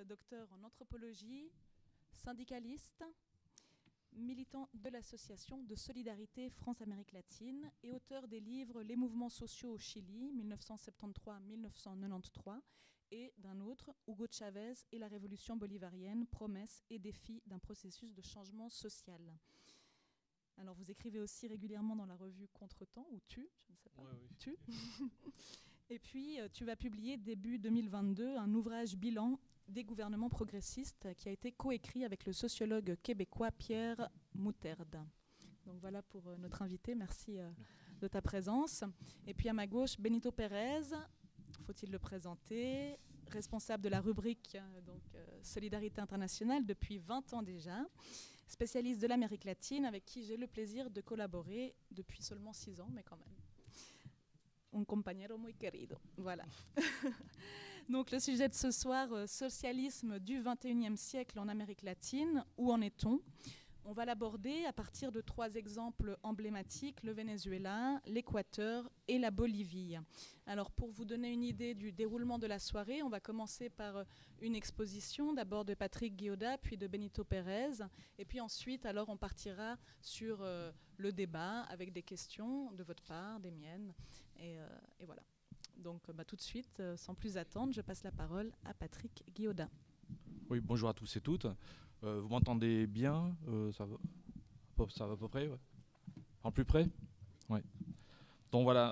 docteur en anthropologie, syndicaliste, militant de l'association de solidarité France-Amérique latine et auteur des livres Les mouvements sociaux au Chili, 1973-1993, et d'un autre, Hugo Chavez et la révolution bolivarienne, promesses et défis d'un processus de changement social. Alors vous écrivez aussi régulièrement dans la revue Contretemps, ou Tu, je ne sais pas, oui. Tu. Et puis tu vas publier début 2022 un ouvrage bilan des gouvernements progressistes qui a été coécrit avec le sociologue québécois Pierre Moutarde. Donc voilà pour notre invité, merci de ta présence. Et puis à ma gauche, Benito Pérez, faut-il le présenter, responsable de la rubrique Solidarité internationale depuis 20 ans déjà, spécialiste de l'Amérique latine avec qui j'ai le plaisir de collaborer depuis seulement 6 ans, mais quand même. Un compañero muy querido. Voilà. Donc le sujet de ce soir, socialisme du XXIe siècle en Amérique latine, où en est-on ? On va l'aborder à partir de 3 exemples emblématiques, le Venezuela, l'Équateur et la Bolivie. Alors pour vous donner une idée du déroulement de la soirée, on va commencer par une exposition, d'abord de Patrick Guioda, puis de Benito Pérez, et puis ensuite alors on partira sur le débat avec des questions de votre part, des miennes, et voilà. Donc tout de suite, sans plus attendre, je passe la parole à Patrick Guioda. Oui, bonjour à tous et toutes. Vous m'entendez bien ça va à peu près, ouais. En plus près. Ouais. Donc voilà,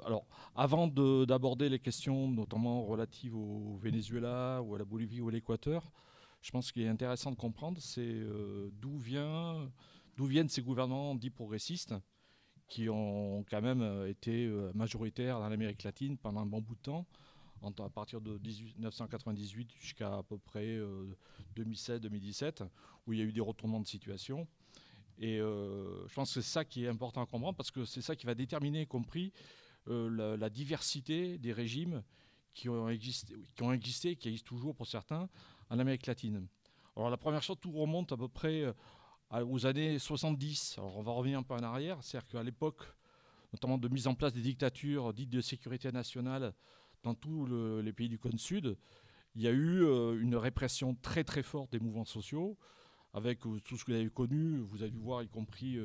alors avant d'aborder les questions notamment relatives au Venezuela ou à la Bolivie ou à l'Équateur, je pense qu'il est intéressant de comprendre c'est d'où viennent ces gouvernements dits progressistes qui ont quand même été majoritaires dans l'Amérique latine pendant un bon bout de temps, à partir de 1998 jusqu'à peu près 2016-2017, où il y a eu des retournements de situation. Et je pense que c'est ça qui est important à comprendre, parce que c'est ça qui va déterminer, y compris, la diversité des régimes qui ont existé, qui existent toujours pour certains, en Amérique latine. Alors la première chose, tout remonte à peu près aux années 70. Alors on va revenir un peu en arrière, c'est-à-dire qu'à l'époque, notamment de mise en place des dictatures dites de sécurité nationale dans tous les pays du cône sud, il y a eu une répression très très forte des mouvements sociaux, avec tout ce que vous avez connu, vous avez vu voir, y compris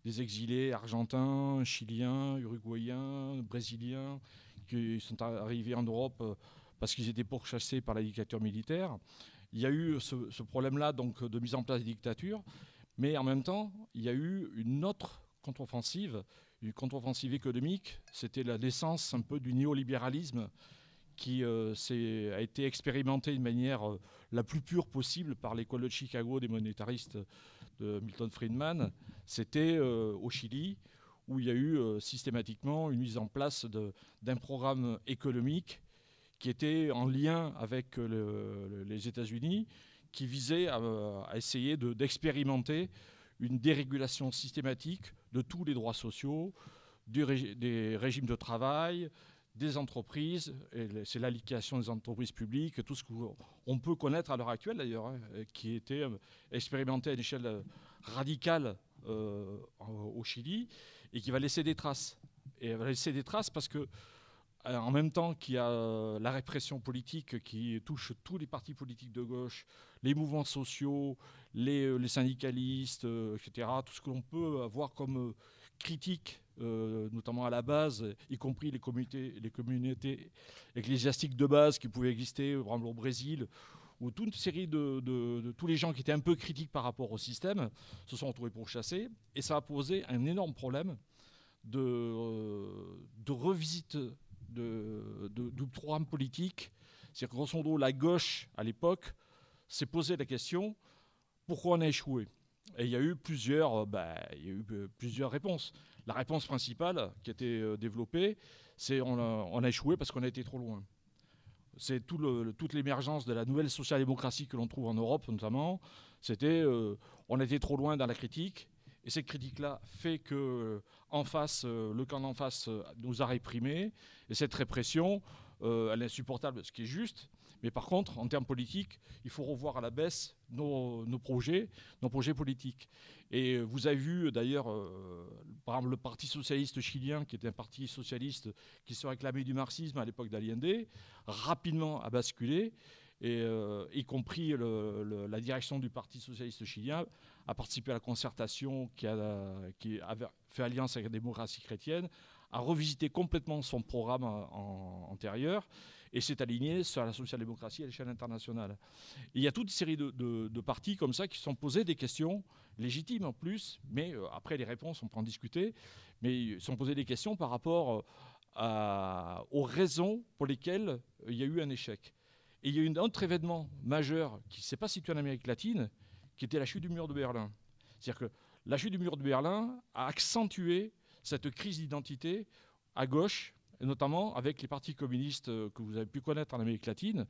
des exilés argentins, chiliens, uruguayens, brésiliens, qui sont arrivés en Europe parce qu'ils étaient pourchassés par la dictature militaire. Il y a eu ce problème-là donc, de mise en place des dictatures, mais en même temps, il y a eu une autre contre-offensive, une contre-offensive économique. C'était la naissance un peu du néolibéralisme qui a été expérimenté de manière la plus pure possible par l'école de Chicago des monétaristes de Milton Friedman. C'était au Chili, où il y a eu systématiquement une mise en place d'un programme économique qui était en lien avec les États-Unis, qui visait à essayer d'expérimenter une dérégulation systématique de tous les droits sociaux, des régimes de travail, des entreprises, et c'est la liquidation des entreprises publiques, tout ce qu'on peut connaître à l'heure actuelle d'ailleurs, hein, qui était expérimenté à l'échelle radicale au Chili, et qui va laisser des traces. Et elle va laisser des traces parce que en même temps qu'il y a la répression politique qui touche tous les partis politiques de gauche, les mouvements sociaux, les syndicalistes, etc., tout ce que l'on peut avoir comme critique, notamment à la base, y compris les communautés ecclésiastiques de base qui pouvaient exister, par exemple au Brésil, où toute une série de tous les gens qui étaient un peu critiques par rapport au système se sont retrouvés pourchassés, et ça a posé un énorme problème de revisite du programme politique. C'est-à-dire que grosso modo, la gauche, à l'époque, s'est posé la question, pourquoi on a échoué ? Et il y a eu plusieurs réponses. La réponse principale qui a été développée, c'est on a échoué parce qu'on a été trop loin. C'est toute l'émergence de la nouvelle social-démocratie que l'on trouve en Europe, notamment. C'était on a été trop loin dans la critique. Et cette critique-là fait que le camp d'en face nous a réprimés. Et cette répression, elle est insupportable, ce qui est juste. Mais par contre, en termes politiques, il faut revoir à la baisse nos projets politiques. Et vous avez vu d'ailleurs, par exemple, le Parti socialiste chilien, qui était un parti socialiste qui se réclamait du marxisme à l'époque d'Allende, rapidement a basculé y compris la direction du Parti socialiste chilien, a participé à la concertation qui avait fait alliance avec la démocratie chrétienne, a revisité complètement son programme antérieur et s'est aligné sur la social-démocratie à l'échelle internationale. Et il y a toute une série de partis comme ça qui se sont posés des questions légitimes en plus, mais après les réponses, on peut en discuter, mais ils se sont posés des questions par rapport aux raisons pour lesquelles il y a eu un échec. Et il y a eu un autre événement majeur qui ne s'est pas situé en Amérique latine, qui était la chute du mur de Berlin. C'est-à-dire que la chute du mur de Berlin a accentué cette crise d'identité à gauche, et notamment avec les partis communistes que vous avez pu connaître en Amérique latine,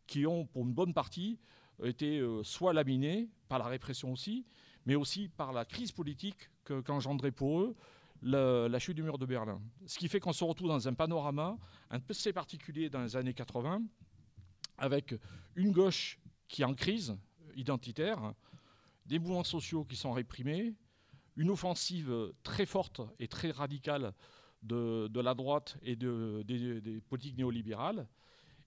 qui ont, pour une bonne partie, été soit laminés par la répression aussi, mais aussi par la crise politique qu'engendrait pour eux la chute du mur de Berlin. Ce qui fait qu'on se retrouve dans un panorama un peu assez particulier dans les années 80, avec une gauche qui est en crise identitaire, des mouvements sociaux qui sont réprimés, une offensive très forte et très radicale de la droite et des politiques néolibérales.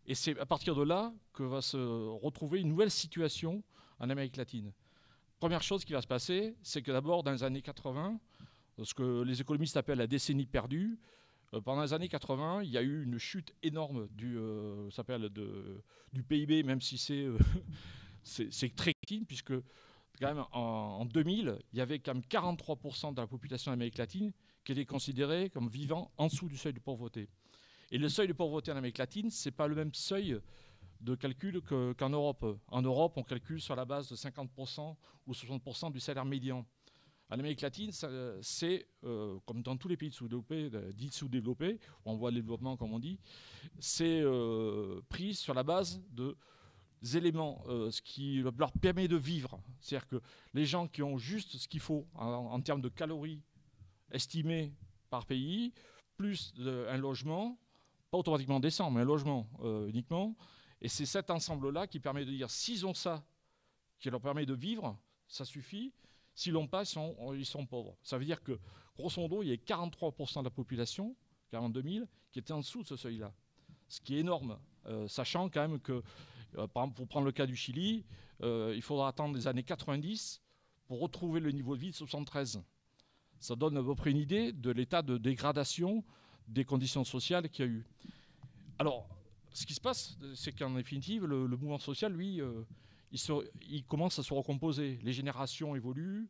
Et c'est à partir de là que va se retrouver une nouvelle situation en Amérique latine. Première chose qui va se passer, c'est que d'abord, dans les années 80, ce que les économistes appellent la décennie perdue, pendant les années 80, il y a eu une chute énorme du PIB, même si c'est très critique, puisque quand même en 2000, il y avait quand même 43% de la population d'Amérique latine qui était considérée comme vivant en dessous du seuil de pauvreté. Et le seuil de pauvreté en Amérique latine, ce n'est pas le même seuil de calcul qu'en Europe. En Europe, on calcule sur la base de 50% ou 60% du salaire médian. En Amérique latine, c'est, comme dans tous les pays dits sous-développés, où on voit le développement comme on dit, c'est pris sur la base de éléments, ce qui leur permet de vivre. C'est-à-dire que les gens qui ont juste ce qu'il faut en termes de calories estimées par pays, plus un logement, pas automatiquement décent, mais un logement uniquement. Et c'est cet ensemble-là qui permet de dire, s'ils ont ça, qui leur permet de vivre, ça suffit. S'ils l'ont pas, ils sont pauvres. Ça veut dire que, grosso modo, il y a 43% de la population, 42 000, qui était en dessous de ce seuil-là. Ce qui est énorme, sachant quand même que, par exemple, pour prendre le cas du Chili, il faudra attendre les années 90 pour retrouver le niveau de vie de 73. Ça donne à peu près une idée de l'état de dégradation des conditions sociales qu'il y a eu. Alors, ce qui se passe, c'est qu'en définitive, le mouvement social, lui, il commence à se recomposer. Les générations évoluent.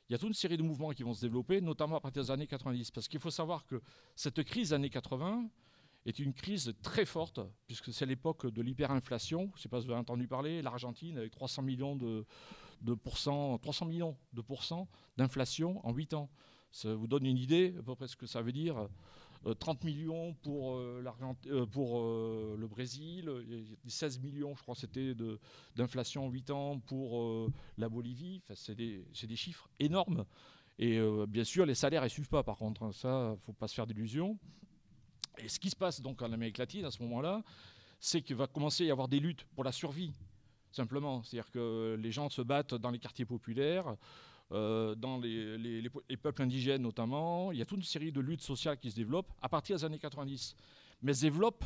Il y a toute une série de mouvements qui vont se développer, notamment à partir des années 90. Parce qu'il faut savoir que cette crise des années 80 est une crise très forte, puisque c'est l'époque de l'hyperinflation. Je ne sais pas si vous avez entendu parler, l'Argentine avec 300 millions de pourcents d'inflation en 16 ans. Ça vous donne une idée à peu près ce que ça veut dire. 30 millions pour le Brésil, 16 millions, je crois, c'était d'inflation en 8 ans pour la Bolivie. Enfin, c'est des chiffres énormes. Et bien sûr, les salaires ne suivent pas, par contre. Ça, il ne faut pas se faire d'illusions. Et ce qui se passe donc en Amérique latine à ce moment-là, c'est qu'il va commencer à y avoir des luttes pour la survie, simplement. C'est-à-dire que les gens se battent dans les quartiers populaires, dans les peuples indigènes notamment. Il y a toute une série de luttes sociales qui se développent à partir des années 90. Mais elles se développent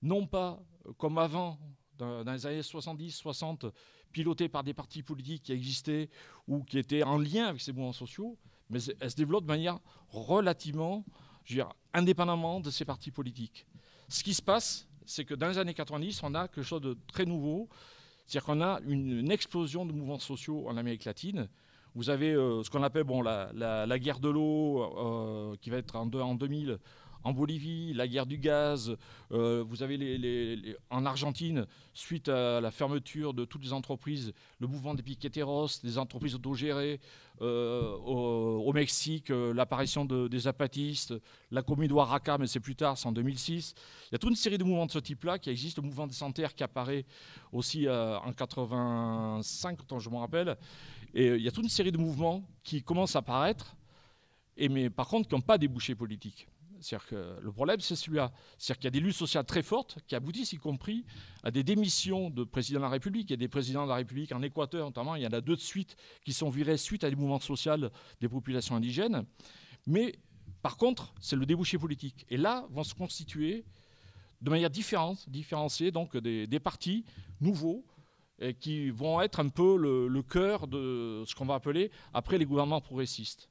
non pas comme avant, dans les années 70-60, pilotées par des partis politiques qui existaient ou qui étaient en lien avec ces mouvements sociaux, mais elles se développent de manière relativement, je veux dire, indépendamment de ces partis politiques. Ce qui se passe, c'est que dans les années 90, on a quelque chose de très nouveau, c'est-à-dire qu'on a une explosion de mouvements sociaux en Amérique latine. Vous avez ce qu'on appelle la guerre de l'eau qui va être en 2000 en Bolivie, la guerre du gaz. Vous avez en Argentine, suite à la fermeture de toutes les entreprises, le mouvement des piqueteros, des entreprises autogérées. Au Mexique, l'apparition des zapatistes, la commune d'Oaxaca, mais c'est plus tard, c'est en 2006. Il y a toute une série de mouvements de ce type-là qui existent. Le mouvement des Santerres qui apparaît aussi en 85, quand je me rappelle. Et il y a toute une série de mouvements qui commencent à apparaître, mais par contre qui n'ont pas débouché politique. C'est-à-dire que le problème, c'est celui-là. C'est-à-dire qu'il y a des luttes sociales très fortes qui aboutissent y compris à des démissions de présidents de la République. Il y a des présidents de la République en Équateur, notamment, il y en a 2 de suite qui sont virés suite à des mouvements sociaux des populations indigènes. Mais par contre, c'est le débouché politique. Et là vont se constituer de manière différenciée, donc des partis nouveaux et qui vont être un peu le cœur de ce qu'on va appeler après les gouvernements progressistes.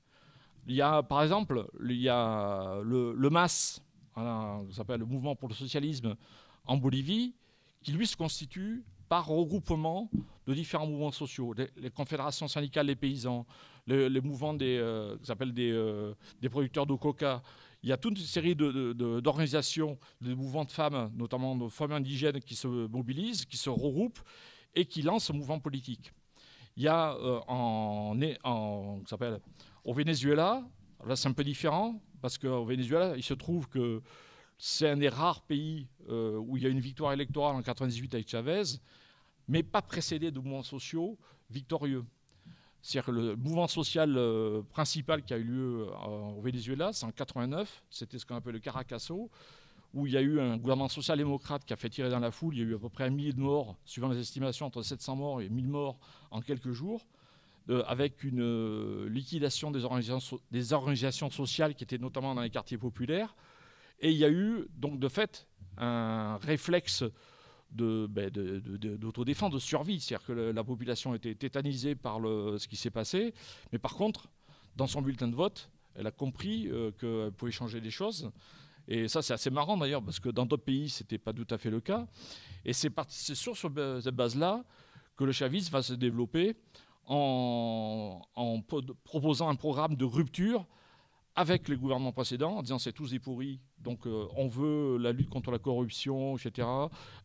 Il y a, par exemple, il y a le MAS, voilà, ça s'appelle le Mouvement pour le socialisme en Bolivie, qui lui se constitue par regroupement de différents mouvements sociaux, les confédérations syndicales des paysans, les mouvements des producteurs de coca. Il y a toute une série d'organisations, de mouvements de femmes, notamment de femmes indigènes, qui se mobilisent, qui se regroupent et qui lancent un mouvement politique. Il y a au Venezuela, là c'est un peu différent, parce qu'au Venezuela, il se trouve que c'est un des rares pays où il y a une victoire électorale en 1998 avec Chavez, mais pas précédé de mouvements sociaux victorieux. C'est-à-dire que le mouvement social principal qui a eu lieu au Venezuela, c'est en 1989, c'était ce qu'on appelle le Caracaso, où il y a eu un gouvernement social-démocrate qui a fait tirer dans la foule. Il y a eu à peu près 1 millier de morts, suivant les estimations, entre 700 morts et 1000 morts en quelques jours, avec une liquidation des organisations sociales qui étaient notamment dans les quartiers populaires. Et il y a eu, donc de fait, un réflexe d'autodéfense, de survie. C'est-à-dire que la population était tétanisée par ce qui s'est passé. Mais par contre, dans son bulletin de vote, elle a compris qu'elle pouvait changer des choses. Et ça, c'est assez marrant d'ailleurs, parce que dans d'autres pays, ce n'était pas tout à fait le cas. Et c'est sur cette base-là que le chavisme va se développer en proposant un programme de rupture avec les gouvernements précédents, en disant c'est tous des pourris, donc on veut la lutte contre la corruption, etc.,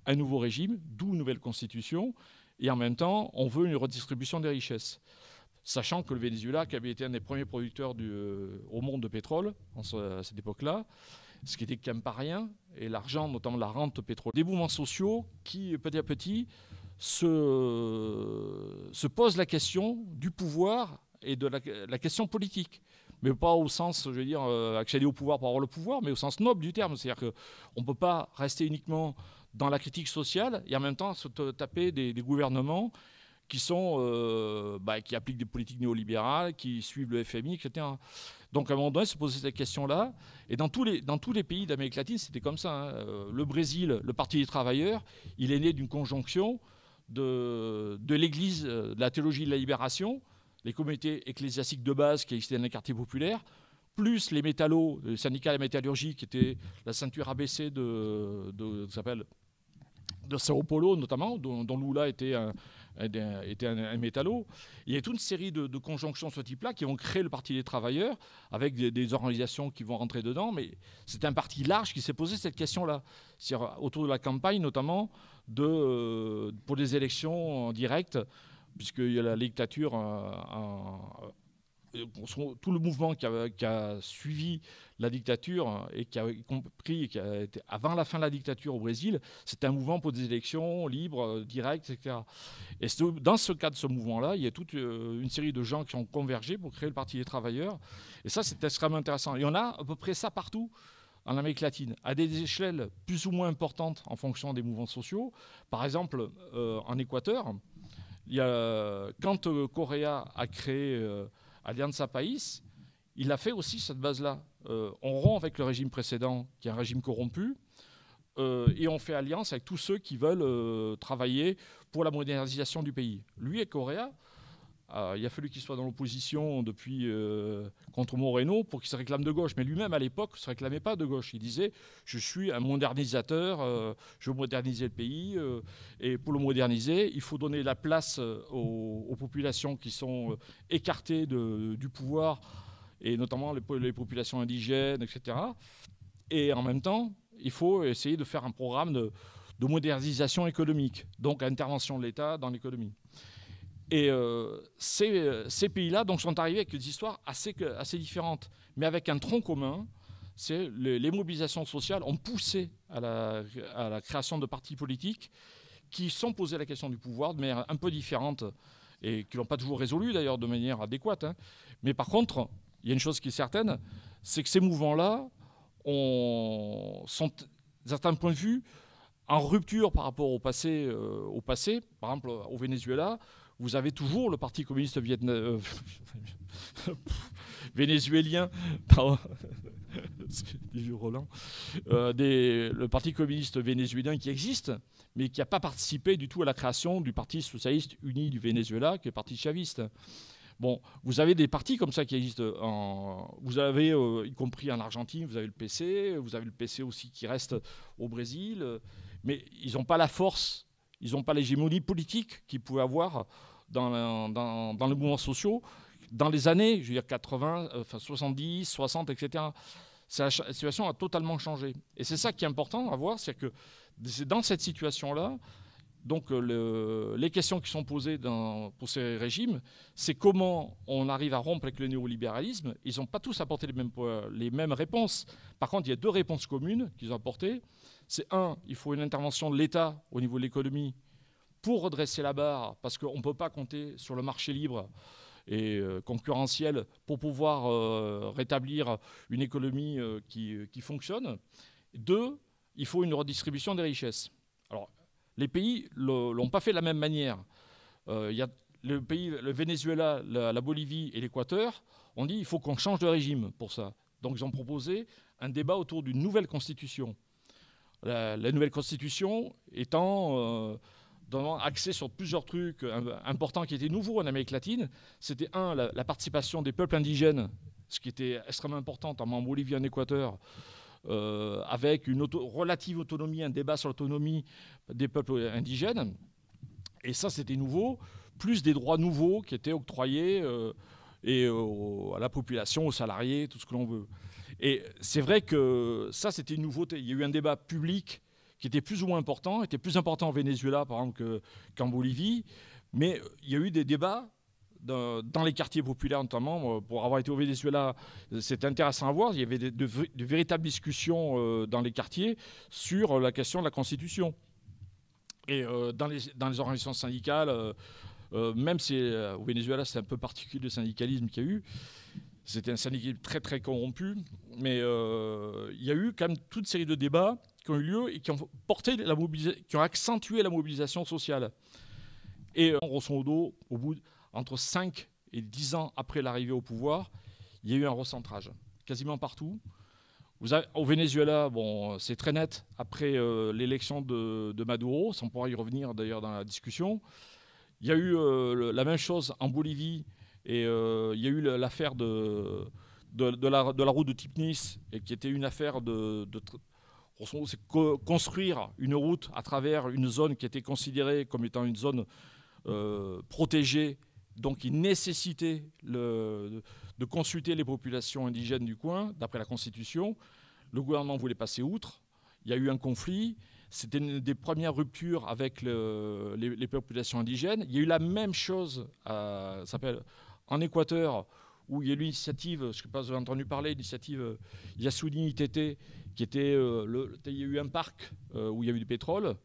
un nouveau régime, d'où une nouvelle constitution, et en même temps, on veut une redistribution des richesses. Sachant que le Venezuela, qui avait été un des premiers producteurs au monde de pétrole à cette époque-là, ce qui était quand même pas rien, et l'argent, notamment la rente pétrolière. Des mouvements sociaux qui, petit à petit, se posent la question du pouvoir et de la question politique. Mais pas au sens, je veux dire, accéder au pouvoir pour avoir le pouvoir, mais au sens noble du terme. C'est-à-dire qu'on ne peut pas rester uniquement dans la critique sociale et en même temps se taper des gouvernements qui appliquent des politiques néolibérales, qui suivent le FMI, etc. Donc à un moment donné, se poser cette question-là. Et dans tous les pays d'Amérique latine, c'était comme ça. Hein. Le Brésil, le Parti des travailleurs, il est né d'une conjonction de l'Église, de la théologie de la libération, les communautés ecclésiastiques de base qui existaient dans les quartiers populaires, plus les métallos, le syndicat de la métallurgie qui était la ceinture ABC de Sao Paulo notamment, dont Lula était un métallo. Il y a toute une série de conjonctions de ce type-là qui vont créer le Parti des travailleurs avec des organisations qui vont rentrer dedans, mais c'est un parti large qui s'est posé cette question-là, c'est-à-dire autour de la campagne notamment pour des élections directes, puisqu'il y a la dictature, tout le mouvement qui a suivi la dictature et qui a compris qui a été avant la fin de la dictature au Brésil, c'était un mouvement pour des élections libres, directes, etc. Et dans ce cadre de ce mouvement-là, il y a toute une série de gens qui ont convergé pour créer le Parti des travailleurs. Et ça, c'est extrêmement intéressant. Et on a à peu près ça partout en Amérique latine, à des échelles plus ou moins importantes en fonction des mouvements sociaux. Par exemple, en Équateur, quand Correa a créé Alianza País, il a fait aussi cette base-là. On rompt avec le régime précédent, qui est un régime corrompu, et on fait alliance avec tous ceux qui veulent travailler pour la modernisation du pays. Lui et Correa, il a fallu qu'il soit dans l'opposition depuis contre Moreno pour qu'il se réclame de gauche. Mais lui-même, à l'époque, ne se réclamait pas de gauche. Il disait « je suis un modernisateur, je veux moderniser le pays, et pour le moderniser, il faut donner la place aux populations qui sont écartées du pouvoir, et notamment les populations indigènes, etc. Et en même temps, il faut essayer de faire un programme de modernisation économique, donc intervention de l'État dans l'économie. » Et ces pays-là donc, sont arrivés avec des histoires assez différentes, mais avec un tronc commun, c'est les mobilisations sociales ont poussé à la création de partis politiques qui sont posés la question du pouvoir de manière un peu différente et qui ne l'ont pas toujours résolu d'ailleurs de manière adéquate. Hein. Mais par contre, il y a une chose qui est certaine, c'est que ces mouvements-là sont, d'un certain point de vue, en rupture par rapport au passé. Par exemple, au Venezuela, vous avez toujours le Parti communiste vénézuélien, des vieux Roland, le Parti communiste vénézuélien qui existe, mais qui n'a pas participé du tout à la création du Parti socialiste uni du Venezuela, qui est le Parti chaviste. Bon, vous avez des partis comme ça qui existent. Vous avez, y compris en Argentine, vous avez le PC, vous avez le PC aussi qui reste au Brésil, mais ils n'ont pas la force, ils n'ont pas l'hégémonie politique qu'ils pouvaient avoir dans les mouvements sociaux dans les années, je veux dire 80, 70, 60, etc. La situation a totalement changé. Et c'est ça qui est important à voir, c'est que c'est dans cette situation-là, donc les questions qui sont posées pour ces régimes, c'est comment on arrive à rompre avec le néolibéralisme. Ils n'ont pas tous apporté les mêmes réponses. Par contre, il y a deux réponses communes qu'ils ont apportées. C'est un, il faut une intervention de l'État au niveau de l'économie pour redresser la barre, parce qu'on ne peut pas compter sur le marché libre et concurrentiel pour pouvoir rétablir une économie qui fonctionne. Deux, il faut une redistribution des richesses. Alors, les pays ne l'ont pas fait de la même manière. Il y a le Venezuela, la Bolivie et l'Équateur ont dit qu'il faut qu'on change de régime pour ça. Donc ils ont proposé un débat autour d'une nouvelle constitution. La nouvelle constitution étant axée sur plusieurs trucs importants qui étaient nouveaux en Amérique latine. C'était la participation des peuples indigènes, ce qui était extrêmement important, notamment en Bolivie et en Équateur, avec une relative autonomie, un débat sur l'autonomie des peuples indigènes. Et ça, c'était nouveau, plus des droits nouveaux qui étaient octroyés à la population, aux salariés, tout ce que l'on veut. Et c'est vrai que ça, c'était une nouveauté. Il y a eu un débat public qui était plus ou moins important, était plus important au Venezuela, par exemple, qu'en Bolivie. Mais il y a eu des débats dans les quartiers populaires, notamment. Pour avoir été au Venezuela, c'était intéressant à voir. Il y avait de véritables discussions dans les quartiers sur la question de la Constitution. Et dans les organisations syndicales, même si au Venezuela, c'est un peu particulier le syndicalisme qu'il y a eu, c'était un syndicalisme très très corrompu, mais il y a eu quand même toute une série de débats qui ont eu lieu et qui ont qui ont accentué la mobilisation sociale. Et grosso modo, entre 5 et 10 ans après l'arrivée au pouvoir, il y a eu un recentrage, quasiment partout. Au Venezuela, bon, c'est très net après l'élection de Maduro, on pourra y revenir d'ailleurs dans la discussion. Il y a eu la même chose en Bolivie, et il y a eu l'affaire de la route de Tipnis, et qui était une affaire c'est construire une route à travers une zone qui était considérée comme étant une zone protégée, donc il nécessitait de consulter les populations indigènes du coin, d'après la Constitution. Le gouvernement voulait passer outre. Il y a eu un conflit. C'était une des premières ruptures avec les populations indigènes. Il y a eu la même chose en Équateur, où il y a eu l'initiative, je ne sais pas si vous avez entendu parler, l'initiative Yasuni Itete, qui était, il y a eu un parc où il y a eu du pétrole,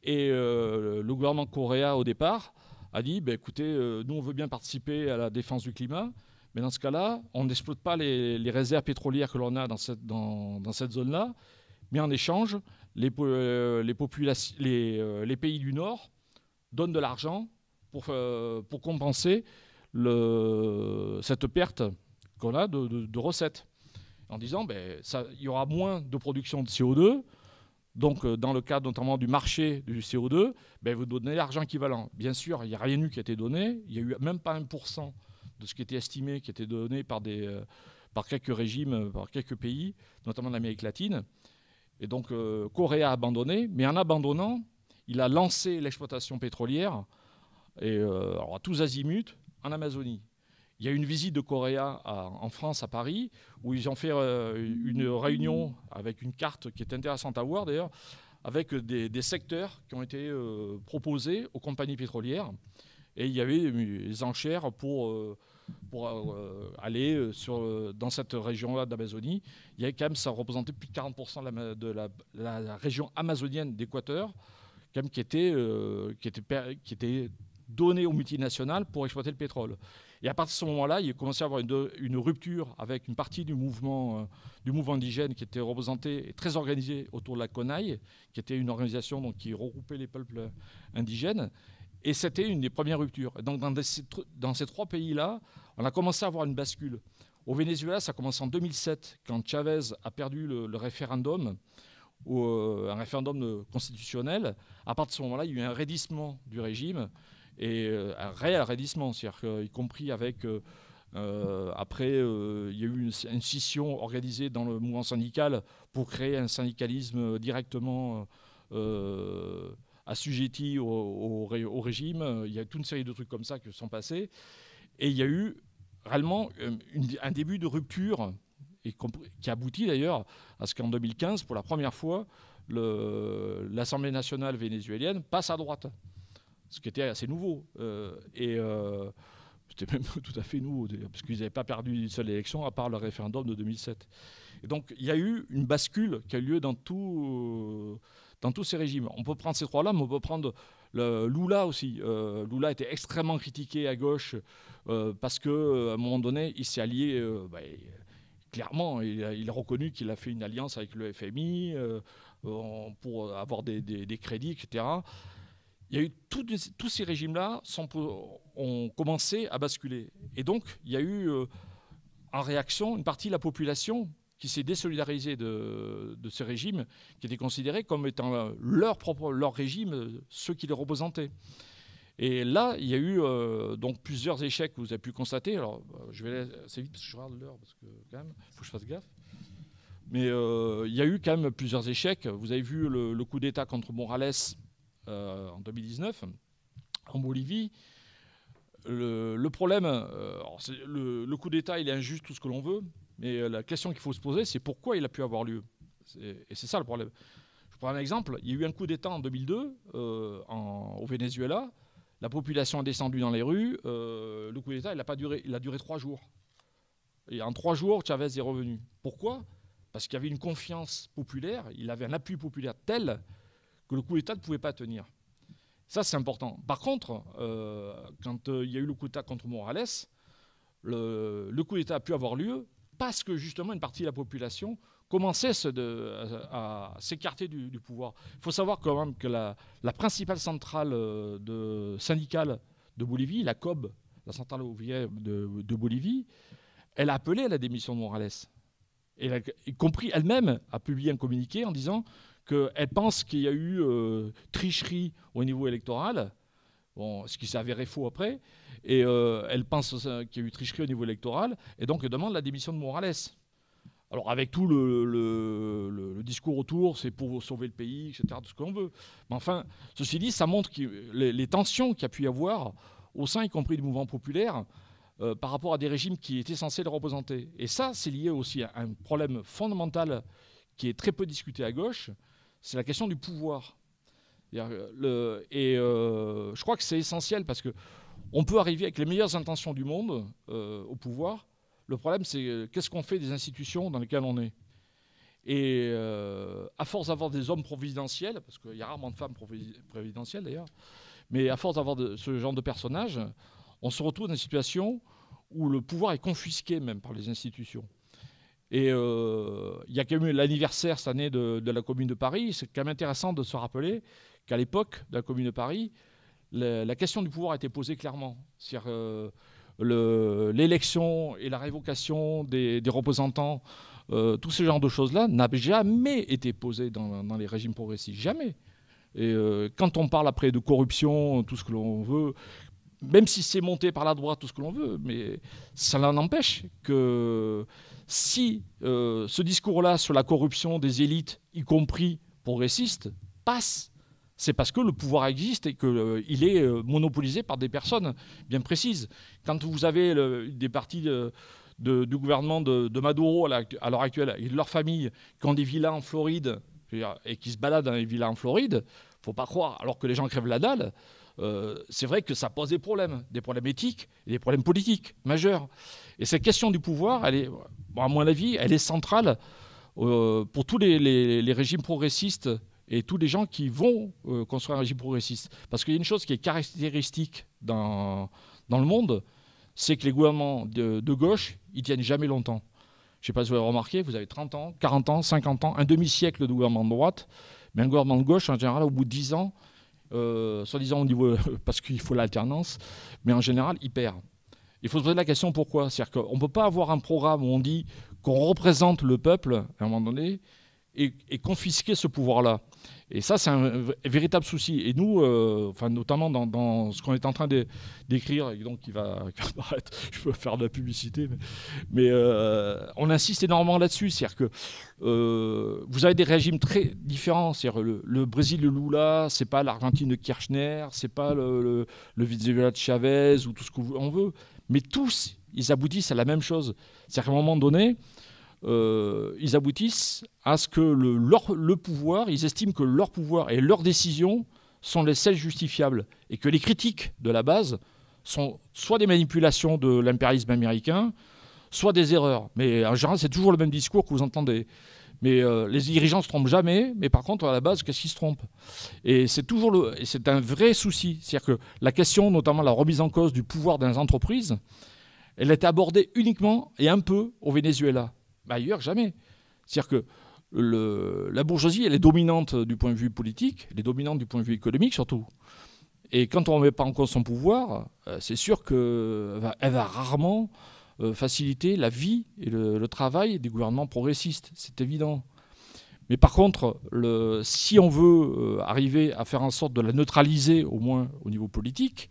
et le gouvernement coréen, au départ, a dit, écoutez, nous on veut bien participer à la défense du climat, mais dans ce cas-là, on n'exploite pas les réserves pétrolières que l'on a dans cette zone-là, mais en échange, les pays du Nord donnent de l'argent pour compenser cette perte qu'on a de recettes, en disant il y aura moins de production de CO2, donc dans le cadre notamment du marché du CO2, vous donnez l'argent équivalent. Bien sûr, il n'y a rien eu qui a été donné, il n'y a eu même pas 1% de ce qui était estimé, qui était donné par quelques régimes, par quelques pays, notamment d'Amérique latine. Et donc Correa a abandonné, mais en abandonnant, il a lancé l'exploitation pétrolière, et alors à tous azimuts, en Amazonie. Il y a eu une visite de Correa en France, à Paris, où ils ont fait une réunion avec une carte qui est intéressante à voir d'ailleurs, avec des secteurs qui ont été proposés aux compagnies pétrolières. Et il y avait des enchères pour aller dans cette région-là d'Amazonie. Il y avait quand même, ça représentait plus de 40% de la région amazonienne d'Équateur, quand même, qui était donnée aux multinationales pour exploiter le pétrole. Et à partir de ce moment-là, il a commencé à avoir une rupture avec une partie du mouvement indigène qui était représenté et très organisé autour de la CONAIE, qui était une organisation donc, qui regroupait les peuples indigènes. Et c'était une des premières ruptures. Et donc dans ces trois pays-là, on a commencé à avoir une bascule. Au Venezuela, ça commence en 2007, quand Chavez a perdu le référendum, un référendum constitutionnel. À partir de ce moment-là, il y a eu un raidissement du régime, et un réel raidissement, c'est-à-dire y compris avec... après, il y a eu une scission organisée dans le mouvement syndical pour créer un syndicalisme directement assujetti au régime. Il y a toute une série de trucs comme ça qui sont passés. Et il y a eu réellement un début de rupture, et qui aboutit d'ailleurs à ce qu'en 2015, pour la première fois, l'Assemblée nationale vénézuélienne passe à droite. Ce qui était assez nouveau. C'était même tout à fait nouveau, parce qu'ils n'avaient pas perdu une seule élection à part le référendum de 2007. Et donc il y a eu une bascule qui a eu lieu dans tous ces régimes. On peut prendre ces trois-là, mais on peut prendre Lula aussi. Lula était extrêmement critiqué à gauche parce qu'à un moment donné, il s'est allié, clairement, il a reconnu qu'il a fait une alliance avec le FMI pour avoir des crédits, etc. Il y a eu tous ces régimes-là ont commencé à basculer. Et donc, il y a eu en réaction une partie de la population qui s'est désolidarisée de ces régimes, qui étaient considérés comme étant leur régime, ceux qui les représentaient. Et là, il y a eu donc plusieurs échecs que vous avez pu constater. Alors, je vais aller assez vite parce que je regarde l'heure, parce que quand même, il faut que je fasse gaffe. Mais il y a eu quand même plusieurs échecs. Vous avez vu le coup d'État contre Morales en 2019, en Bolivie. Le problème, le coup d'État, il est injuste, tout ce que l'on veut, mais la question qu'il faut se poser, c'est pourquoi il a pu avoir lieu. Et c'est ça le problème. Je prends un exemple. Il y a eu un coup d'État en 2002 au Venezuela. La population a descendu dans les rues. Le coup d'État, il a duré 3 jours. Et en 3 jours, Chavez est revenu. Pourquoi ? Parce qu'il y avait une confiance populaire, il avait un appui populaire tel que le coup d'État ne pouvait pas tenir. Ça, c'est important. Par contre, quand il y a eu le coup d'État contre Morales, le coup d'État a pu avoir lieu parce que justement une partie de la population commençait à s'écarter du pouvoir. Il faut savoir quand même que la principale centrale syndicale de Bolivie, la COB, la centrale ouvrière de Bolivie, elle a appelé à la démission de Morales. Et y compris elle-même a publié un communiqué en disant qu'elle pense qu'il y a eu tricherie au niveau électoral, bon, ce qui s'est avéré faux après, et elle pense qu'il y a eu tricherie au niveau électoral, et donc elle demande la démission de Morales. Alors avec tout le discours autour, c'est pour sauver le pays, etc., tout ce que l'on veut. Mais enfin, ceci dit, ça montre les tensions qu'il y a pu y avoir au sein, y compris du mouvement populaire, par rapport à des régimes qui étaient censés les représenter. Et ça, c'est lié aussi à un problème fondamental qui est très peu discuté à gauche, c'est la question du pouvoir. Je crois que c'est essentiel parce qu'on peut arriver avec les meilleures intentions du monde au pouvoir. Le problème, c'est qu'est-ce qu'on fait des institutions dans lesquelles on est. Et à force d'avoir des hommes providentiels, parce qu'il y a rarement de femmes providentielles d'ailleurs, mais à force d'avoir ce genre de personnages, on se retrouve dans une situation où le pouvoir est confisqué même par les institutions. Et il y a quand même eu l'anniversaire cette année de la Commune de Paris. C'est quand même intéressant de se rappeler qu'à l'époque de la Commune de Paris, la question du pouvoir a été posée clairement. C'est-à-dire l'élection et la révocation des représentants, tous ces genres de choses-là n'ont jamais été posées dans les régimes progressistes. Jamais. Et quand on parle après de corruption, tout ce que l'on veut, même si c'est monté par la droite, tout ce que l'on veut, mais ça n'empêche que si ce discours-là sur la corruption des élites, y compris progressistes, passe, c'est parce que le pouvoir existe et qu'il est monopolisé par des personnes bien précises. Quand vous avez des partis du gouvernement de Maduro à l'heure actuelle, et de leurs familles qui ont des villas en Floride et qui se baladent dans les villas en Floride, il ne faut pas croire, alors que les gens crèvent la dalle, c'est vrai que ça pose des problèmes éthiques et des problèmes politiques majeurs. Et cette question du pouvoir, à mon avis, elle est centrale pour tous les régimes progressistes et tous les gens qui vont construire un régime progressiste. Parce qu'il y a une chose qui est caractéristique dans le monde, c'est que les gouvernements de gauche, ils tiennent jamais longtemps. Je ne sais pas si vous avez remarqué, vous avez 30 ans, 40 ans, 50 ans, un demi-siècle de gouvernement de droite, mais un gouvernement de gauche, en général, au bout de 10 ans, soi-disant au niveau, parce qu'il faut l'alternance, mais en général, il perd. il faut se poser la question pourquoi. C'est-à-dire qu'on ne peut pas avoir un programme où on dit qu'on représente le peuple, à un moment donné, et confisquer ce pouvoir-là. Et ça, c'est un véritable souci. Et nous, notamment dans ce qu'on est en train d'écrire, et donc qui va apparaître, je peux faire de la publicité, mais on insiste énormément là-dessus. C'est-à-dire que vous avez des régimes très différents. C'est-à-dire le Brésil de Lula, c'est pas l'Argentine de Kirchner, c'est pas le Venezuela de Chavez ou tout ce qu'on veut. Mais tous, ils aboutissent à la même chose. C'est-à-dire qu'à un moment donné, ils aboutissent à ce que le pouvoir, ils estiment que leur pouvoir et leurs décisions sont les seules justifiables et que les critiques de la base sont soit des manipulations de l'impérialisme américain, soit des erreurs. Mais en général, c'est toujours le même discours que vous entendez. Mais les dirigeants ne se trompent jamais, mais par contre, à la base, qu'est-ce qu'ils se trompent? Et c'est un vrai souci. C'est-à-dire que la question, notamment la remise en cause du pouvoir dans les entreprises, elle a été abordée uniquement et un peu au Venezuela. Ailleurs, jamais. C'est-à-dire que la bourgeoisie, elle est dominante du point de vue politique, elle est dominante du point de vue économique surtout. Et quand on ne met pas en cause son pouvoir, c'est sûr qu'elle va rarement faciliter la vie et le travail des gouvernements progressistes, c'est évident. Mais par contre, si on veut arriver à faire en sorte de la neutraliser, au moins au niveau politique,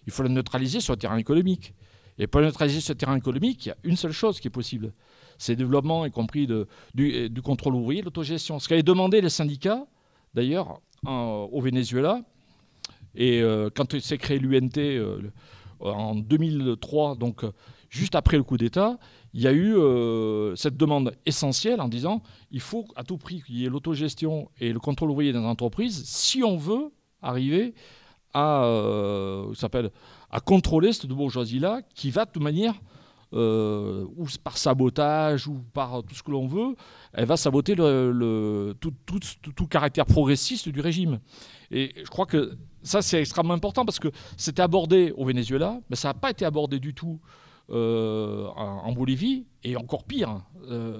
il faut la neutraliser sur le terrain économique. Et pour la neutraliser sur le terrain économique, il y a une seule chose qui est possible. C'est le développement, y compris du contrôle ouvrier, l'autogestion. Ce qu'avaient demandé les syndicats, d'ailleurs, au Venezuela, et quand s'est créé l'UNT en 2003, donc juste après le coup d'État, il y a eu cette demande essentielle en disant il faut à tout prix qu'il y ait l'autogestion et le contrôle ouvrier dans les entreprises si on veut arriver à contrôler cette bourgeoisie-là qui va de toute manière... ou par sabotage ou par tout ce que l'on veut, elle va saboter tout caractère progressiste du régime. Et je crois que ça, c'est extrêmement important parce que c'était abordé au Venezuela, mais ça n'a pas été abordé du tout en Bolivie, et encore pire,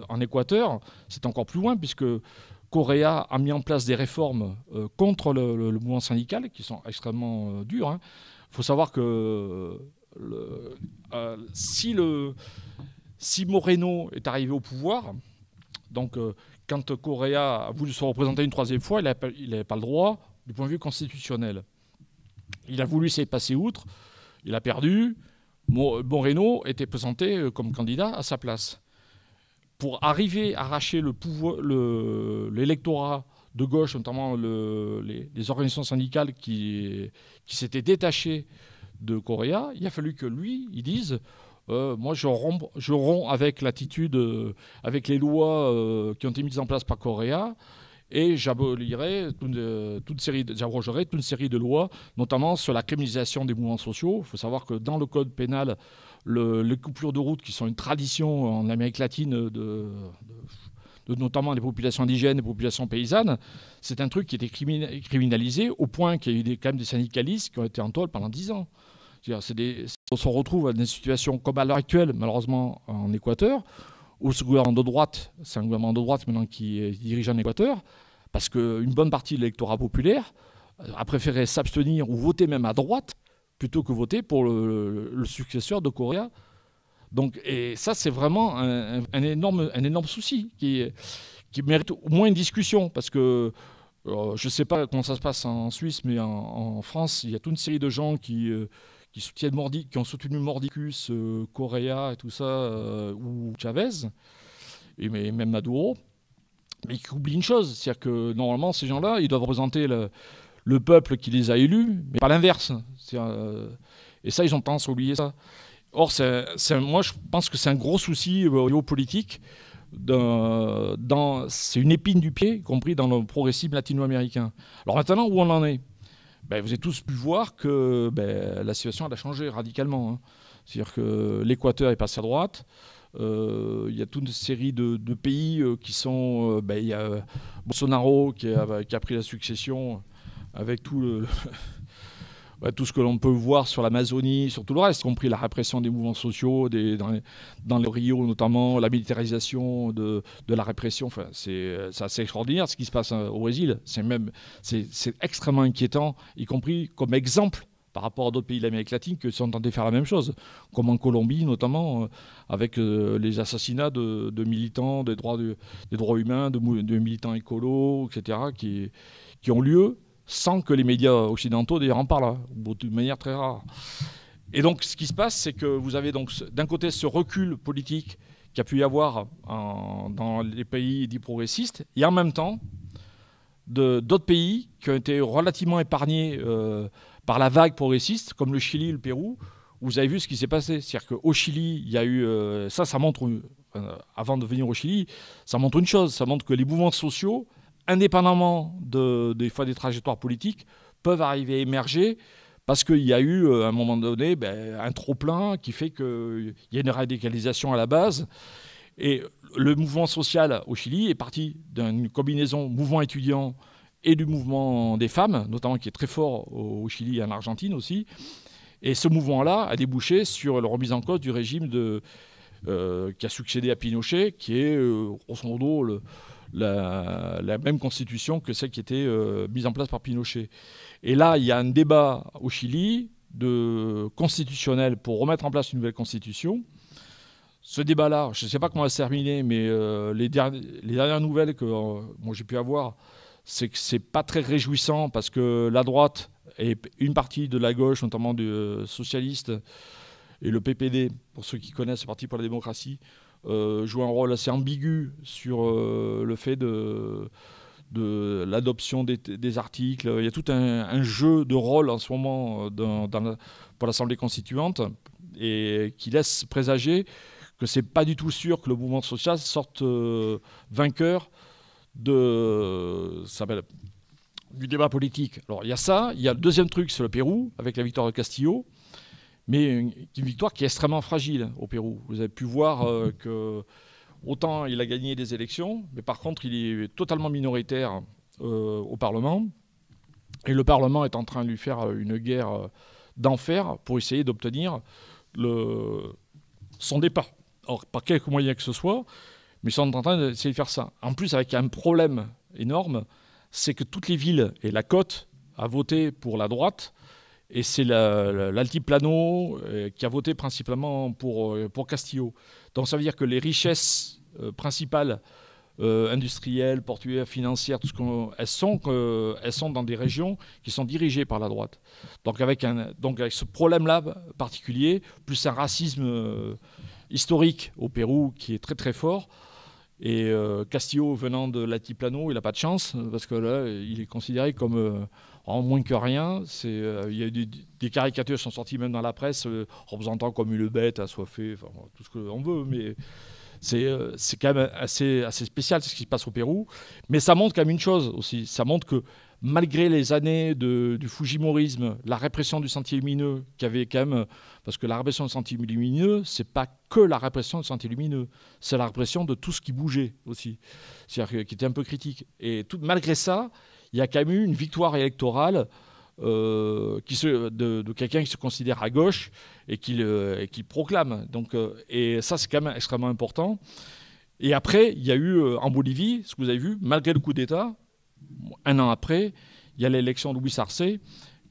en Équateur, c'est encore plus loin, puisque Correa a mis en place des réformes contre le mouvement syndical, qui sont extrêmement dures. Hein. Il faut savoir que si Moreno est arrivé au pouvoir, donc quand Correa a voulu se représenter une troisième fois, il n'avait pas le droit du point de vue constitutionnel. Il a voulu essayer de passer outre, il a perdu. Moreno était présenté comme candidat à sa place. Pour arriver à arracher l'électorat de gauche, notamment les organisations syndicales qui s'étaient détachées de Correa, il a fallu que lui, il dise moi je romps avec l'attitude, avec les lois qui ont été mises en place par Correa, et j'abrogerai toute une série de lois, notamment sur la criminalisation des mouvements sociaux. Il faut savoir que dans le code pénal, les coupures de route, qui sont une tradition en Amérique latine notamment des populations indigènes et des populations paysannes, c'est un truc qui était criminalisé au point qu'il y a eu quand même des syndicalistes qui ont été en tôle pendant 10 ans. On se retrouve dans des situations comme à l'heure actuelle, malheureusement, en Équateur, où ce gouvernement de droite, c'est un gouvernement de droite maintenant qui dirige en Équateur, parce qu'une bonne partie de l'électorat populaire a préféré s'abstenir ou voter même à droite plutôt que voter pour le successeur de Correa. Donc, et ça, c'est vraiment un énorme souci qui mérite au moins une discussion, parce que je ne sais pas comment ça se passe en Suisse, mais en France, il y a toute une série de gens qui ont soutenu Mordicus, Correa et tout ça, ou Chavez, et même Maduro, mais qui oublient une chose, c'est-à-dire que normalement, ces gens-là, ils doivent représenter le peuple qui les a élus, mais pas l'inverse. Et ça, ils ont tendance à oublier ça. Or, moi, je pense que c'est un gros souci au niveau politique. C'est une épine du pied, y compris dans le progressisme latino-américain. Alors maintenant, où on en est ? Vous avez tous pu voir que la situation elle a changé radicalement. Hein. C'est-à-dire que l'Équateur est passé à droite. Il y a toute une série de pays qui sont... il y a Bolsonaro qui a pris la succession avec tout ce que l'on peut voir sur l'Amazonie, sur tout le reste, y compris la répression des mouvements sociaux, dans le Rio notamment, la militarisation de la répression. Enfin, c'est assez extraordinaire ce qui se passe au Brésil. C'est extrêmement inquiétant, y compris comme exemple par rapport à d'autres pays d'Amérique latine qui sont tentés de faire la même chose, comme en Colombie notamment, avec les assassinats de militants des droits humains, de militants écolos, etc., qui ont lieu sans que les médias occidentaux d'ailleurs en parlent, de manière très rare. Et donc ce qui se passe, c'est que vous avez donc d'un côté ce recul politique qu'il y a pu y avoir dans les pays dits progressistes, et en même temps d'autres pays qui ont été relativement épargnés par la vague progressiste, comme le Chili et le Pérou, où vous avez vu ce qui s'est passé. C'est-à-dire qu'au Chili, il y a eu... ça montre, avant de venir au Chili, ça montre une chose, ça montre que les mouvements sociaux, indépendamment des fois des trajectoires politiques, peuvent arriver à émerger parce qu'il y a eu, à un moment donné, un trop-plein qui fait qu'il y a une radicalisation à la base. Et le mouvement social au Chili est parti d'une combinaison mouvement étudiant et du mouvement des femmes, notamment qui est très fort au Chili et en Argentine aussi. Et ce mouvement-là a débouché sur la remise en cause du régime qui a succédé à Pinochet, qui est grosso modo la même constitution que celle qui était mise en place par Pinochet. Et là, il y a un débat au Chili constitutionnel pour remettre en place une nouvelle constitution. Ce débat-là, je ne sais pas comment ça va se terminer, mais les dernières nouvelles que moi j'ai pu avoir, c'est que c'est pas très réjouissant parce que la droite et une partie de la gauche, notamment des socialistes et le PPD, pour ceux qui connaissent, le Parti pour la démocratie, jouent un rôle assez ambigu sur le fait de l'adoption des articles. Il y a tout un jeu de rôle en ce moment pour l'Assemblée constituante et qui laisse présager que c'est pas du tout sûr que le mouvement social sorte vainqueur du débat politique. Alors il y a ça, il y a le deuxième truc, c'est le Pérou, avec la victoire de Castillo, mais une victoire qui est extrêmement fragile au Pérou. Vous avez pu voir que autant il a gagné des élections, mais par contre il est totalement minoritaire au Parlement, et le Parlement est en train de lui faire une guerre d'enfer pour essayer d'obtenir son départ. Alors, par quelque moyens que ce soit, mais ils sont en train d'essayer de faire ça. En plus, avec un problème énorme, c'est que toutes les villes et la côte a voté pour la droite, et c'est l'Altiplano qui a voté principalement pour Castillo. Donc ça veut dire que les richesses principales industrielles, portuaires, financières, tout elles sont dans des régions qui sont dirigées par la droite. Donc avec ce problème-là particulier, plus un racisme historique au Pérou qui est très très fort. Et Castillo venant de l'Altiplano, il n'a pas de chance parce que là, il est considéré comme en moins que rien. Il y a des caricatures qui sont sorties même dans la presse représentant comme une bête assoiffée, enfin, tout ce qu'on veut, mais c'est quand même assez spécial ce qui se passe au Pérou. Mais ça montre quand même une chose aussi, ça montre que malgré les années du fujimorisme, la répression du Sentier lumineux, qui avait quand même... Parce que la répression du Sentier lumineux, c'est pas que la répression du Sentier lumineux, c'est la répression de tout ce qui bougeait aussi, c'est-à-dire qui était un peu critique. Et malgré ça, il y a quand même eu une victoire électorale de quelqu'un qui se considère à gauche et qui proclame. Donc, et ça, c'est quand même extrêmement important. Et après, il y a eu en Bolivie, ce que vous avez vu, malgré le coup d'État, un an après, il y a l'élection de Luis Arce,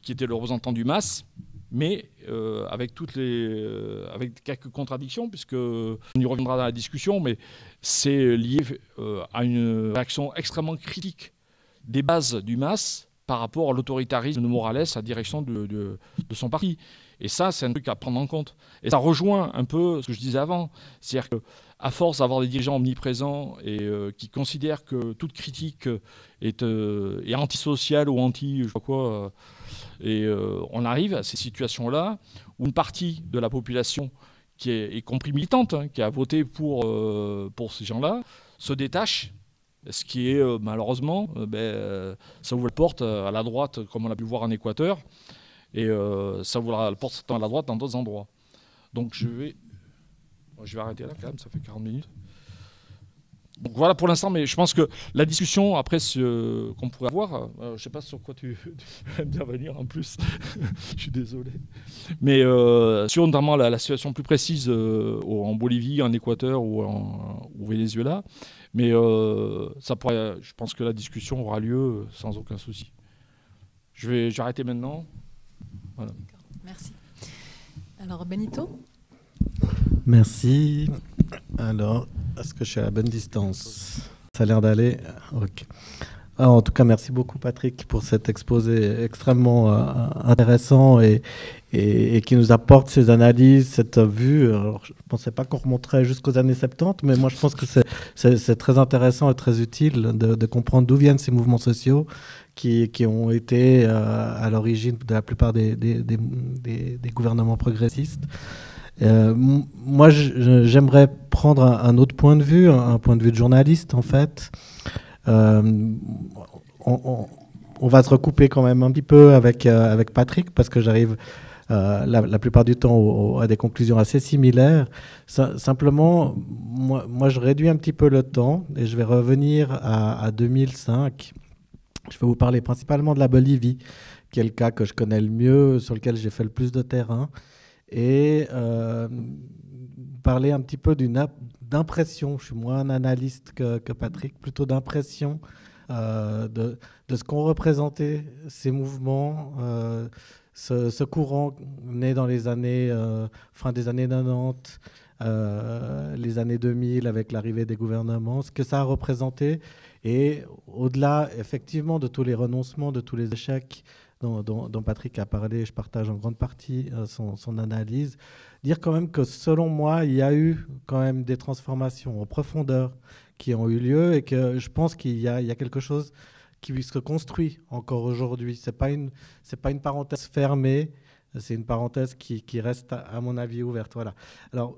qui était le représentant du MAS, mais avec quelques contradictions, puisque on y reviendra dans la discussion, mais c'est lié à une réaction extrêmement critique des bases du MAS par rapport à l'autoritarisme de Morales à la direction de son parti. Et ça, c'est un truc à prendre en compte. Et ça rejoint un peu ce que je disais avant, c'est-à-dire qu'à force d'avoir des dirigeants omniprésents et qui considèrent que toute critique est antisociale ou anti, je sais pas quoi, on arrive à ces situations-là où une partie de la population, qui est y compris militante, qui a voté pour ces gens-là, se détache, ce qui est malheureusement, ça ouvre la porte à la droite, comme on a pu le voir en Équateur, et ça ouvre la porte à la droite dans d'autres endroits. Donc je vais arrêter là quand même, ça fait 40 minutes. Donc voilà pour l'instant, mais je pense que la discussion après qu'on pourrait avoir, je ne sais pas sur quoi tu vas intervenir en plus, je suis désolé, mais sur notamment la situation plus précise en Bolivie, en Équateur ou au Venezuela, mais je pense que la discussion aura lieu sans aucun souci. Je vais arrêter maintenant. Voilà. Merci. Alors, Benito? Merci. Alors, est-ce que je suis à la bonne distance? Ça a l'air d'aller. Ok. Alors, en tout cas, merci beaucoup, Patrick, pour cet exposé extrêmement intéressant et qui nous apporte ces analyses, cette vue. Alors, je ne pensais pas qu'on remonterait jusqu'aux années 70, mais moi, je pense que c'est très intéressant et très utile de comprendre d'où viennent ces mouvements sociaux qui ont été à l'origine de la plupart des gouvernements progressistes. Moi, j'aimerais prendre un autre point de vue, un point de vue de journaliste, en fait. On va se recouper quand même un petit peu avec Patrick, parce que j'arrive la plupart du temps à des conclusions assez similaires. Simplement, moi, je réduis un petit peu le temps et je vais revenir à 2005. Je vais vous parler principalement de la Bolivie, qui est le cas que je connais le mieux, sur lequel j'ai fait le plus de terrain, et parler un petit peu d'impression. Je suis moins un analyste que Patrick, plutôt d'impression de ce qu'ont représenté ces mouvements, ce courant né dans les années, fin des années 90, les années 2000 avec l'arrivée des gouvernements, ce que ça a représenté. Et au-delà, effectivement, de tous les renoncements, de tous les échecs dont Patrick a parlé, je partage en grande partie son analyse, dire quand même que selon moi, il y a eu quand même des transformations en profondeur qui ont eu lieu et que je pense qu'il y a quelque chose qui se construit encore aujourd'hui. Ce n'est pas une parenthèse fermée, c'est une parenthèse qui reste, à mon avis, ouverte. Voilà. Alors,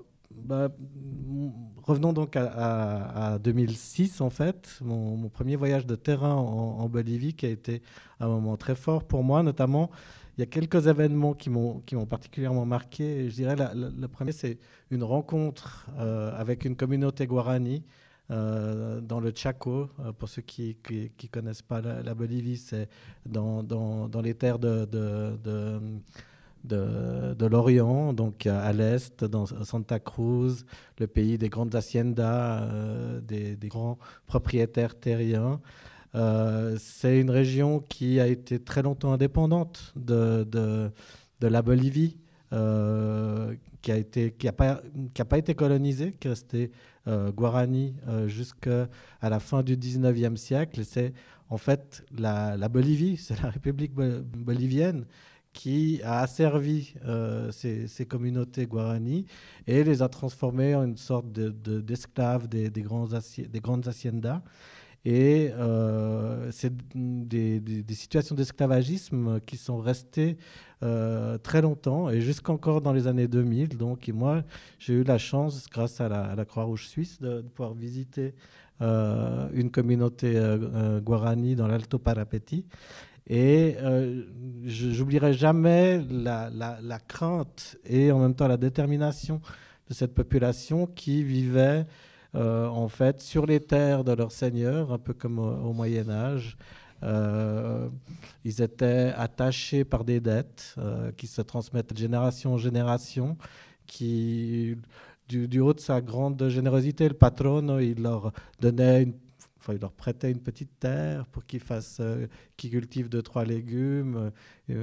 revenons donc à 2006, en fait, mon premier voyage de terrain en Bolivie, qui a été un moment très fort pour moi, notamment. Il y a quelques événements qui m'ont particulièrement marqué. Et je dirais, le premier, c'est une rencontre avec une communauté guarani dans le Chaco. Pour ceux qui ne connaissent pas la Bolivie, c'est dans les terres de l'Orient, donc à l'est, dans Santa Cruz, le pays des grandes haciendas, des grands propriétaires terriens. C'est une région qui a été très longtemps indépendante de la Bolivie, qui n'a pas été colonisée, qui est restée Guarani jusqu'à la fin du 19e siècle. Et c'est en fait la Bolivie, c'est la République bolivienne qui a asservi ces communautés guarani et les a transformées en une sorte d'esclaves des grandes haciendas. Et c'est des situations d'esclavagisme qui sont restées très longtemps et jusqu'encore dans les années 2000. Donc, et moi, j'ai eu la chance, grâce à la Croix-Rouge suisse, de pouvoir visiter une communauté guarani dans l'Alto Parapeti. Et j'oublierai jamais la crainte et en même temps la détermination de cette population qui vivait en fait sur les terres de leurs seigneurs, un peu comme au Moyen-Âge. Ils étaient attachés par des dettes qui se transmettent de génération en génération, qui, du haut de sa grande générosité, le patron, il leur donnait il leur prêtait une petite terre pour qu'ils cultivent 2-3 légumes,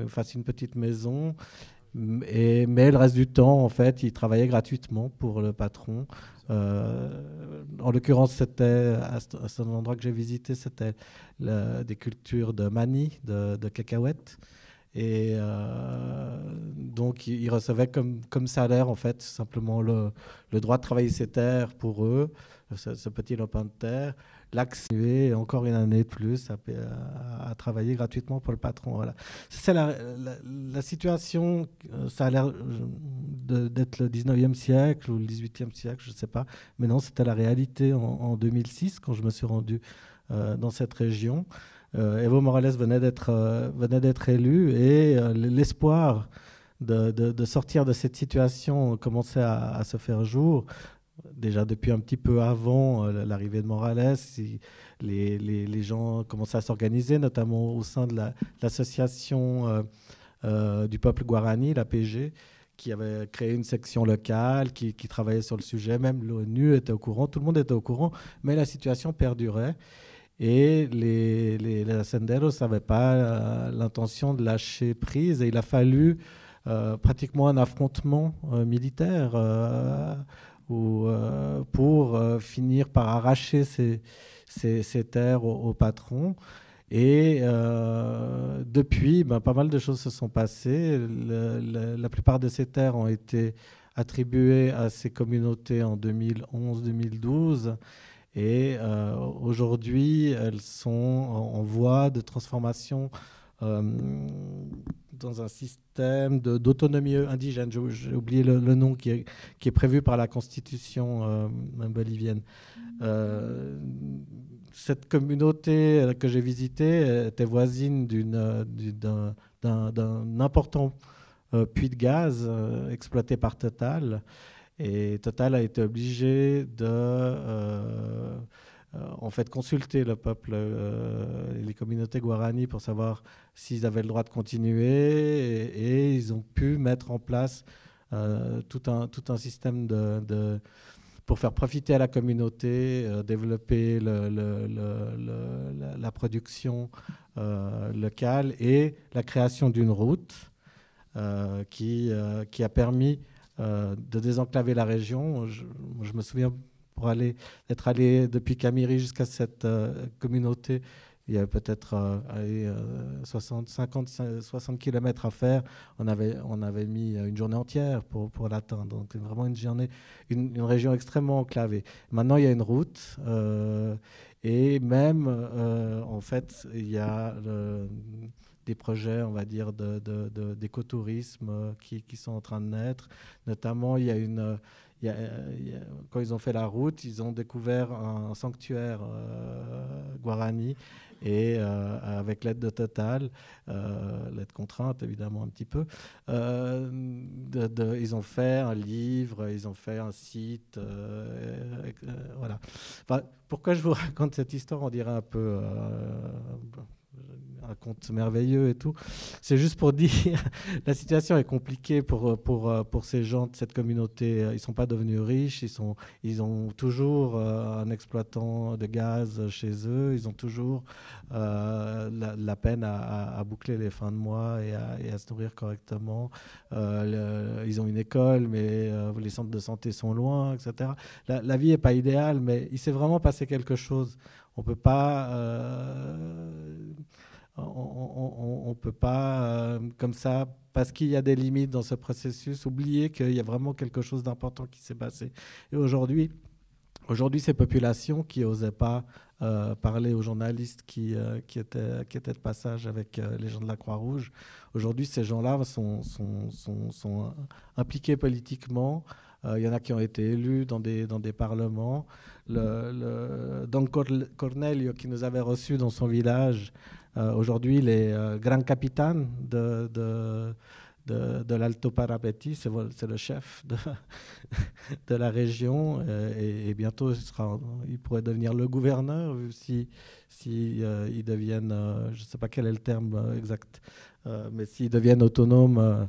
fassent une petite maison. Mais le reste du temps, en fait, ils travaillaient gratuitement pour le patron. En l'occurrence, c'était à cet endroit que j'ai visité, c'était des cultures de mani, de cacahuètes. Et donc, ils recevaient comme salaire, en fait, simplement le droit de travailler ces terres pour eux, ce petit lopin de terre, l'accès encore une année de plus à travailler gratuitement pour le patron. Voilà. C'est la situation, ça a l'air d'être le 19e siècle ou le 18e siècle, je ne sais pas. Mais non, c'était la réalité en 2006, quand je me suis rendu dans cette région. Evo Morales venait d'être élu et l'espoir de sortir de cette situation commençait à se faire jour. Déjà depuis un petit peu avant l'arrivée de Morales, les gens commençaient à s'organiser, notamment au sein de l'association du peuple guarani, l'APG, qui avait créé une section locale, qui travaillait sur le sujet. Même l'ONU était au courant, tout le monde était au courant, mais la situation perdurait. Et les senderos n'avaient pas l'intention de lâcher prise. Et il a fallu pratiquement un affrontement militaire pour finir par arracher ces terres aux patrons. Et depuis, pas mal de choses se sont passées. La plupart de ces terres ont été attribuées à ces communautés en 2011-2012. Et aujourd'hui, elles sont en voie de transformation dans un système d'autonomie indigène. J'ai oublié le nom qui est prévu par la constitution bolivienne. Cette communauté que j'ai visitée était voisine d'un important puits de gaz exploité par Total. Et Total a été obligé de en fait, consulter le peuple, les communautés guarani pour savoir s'ils avaient le droit de continuer. Et ils ont pu mettre en place tout un système pour faire profiter à la communauté, développer la production locale et la création d'une route qui a permis de désenclaver la région. Je me souviens d'être allé depuis Camiri jusqu'à cette communauté. Il y avait peut-être 60 km à faire. On avait mis une journée entière pour l'atteindre. Donc vraiment une région extrêmement enclavée. Maintenant, il y a une route. Et même, en fait, il y a des projets, on va dire, d'écotourisme qui sont en train de naître. Notamment, quand ils ont fait la route, ils ont découvert un sanctuaire guarani et avec l'aide de Total, l'aide contrainte évidemment un petit peu, ils ont fait un livre, ils ont fait un site, voilà. Enfin, pourquoi je vous raconte cette histoire? On dirait un peu un conte merveilleux et tout. C'est juste pour dire la situation est compliquée pour ces gens de cette communauté. Ils ne sont pas devenus riches, ils ont toujours un exploitant de gaz chez eux, ils ont toujours la peine à boucler les fins de mois et à se nourrir correctement. Ils ont une école, mais les centres de santé sont loin, etc. La vie n'est pas idéale, mais il s'est vraiment passé quelque chose. On peut pas... on peut pas, comme ça, parce qu'il y a des limites dans ce processus, oublier qu'il y a vraiment quelque chose d'important qui s'est passé. Et aujourd'hui, ces populations qui n'osaient pas parler aux journalistes qui étaient de passage avec les gens de la Croix-Rouge, aujourd'hui, ces gens-là sont impliqués politiquement. Il y en a qui ont été élus dans des parlements. Don Cornelio, qui nous avait reçus dans son village, aujourd'hui, il est grand capitaine de l'Alto Parapeti, c'est le chef de la région, et bientôt il pourrait devenir le gouverneur si ils deviennent, je ne sais pas quel est le terme exact, mais s'ils deviennent autonomes.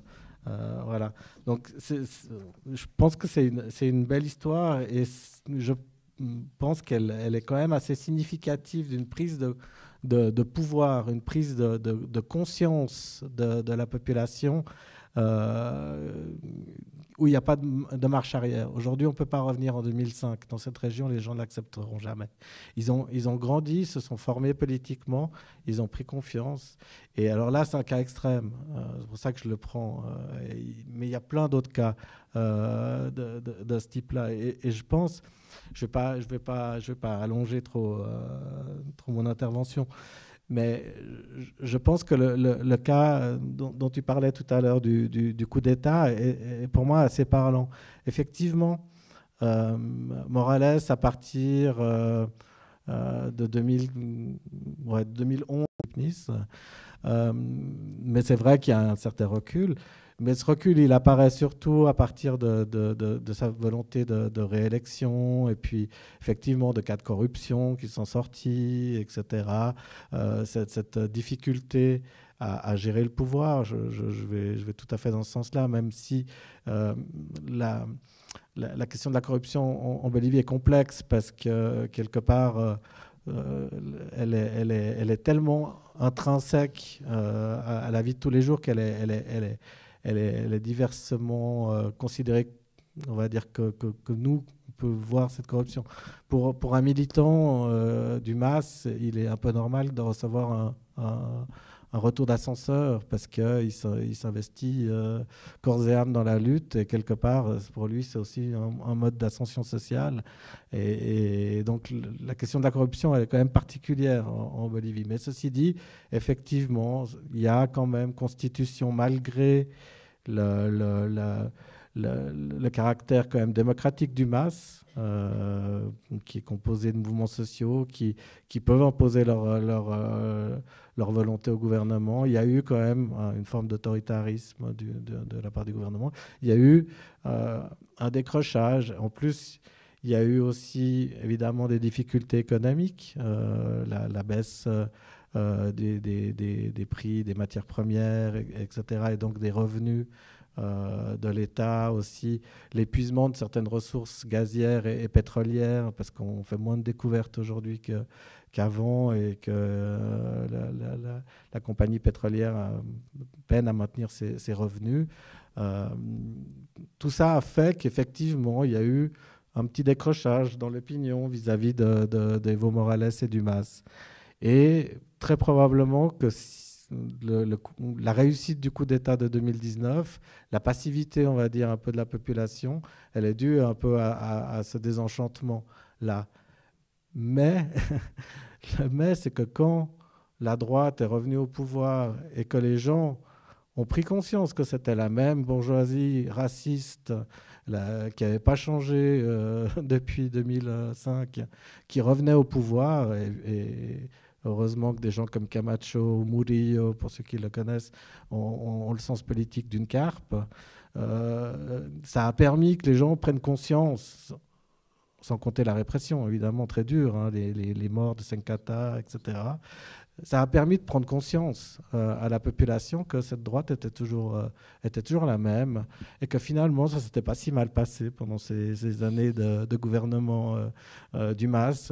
Voilà. Donc, je pense que c'est une belle histoire et je pense qu'elle est quand même assez significative d'une prise de pouvoir, une prise de conscience de la population où il n'y a pas de marche arrière. Aujourd'hui, on ne peut pas revenir en 2005. Dans cette région, les gens ne l'accepteront jamais. Ils ont grandi, se sont formés politiquement, ils ont pris confiance. Et alors là, c'est un cas extrême. C'est pour ça que je le prends. Mais il y a plein d'autres cas de ce type-là. Et je pense, je vais pas allonger trop mon intervention, mais je pense que le cas dont tu parlais tout à l'heure du coup d'État est pour moi assez parlant. Effectivement, Morales, à partir de 2011, Nice, mais c'est vrai qu'il y a un certain recul. Mais ce recul, il apparaît surtout à partir de sa volonté de réélection et puis effectivement de cas de corruption qui sont sortis, etc. Cette difficulté à gérer le pouvoir, je vais tout à fait dans ce sens-là, même si la question de la corruption en Bolivie est complexe parce que quelque part, elle est tellement intrinsèque à la vie de tous les jours qu'elle est elle est diversement considérée. On va dire que nous, on peut voir cette corruption. Pour un militant du MAS, il est un peu normal de recevoir un retour d'ascenseur parce qu'il s'investit corps et âme dans la lutte et quelque part, pour lui, c'est aussi un mode d'ascension sociale. Et donc, la question de la corruption, elle est quand même particulière en Bolivie. Mais ceci dit, effectivement, il y a quand même constitution malgré le caractère quand même démocratique du MAS, qui est composé de mouvements sociaux qui peuvent imposer leur volonté au gouvernement. Il y a eu quand même une forme d'autoritarisme de la part du gouvernement. Il y a eu un décrochage. En plus, il y a eu aussi évidemment des difficultés économiques, la baisse des prix des matières premières, etc., et donc des revenus de l'État aussi, l'épuisement de certaines ressources gazières et pétrolières, parce qu'on fait moins de découvertes aujourd'hui qu'avant et que la compagnie pétrolière peine à maintenir ses revenus. Tout ça a fait qu'effectivement, il y a eu un petit décrochage dans l'opinion vis-à-vis d'Evo Morales et du MAS. Et très probablement que la réussite du coup d'État de 2019, la passivité, on va dire, un peu de la population, elle est due un peu à ce désenchantement-là. Mais, c'est que quand la droite est revenue au pouvoir et que les gens ont pris conscience que c'était la même bourgeoisie raciste qui n'avait pas changé depuis 2005, qui revenait au pouvoir et heureusement que des gens comme Camacho, Murillo, pour ceux qui le connaissent, ont le sens politique d'une carpe. Ça a permis que les gens prennent conscience, sans compter la répression, évidemment, très dure, hein, les morts de Senkata, etc. Ça a permis de prendre conscience à la population que cette droite était toujours la même et que finalement, ça ne s'était pas si mal passé pendant ces années de gouvernement du MAS.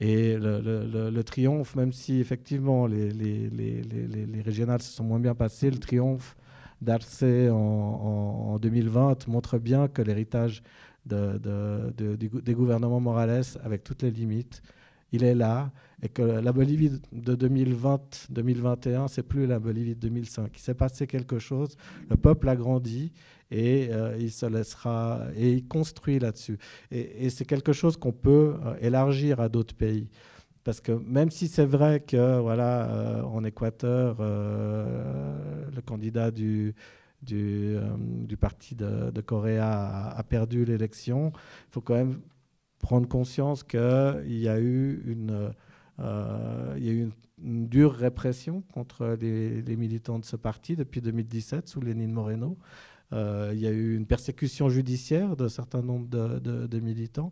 Et le triomphe, même si effectivement les régionales se sont moins bien passées, le triomphe d'Arce en 2020 montre bien que l'héritage des gouvernements Morales, avec toutes les limites, il est là, et que la Bolivie de 2020-2021, c'est plus la Bolivie de 2005. Il s'est passé quelque chose, le peuple a grandi, et il se laissera, et il construit là-dessus. Et c'est quelque chose qu'on peut élargir à d'autres pays. Parce que même si c'est vrai que, voilà, en Équateur, le candidat du parti de Correa a perdu l'élection, il faut quand même prendre conscience qu'il y a eu une dure répression contre les militants de ce parti depuis 2017 sous Lénine Moreno. Il y a eu une persécution judiciaire d'un certain nombre de militants.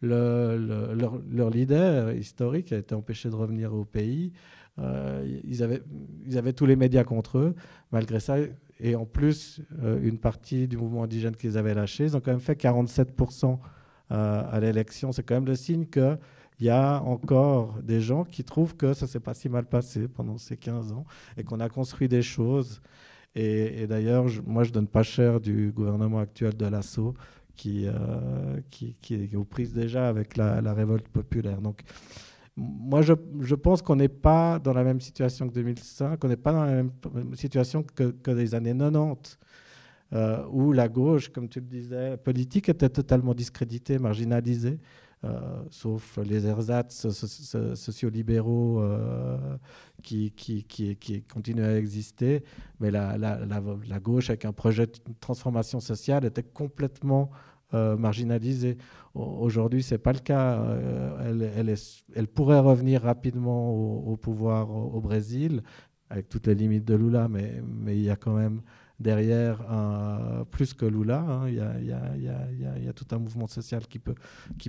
Leur leader historique a été empêché de revenir au pays. Ils avaient tous les médias contre eux. Malgré ça, et en plus, une partie du mouvement indigène qu'ils avaient lâché, ils ont quand même fait 47% à l'élection. C'est quand même le signe qu'il y a encore des gens qui trouvent que ça ne s'est pas si mal passé pendant ces 15 ans et qu'on a construit des choses. Et d'ailleurs, moi, je ne donne pas cher du gouvernement actuel de l'ASSO qui est aux prises déjà avec la révolte populaire. Donc, moi, je pense qu'on n'est pas dans la même situation que 2005, on n'est pas dans la même situation que les années 90, où la gauche, comme tu le disais, politique était totalement discréditée, marginalisée, sauf les ersatz sociolibéraux qui continuaient à exister. Mais la gauche, avec un projet de transformation sociale, était complètement marginalisée. Aujourd'hui, ce n'est pas le cas. Elle pourrait revenir rapidement au pouvoir au Brésil, avec toutes les limites de Lula, mais il y a quand même derrière, plus que Lula, hein, il y a tout un mouvement social qui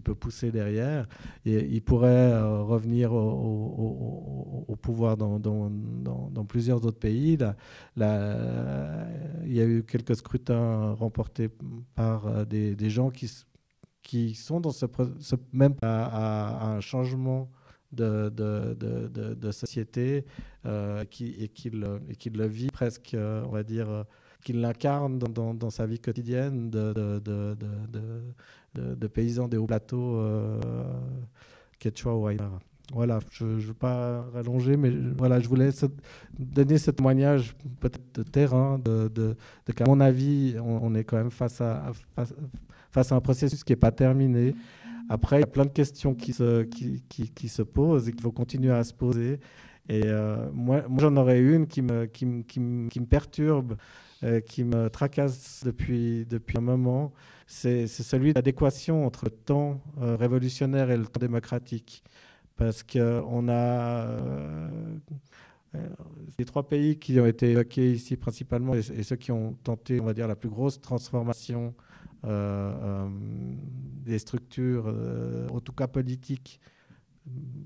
peut pousser derrière. Et il pourrait revenir au pouvoir dans plusieurs autres pays. Il y a eu quelques scrutins remportés par des gens qui sont dans même à un changement de société et qui le vit presque, on va dire, qu'il l'incarne dans sa vie quotidienne de paysan des hauts plateaux quechua ou aymara. Voilà, je ne veux pas rallonger, mais voilà, je voulais donner ce témoignage peut-être de terrain, qu'à mon avis, on est quand même face à un processus qui n'est pas terminé. Après, il y a plein de questions qui se posent et qu'il faut continuer à se poser. Et moi, j'en aurais une qui me perturbe, qui me tracasse depuis un moment. C'est celui de l'adéquation entre le temps révolutionnaire et le temps démocratique. Parce qu'on a les 3 pays qui ont été évoqués ici principalement et ceux qui ont tenté, on va dire, la plus grosse transformation des structures, en tout cas politiques,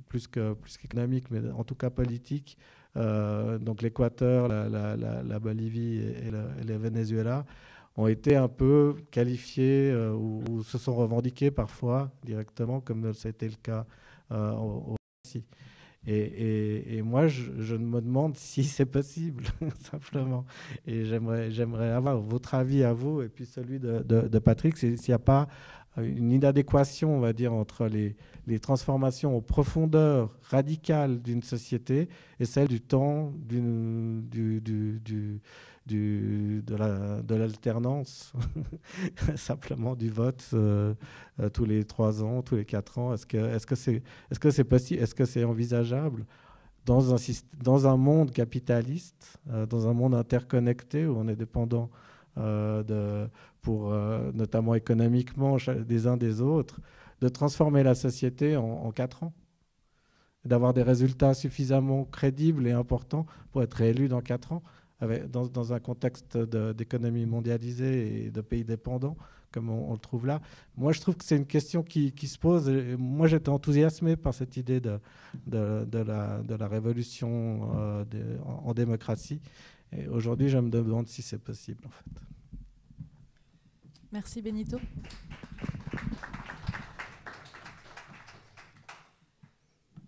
plus qu'économiques, mais en tout cas politiques. Donc l'Équateur, la Bolivie et le Venezuela ont été un peu qualifiés ou se sont revendiqués parfois directement, comme ça a été le cas aussi. Et moi, je me demande si c'est possible, simplement. Et j'aimerais avoir votre avis à vous et puis celui de Patrick, s'il n'y a pas une inadéquation, on va dire, entre les transformations en profondeur radicale d'une société et celle du temps de l'alternance, simplement du vote tous les 3 ans, tous les 4 ans. Est-ce que c'est possible? Est-ce que c'est envisageable dans un monde capitaliste, dans un monde interconnecté où on est dépendant notamment économiquement des uns des autres, de transformer la société en 4 ans, d'avoir des résultats suffisamment crédibles et importants pour être réélu dans 4 ans, dans un contexte d'économie mondialisée et de pays dépendants, comme on le trouve là. Moi, je trouve que c'est une question qui se pose. Et moi, j'étais enthousiasmé par cette idée de la révolution en démocratie. Et aujourd'hui, je me demande si c'est possible, en fait. Merci, Benito.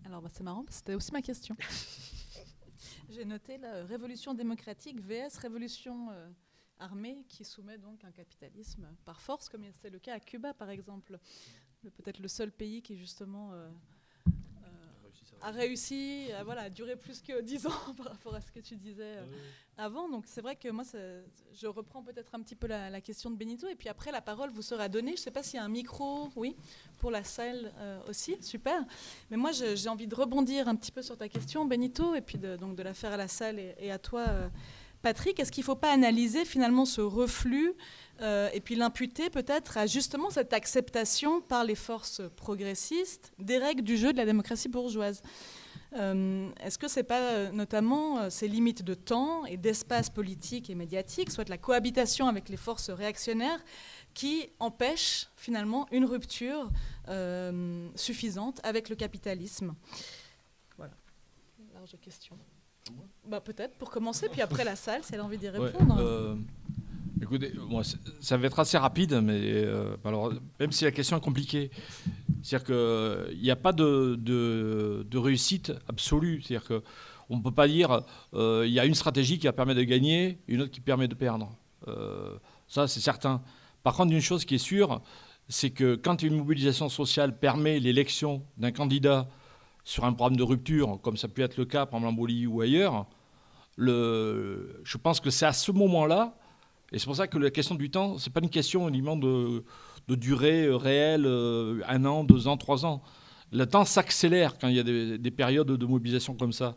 Alors, c'est marrant, c'était aussi ma question. J'ai noté la révolution démocratique vs révolution armée qui soumet donc un capitalisme par force, comme c'est le cas à Cuba, par exemple. Peut-être le seul pays qui, justement, a réussi à durer plus que 10 ans par rapport à ce que tu disais avant. Donc c'est vrai que moi, je reprends peut-être un petit peu la question de Benito, et puis après la parole vous sera donnée. Je ne sais pas s'il y a un micro, oui, pour la salle aussi, super. Mais moi, j'ai envie de rebondir un petit peu sur ta question, Benito, et puis donc de la faire à la salle et à toi, Patrick. Est-ce qu'il ne faut pas analyser finalement ce reflux et puis l'imputer peut-être à justement cette acceptation par les forces progressistes des règles du jeu de la démocratie bourgeoise? Est-ce que ce n'est pas notamment ces limites de temps et d'espace politique et médiatique, soit la cohabitation avec les forces réactionnaires, qui empêchent finalement une rupture suffisante avec le capitalisme? Voilà, large question. Peut-être pour commencer, puis après la salle, si elle a envie d'y répondre. Écoutez, moi, ça va être assez rapide, mais alors, même si la question est compliquée, c'est-à-dire qu'il n'y a pas de réussite absolue. C'est-à-dire qu'on ne peut pas dire il y a une stratégie qui va permettre de gagner, une autre qui permet de perdre. Ça, c'est certain. Par contre, une chose qui est sûre, c'est que quand une mobilisation sociale permet l'élection d'un candidat sur un programme de rupture, comme ça peut être le cas, par exemple en Bolivie ou ailleurs, je pense que c'est à ce moment-là. Et c'est pour ça que la question du temps, ce n'est pas une question uniquement de durée réelle, 1 an, 2 ans, 3 ans. Le temps s'accélère quand il y a des périodes de mobilisation comme ça.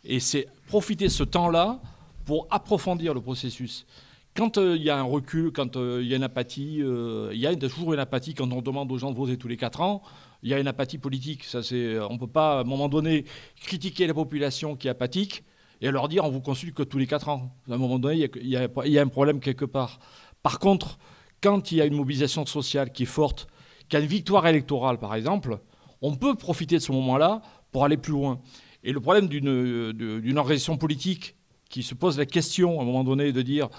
Et c'est profiter de ce temps-là pour approfondir le processus. Quand il y a un recul, quand il y a une apathie, il y a toujours une apathie quand on demande aux gens de voter tous les 4 ans. Il y a une apathie politique. On ne peut pas, à un moment donné, critiquer la population qui est apathique et leur dire on vous consulte que tous les 4 ans. À un moment donné, il y a un problème quelque part. Par contre, quand il y a une mobilisation sociale qui est forte, qu'il y a une victoire électorale, par exemple, on peut profiter de ce moment-là pour aller plus loin. Et le problème d'une organisation politique qui se pose la question, à un moment donné, de dire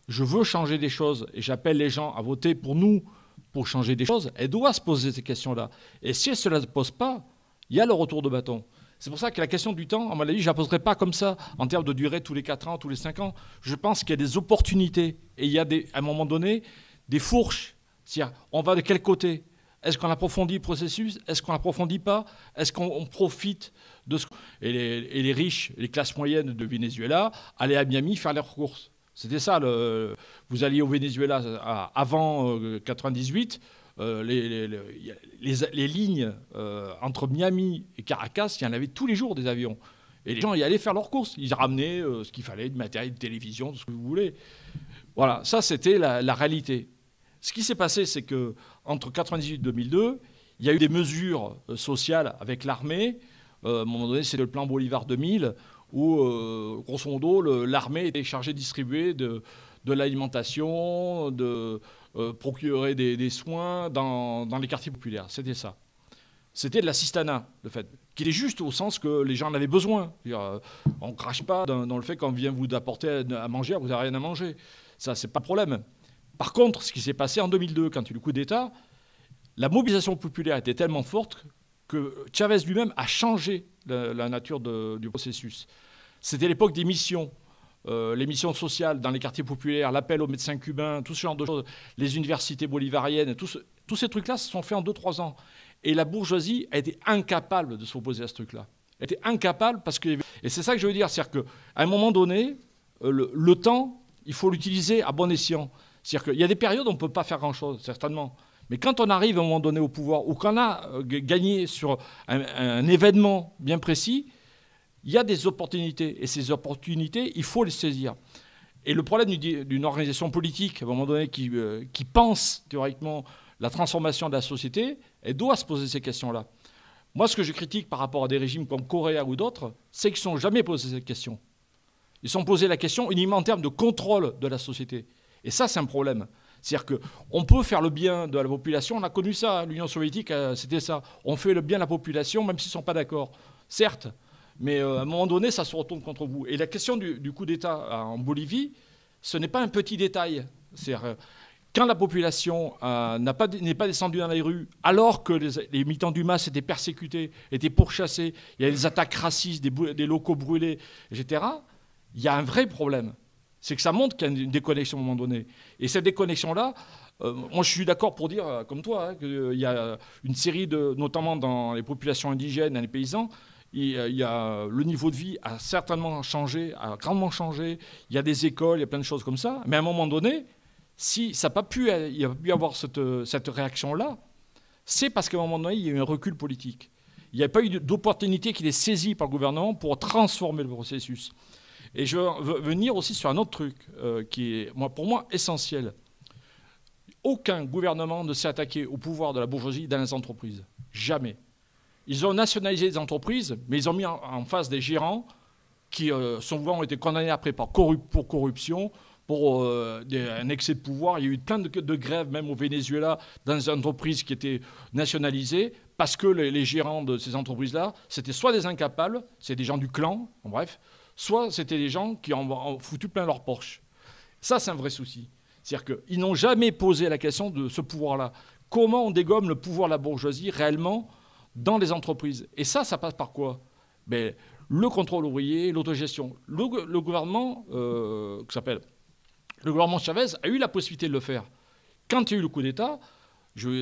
je veux changer des choses et j'appelle les gens à voter pour nous pour changer des choses, elle doit se poser ces questions-là. Et si elle ne se la pose pas, il y a le retour de bâton. C'est pour ça que la question du temps, à mon avis, je ne la poserai pas comme ça, en termes de durée tous les 4 ans, tous les 5 ans. Je pense qu'il y a des opportunités et il y a à un moment donné des fourches. C'est-à-dire, on va de quel côté? Est-ce qu'on approfondit le processus? Est-ce qu'on n'approfondit pas? Est-ce qu'on profite de ce... Et les riches, les classes moyennes de Venezuela allaient à Miami faire leurs courses. C'était ça. Vous alliez au Venezuela avant 98. Les lignes entre Miami et Caracas, il y en avait tous les jours des avions. Et les gens y allaient faire leurs courses. Ils ramenaient ce qu'il fallait, du matériel, de télévision, tout ce que vous voulez. Voilà, ça c'était la réalité. Ce qui s'est passé, c'est qu'entre 1998 et 2002, il y a eu des mesures sociales avec l'armée. À un moment donné, c'est le plan Bolivar 2000, où, grosso modo, l'armée était chargée de distribuer de l'alimentation, de procurer des soins dans les quartiers populaires. C'était ça. C'était de l'assistanat, le fait, qui est juste au sens que les gens en avaient besoin. On ne crache pas dans le fait qu'on vient vous apporter à manger, vous n'avez rien à manger. Ça, c'est pas le problème. Par contre, ce qui s'est passé en 2002, quand il y a eu le coup d'État, la mobilisation populaire était tellement forte que Chavez lui-même a changé la nature du processus. C'était l'époque des missions. Les missions sociales dans les quartiers populaires, l'appel aux médecins cubains, tout ce genre de choses, les universités bolivariennes, tous ces trucs-là se sont faits en 2-3 ans. Et la bourgeoisie a été incapable de s'opposer à ce truc-là. Elle était incapable parce que... Et c'est ça que je veux dire, c'est-à-dire qu'à un moment donné, le temps, il faut l'utiliser à bon escient. C'est-à-dire qu'il y a des périodes où on ne peut pas faire grand-chose, certainement. Mais quand on arrive à un moment donné au pouvoir, ou qu'on a gagné sur un événement bien précis, il y a des opportunités. Et ces opportunités, il faut les saisir. Et le problème d'une organisation politique, à un moment donné, qui pense théoriquement la transformation de la société, elle doit se poser ces questions-là. Moi, ce que je critique par rapport à des régimes comme Corée ou d'autres, c'est qu'ils ne sont jamais posé cette question. Ils se sont posé la question uniquement en termes de contrôle de la société. Et ça, c'est un problème. C'est-à-dire qu'on peut faire le bien de la population. On a connu ça, l'Union soviétique, c'était ça. On fait le bien de la population, même s'ils ne sont pas d'accord. Certes, mais à un moment donné, ça se retourne contre vous. Et la question du coup d'État en Bolivie, ce n'est pas un petit détail. C'est-à-dire, quand la population n'est pas descendue dans les rues, alors que les militants du MAS étaient persécutés, étaient pourchassés, il y a des attaques racistes, des locaux brûlés, etc., il y a un vrai problème. C'est que ça montre qu'il y a une déconnexion à un moment donné. Et cette déconnexion-là, moi je suis d'accord pour dire, comme toi, qu'il y a une série notamment dans les populations indigènes, dans les paysans, le niveau de vie a certainement changé, a grandement changé. Il y a des écoles, il y a plein de choses comme ça. Mais à un moment donné, si ça n'a pas pu y avoir cette réaction-là, c'est parce qu'à un moment donné, il y a eu un recul politique. Il n'y a pas eu d'opportunité qui est saisie par le gouvernement pour transformer le processus. Et je veux venir aussi sur un autre truc qui est, pour moi, essentiel. Aucun gouvernement ne s'est attaqué au pouvoir de la bourgeoisie dans les entreprises. Jamais. Ils ont nationalisé des entreprises, mais ils ont mis en face des gérants qui souvent ont été condamnés après pour corruption, pour un excès de pouvoir. Il y a eu plein de grèves, même au Venezuela, dans les entreprises qui étaient nationalisées, parce que les gérants de ces entreprises-là, c'était soit des incapables, c'est des gens du clan, en bref, soit c'était des gens qui ont foutu plein leur Porsche. Ça, c'est un vrai souci. C'est-à-dire qu'ils n'ont jamais posé la question de ce pouvoir-là. Comment on dégomme le pouvoir de la bourgeoisie réellement dans les entreprises? Et ça passe par quoi? Le contrôle ouvrier, l'autogestion. Le gouvernement, qui s'appelle le gouvernement Chavez, a eu la possibilité de le faire. Quand il y a eu le coup d'État,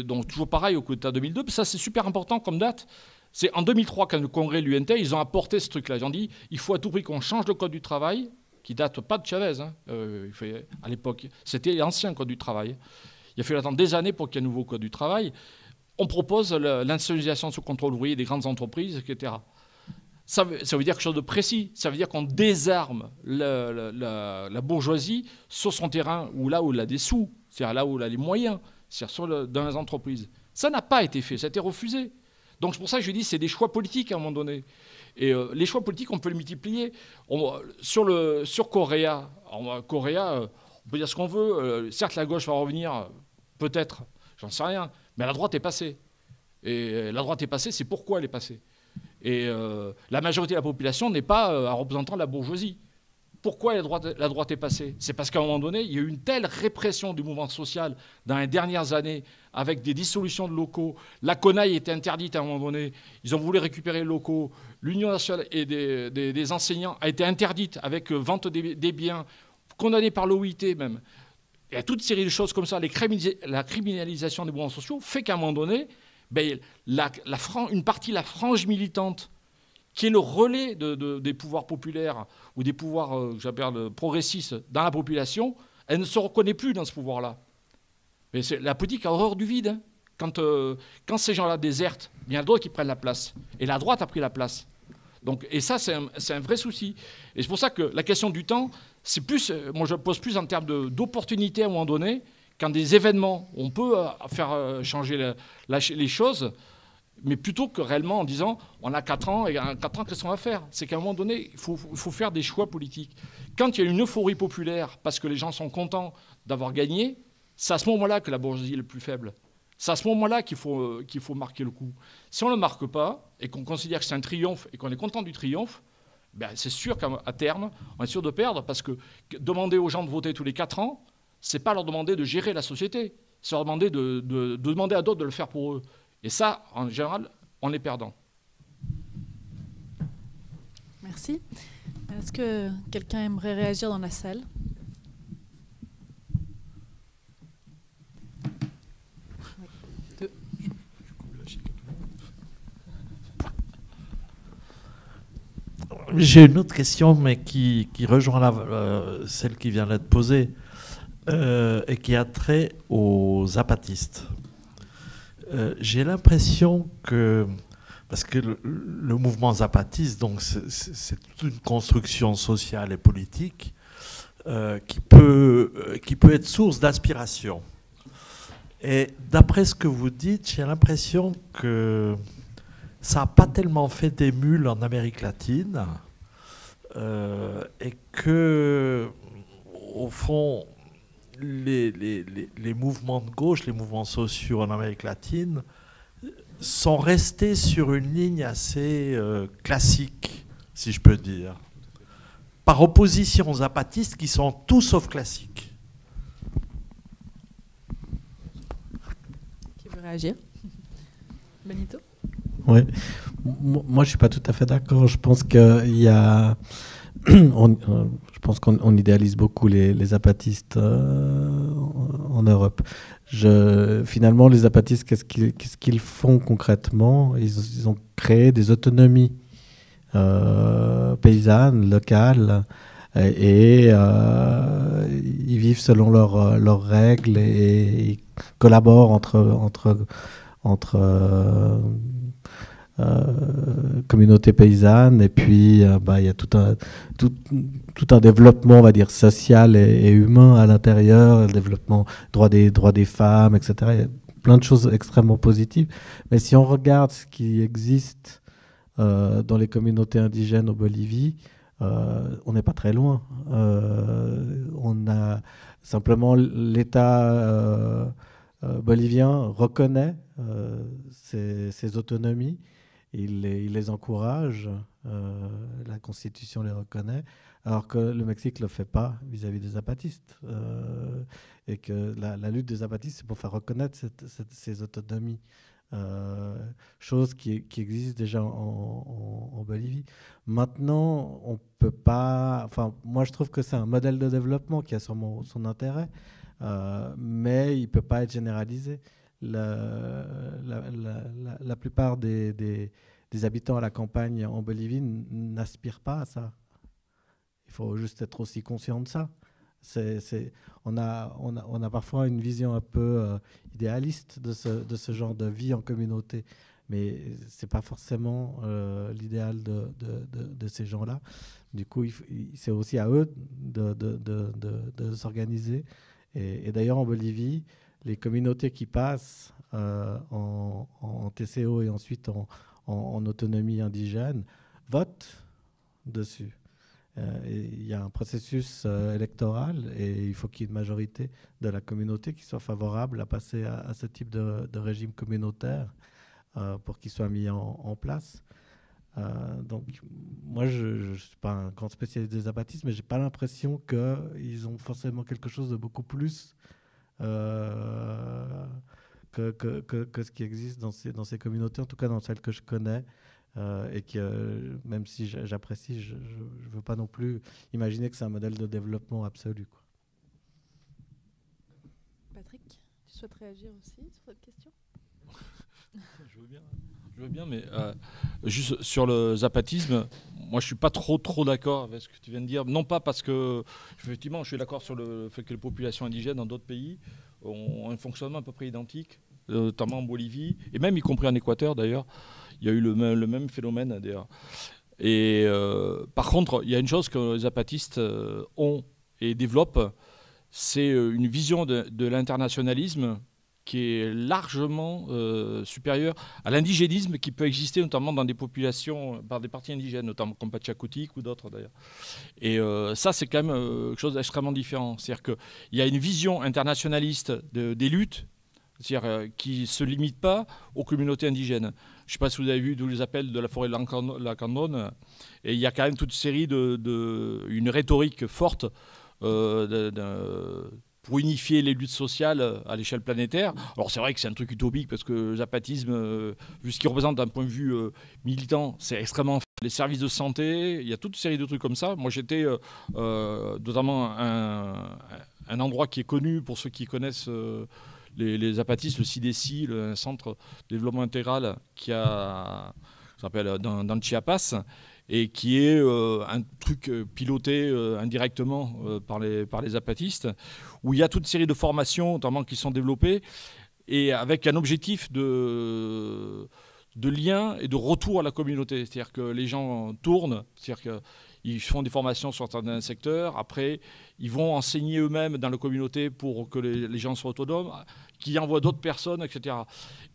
donc toujours pareil au coup d'État 2002, ça c'est super important comme date. C'est en 2003, quand le Congrès et l'UNT, ils ont apporté ce truc-là. Ils ont dit il faut à tout prix qu'on change le code du travail, qui date pas de Chavez. À l'époque, c'était l'ancien code du travail. Il a fallu attendre des années pour qu'il y ait un nouveau code du travail. On propose l'institutionnalisation sous contrôle ouvrier des grandes entreprises, etc. Ça veut dire quelque chose de précis. Ça veut dire qu'on désarme la bourgeoisie sur son terrain, ou là où elle a des sous, c'est-à-dire là où elle a les moyens, c'est-à-dire dans les entreprises. Ça n'a pas été fait, ça a été refusé. Donc c'est pour ça que je dis c'est des choix politiques à un moment donné. Et les choix politiques, on peut les multiplier. Sur Correa, on peut dire ce qu'on veut. Certes, la gauche va revenir, peut-être, j'en sais rien, mais la droite est passée. Et la droite est passée, c'est pourquoi elle est passée. Et la majorité de la population n'est pas un représentant de la bourgeoisie. pourquoi la droite est passée? C'est parce qu'à un moment donné, il y a eu une telle répression du mouvement social dans les dernières années, avec des dissolutions de locaux. La CONAIE était interdite à un moment donné. Ils ont voulu récupérer les locaux. L'Union nationale et des enseignants a été interdite avec vente des biens, condamnée par l'OIT même. Il y a toute une série de choses comme ça. La criminalisation des mouvements sociaux fait qu'à un moment donné, ben, une partie de la frange militante, qui est le relais des pouvoirs populaires ou des pouvoirs j'appelle progressistes dans la population, elle ne se reconnaît plus dans ce pouvoir-là. Mais la politique a horreur du vide. Hein. Quand ces gens-là désertent, il y en a d'autres qui prennent la place. Et la droite a pris la place. Donc, et ça, c'est un vrai souci. Et c'est pour ça que la question du temps, c'est plus, moi je pose plus en termes d'opportunité à un moment donné, quand des événements, on peut faire changer les choses, mais plutôt que réellement en disant on a 4 ans, et en 4 ans, qu'est-ce qu'on va faire? C'est qu'à un moment donné, il faut faire des choix politiques. Quand il y a une euphorie populaire, parce que les gens sont contents d'avoir gagné, c'est à ce moment-là que la bourgeoisie est le plus faible. C'est à ce moment-là qu'il faut marquer le coup. Si on ne le marque pas, et qu'on considère que c'est un triomphe, et qu'on est content du triomphe, ben c'est sûr qu'à terme, on est sûr de perdre, parce que demander aux gens de voter tous les 4 ans, c'est pas leur demander de gérer la société, c'est leur demander de demander à d'autres de le faire pour eux. Et ça, en général, on est perdant. Merci. Est-ce que quelqu'un aimerait réagir dans la salle? J'ai une autre question, mais qui rejoint celle qui vient d'être posée et qui a trait aux zapatistes. J'ai l'impression que, parce que le mouvement zapatiste, donc c'est toute une construction sociale et politique qui peut être source d'inspiration. Et d'après ce que vous dites, j'ai l'impression que ça n'a pas tellement fait d'émule en Amérique latine et que, au fond, les mouvements de gauche, les mouvements sociaux en Amérique latine sont restés sur une ligne assez classique, si je peux dire, par opposition aux zapatistes qui sont tout sauf classiques. Qui veut réagir? Benito? Oui. Moi, je ne suis pas tout à fait d'accord. Je pense qu'il y a... je pense qu'on idéalise beaucoup les zapatistes en Europe. Finalement, les zapatistes, qu'est-ce qu'ils font concrètement? Ils ont créé des autonomies paysannes, locales, et ils vivent selon leurs règles et ils collaborent entre communauté paysanne, et puis il y a tout un développement, on va dire, social et humain à l'intérieur, le développement droit des femmes, etc. Il y a plein de choses extrêmement positives. Mais si on regarde ce qui existe dans les communautés indigènes en Bolivie, on n'est pas très loin. On a simplement l'État bolivien reconnaît ces autonomies. Il les encourage, la Constitution les reconnaît, alors que le Mexique ne le fait pas vis-à-vis des zapatistes. Et que la lutte des zapatistes, c'est pour faire reconnaître ces autonomies. Chose qui existe déjà en Bolivie. Maintenant, on peut pas... Enfin, moi, je trouve que c'est un modèle de développement qui a sûrement son intérêt, mais il ne peut pas être généralisé. La plupart des habitants à la campagne en Bolivie n'aspirent pas à ça. Il faut juste être aussi conscient de ça. On a parfois une vision un peu idéaliste de ce genre de vie en communauté, mais ce n'est pas forcément l'idéal de ces gens-là. Du coup, c'est aussi à eux de s'organiser. Et d'ailleurs, en Bolivie, les communautés qui passent en TCO et ensuite en autonomie indigène votent dessus. Il y a un processus électoral et il faut qu'il y ait une majorité de la communauté qui soit favorable à passer à ce type de régime communautaire pour qu'il soit mis en place. Donc, moi, je ne suis pas un grand spécialiste des zapatistes, mais je n'ai pas l'impression qu'ils ont forcément quelque chose de beaucoup plus que ce qui existe dans ces communautés, en tout cas dans celles que je connais. Et que même si j'apprécie, je ne veux pas non plus imaginer que c'est un modèle de développement absolu, quoi. Patrick, tu souhaites réagir aussi sur cette question? Je veux bien, mais juste sur le zapatisme, moi je suis pas trop d'accord avec ce que tu viens de dire. Non pas parce que, effectivement, je suis d'accord sur le fait que les populations indigènes dans d'autres pays ont un fonctionnement à peu près identique, notamment en Bolivie, et même y compris en Équateur d'ailleurs. Il y a eu le même phénomène d'ailleurs. Et par contre, il y a une chose que les zapatistes ont et développent, c'est une vision de l'internationalisme qui est largement supérieure à l'indigénisme qui peut exister notamment dans des populations, par des parties indigènes, notamment comme Pachakutik ou d'autres d'ailleurs. Et ça, c'est quand même quelque chose d'extrêmement différent. C'est-à-dire qu'il y a une vision internationaliste des luttes, c'est-à-dire qui ne se limite pas aux communautés indigènes. Je ne sais pas si vous avez vu d'où les appels de la forêt de Lacandon, et il y a quand même toute une série une rhétorique forte pour unifier les luttes sociales à l'échelle planétaire. Alors c'est vrai que c'est un truc utopique parce que le zapatisme, vu ce qu'il représente d'un point de vue militant, c'est extrêmement... Les services de santé, il y a toute une série de trucs comme ça. Moi j'étais notamment un endroit qui est connu pour ceux qui connaissent les zapatistes, le CIDECI, le Centre de développement intégral qui s'appelle dans le Chiapas, et qui est un truc piloté indirectement par les zapatistes, où il y a toute une série de formations, notamment qui sont développées, et avec un objectif de lien et de retour à la communauté. C'est-à-dire que les gens tournent, c'est-à-dire qu'ils font des formations sur certains secteurs, après ils vont enseigner eux-mêmes dans la communauté pour que les gens soient autonomes, qui envoient d'autres personnes, etc.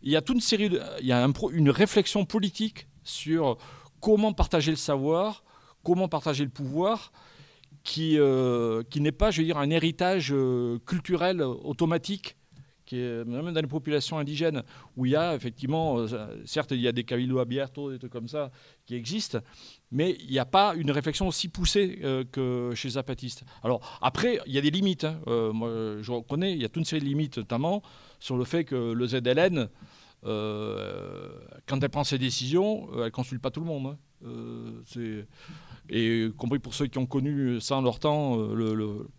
Il y a toute une série il y a une réflexion politique sur comment partager le savoir, comment partager le pouvoir, qui n'est pas, je veux dire, un héritage culturel automatique, qui est même dans les populations indigènes, où il y a effectivement, certes, il y a des cabildo abierto, des trucs comme ça, qui existent, mais il n'y a pas une réflexion aussi poussée que chez les zapatistes. Alors, après, il y a des limites. Moi, je reconnais, il y a toute une série de limites, notamment sur le fait que le ZLN, quand elle prend ses décisions, elle ne consulte pas tout le monde. Et compris pour ceux qui ont connu ça en leur temps,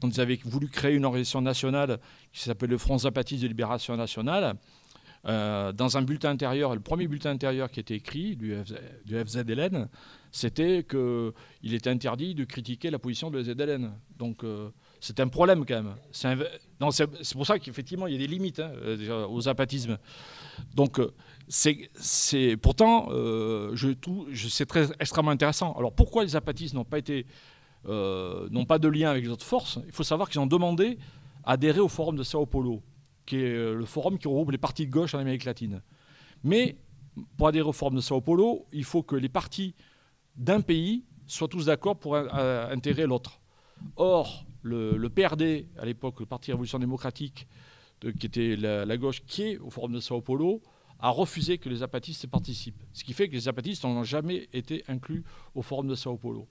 quand ils avaient voulu créer une organisation nationale qui s'appelle le Front Zapatiste de Libération Nationale, dans un bulletin intérieur, le premier bulletin intérieur qui était écrit du FZLN, c'était qu'il était interdit de critiquer la position de ZLN. Donc c'est un problème quand même. C'est pour ça qu'effectivement il y a des limites au zapatisme. Donc pourtant c'est extrêmement intéressant. Alors pourquoi les zapatistes n'ont pas de lien avec les autres forces? Il faut savoir qu'ils ont demandé à adhérer au Forum de Sao Paulo, qui est le forum qui regroupe les partis de gauche en Amérique latine. Mais pour adhérer au Forum de Sao Paulo, il faut que les partis d'un pays soient tous d'accord pour intégrer l'autre. Or, le PRD, à l'époque, le Parti Révolution démocratique, qui était la gauche, qui est au Forum de Sao Paulo, a refusé que les zapatistes participent. Ce qui fait que les zapatistes n'ont jamais été inclus au Forum de Sao Paulo.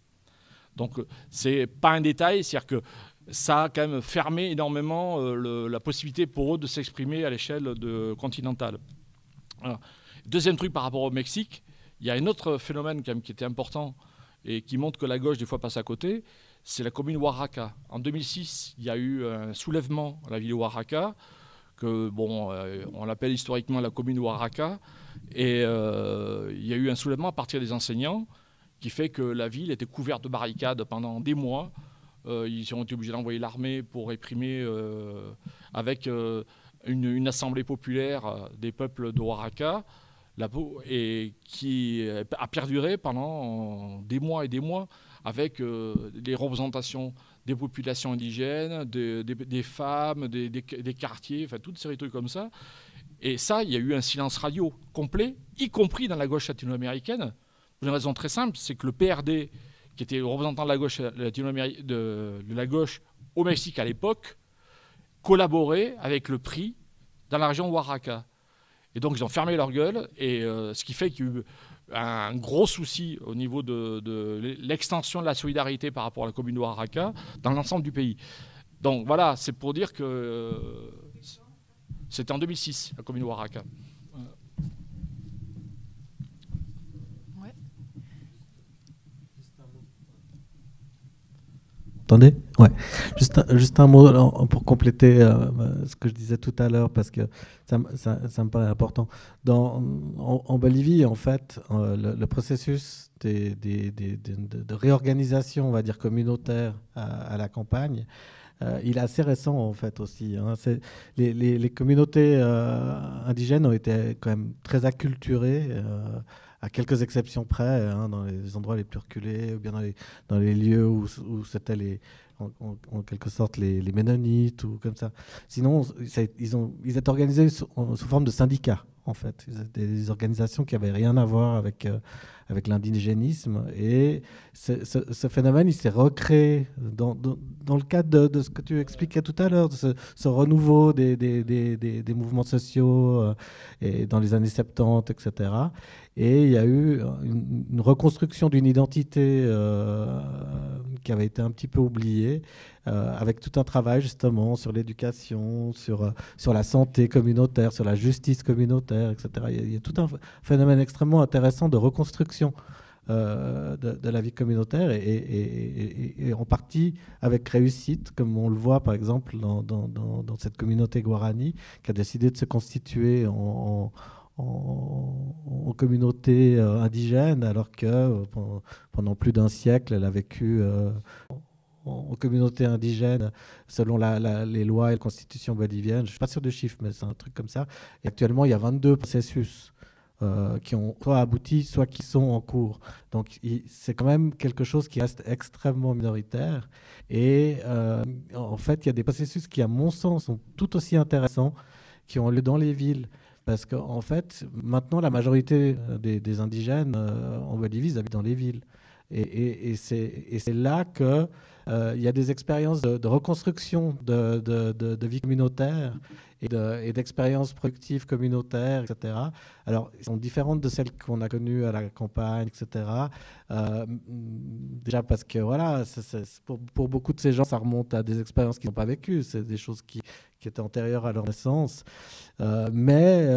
Donc, c'est pas un détail, c'est-à-dire que ça a quand même fermé énormément la possibilité pour eux de s'exprimer à l'échelle continentale. Voilà. Deuxième truc par rapport au Mexique, il y a un autre phénomène quand même qui était important et qui montre que la gauche des fois passe à côté, c'est la commune Oaxaca. En 2006, il y a eu un soulèvement à la ville de Oaxaca, on l'appelle historiquement la commune Oaxaca, et il y a eu un soulèvement à partir des enseignants qui fait que la ville était couverte de barricades pendant des mois. Ils ont été obligés d'envoyer l'armée pour réprimer avec une assemblée populaire des peuples de Oaxaca, et qui a perduré pendant des mois et des mois avec les représentations des populations indigènes, des femmes, des quartiers, enfin toute série de trucs comme ça. Et ça, il y a eu un silence radio complet, y compris dans la gauche latino-américaine, pour une raison très simple, c'est que le PRD, qui était le représentant de la gauche de la gauche au Mexique à l'époque, collaborait avec le PRI dans la région Oaxaca. Et donc ils ont fermé leur gueule, et ce qui fait qu'il y a eu un gros souci au niveau de l'extension de la solidarité par rapport à la commune de Oaxaca dans l'ensemble du pays. Donc voilà, c'est pour dire que c'était en 2006, la commune de Oaxaca. Attendez, ouais. Juste un mot pour compléter ce que je disais tout à l'heure, parce que ça me paraît important. En Bolivie, en fait, le processus de réorganisation, on va dire, communautaire à la campagne, il est assez récent, en fait, aussi. Hein. Les communautés indigènes ont été quand même très acculturées, à quelques exceptions près, hein, dans les endroits les plus reculés, ou bien dans les lieux où c'était en quelque sorte les Ménonites ou comme ça. Sinon, ils étaient organisés sous forme de syndicats, en fait. Ils étaient des organisations qui n'avaient rien à voir avec l'indigénisme. Et ce phénomène, il s'est recréé dans le cadre de ce que tu expliquais tout à l'heure, de ce renouveau des mouvements sociaux et dans les années 70, etc. Et il y a eu une reconstruction d'une identité qui avait été un petit peu oubliée, avec tout un travail justement sur l'éducation, sur la santé communautaire, sur la justice communautaire, etc. Il y a tout un phénomène extrêmement intéressant de reconstruction de la vie communautaire, et en partie avec réussite, comme on le voit par exemple dans cette communauté Guarani qui a décidé de se constituer en communauté indigène, alors que pendant plus d'un siècle, elle a vécu en communauté indigène selon les lois et la constitution bolivienne. Je ne suis pas sûr de chiffres, mais c'est un truc comme ça. Et actuellement, il y a 22 processus qui ont soit abouti, soit qui sont en cours. Donc c'est quand même quelque chose qui reste extrêmement minoritaire. Et en fait, il y a des processus qui, à mon sens, sont tout aussi intéressants, qui ont lieu dans les villes. Parce qu'en fait, maintenant, la majorité des indigènes en Bolivie, ils habitent dans les villes. Et c'est là qu'il y a des expériences de reconstruction de vie communautaire et d'expériences productives communautaires, etc. Alors, elles sont différentes de celles qu'on a connues à la campagne, etc. Déjà parce que, voilà, pour beaucoup de ces gens, ça remonte à des expériences qu'ils n'ont pas vécues. C'est des choses qui étaient antérieures à leur naissance. Mais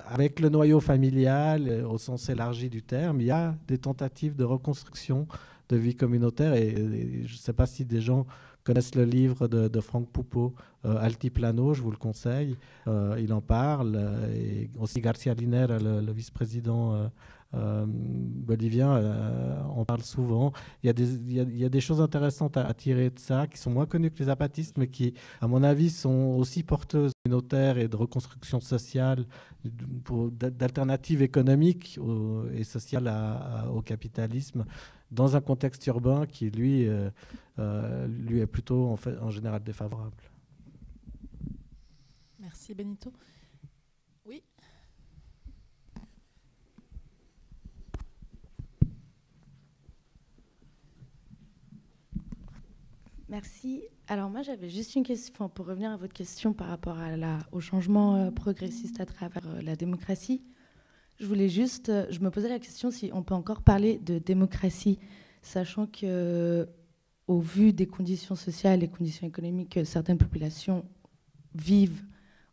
avec le noyau familial, au sens élargi du terme, il y a des tentatives de reconstruction de vie communautaire. Et je ne sais pas si des gens connaissent le livre de Franck Poupeau, Altiplano, je vous le conseille. Il en parle. Et aussi Garcia Linera, le vice-président bolivien, en parle souvent. Il y a des choses intéressantes à tirer de ça, qui sont moins connues que les zapatistes, mais qui, à mon avis, sont aussi porteuses communautaires et de reconstruction sociale, d'alternatives économiques et sociales au capitalisme, dans un contexte urbain qui, lui est plutôt en général défavorable. Merci Benito. Oui. Merci. Alors moi j'avais juste une question, pour revenir à votre question par rapport au changement progressiste à travers la démocratie. Je me posais la question si on peut encore parler de démocratie, sachant que au vu des conditions sociales et conditions économiques que certaines populations vivent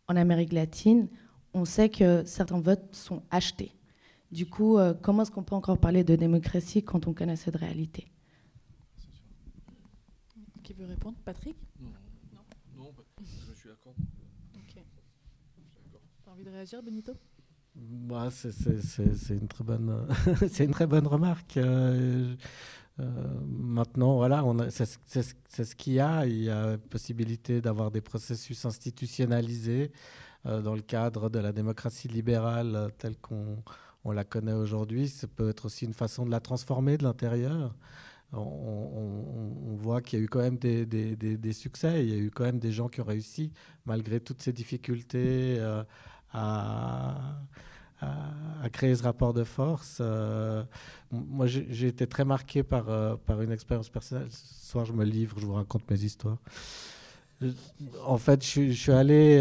en Amérique latine, on sait que certains votes sont achetés. Du coup, comment est-ce qu'on peut encore parler de démocratie quand on connaît cette réalité ? Qui veut répondre ? Patrick ? Non, je suis d'accord. Ok. Tu as envie de réagir, Benito ? Bah, c'est une très bonne, c'est une très bonne remarque. Maintenant, voilà, c'est ce qu'il y a. Il y a possibilité d'avoir des processus institutionnalisés dans le cadre de la démocratie libérale telle qu'on la connaît aujourd'hui. Ça peut être aussi une façon de la transformer de l'intérieur. On voit qu'il y a eu quand même des succès. Il y a eu quand même des gens qui ont réussi, malgré toutes ces difficultés, à créer ce rapport de force. Moi, j'ai été très marqué par une expérience personnelle. Ce soir, je me livre, je vous raconte mes histoires. En fait, je suis allé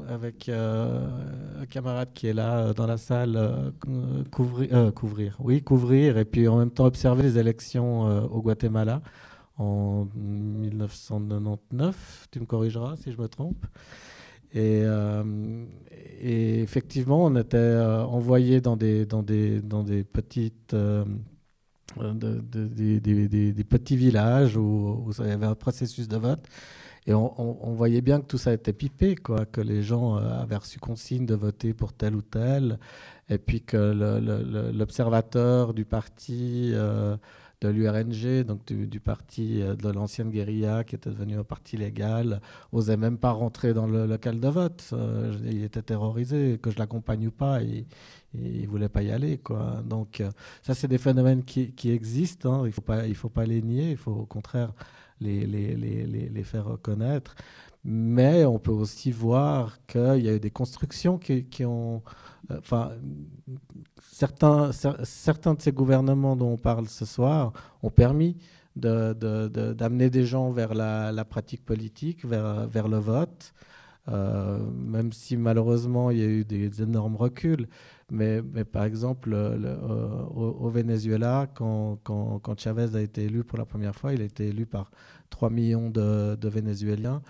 avec un camarade qui est là dans la salle couvrir et puis en même temps observer les élections au Guatemala en 1999. Tu me corrigeras si je me trompe. Et effectivement, on était envoyés dans des petites des petits villages où il y avait un processus de vote. Et on voyait bien que tout ça était pipé, quoi, que les gens avaient reçu consigne de voter pour tel ou tel, et puis que l'observateur du parti de l'URNG, donc du parti de l'ancienne guérilla qui était devenu un parti légal, osait même pas rentrer dans le local de vote. Il était terrorisé, que je l'accompagne ou pas, il ne voulait pas y aller, quoi. Donc ça, c'est des phénomènes qui existent, hein. Il faut pas les nier, il faut au contraire les faire reconnaître. Mais on peut aussi voir qu'il y a eu des constructions qui ont... certains de ces gouvernements dont on parle ce soir ont permis d'amener des gens vers la pratique politique, vers le vote, même si malheureusement il y a eu des énormes reculs. Mais par exemple, au Venezuela, quand Chavez a été élu pour la première fois, il a été élu par 3 millions de Vénézuéliens.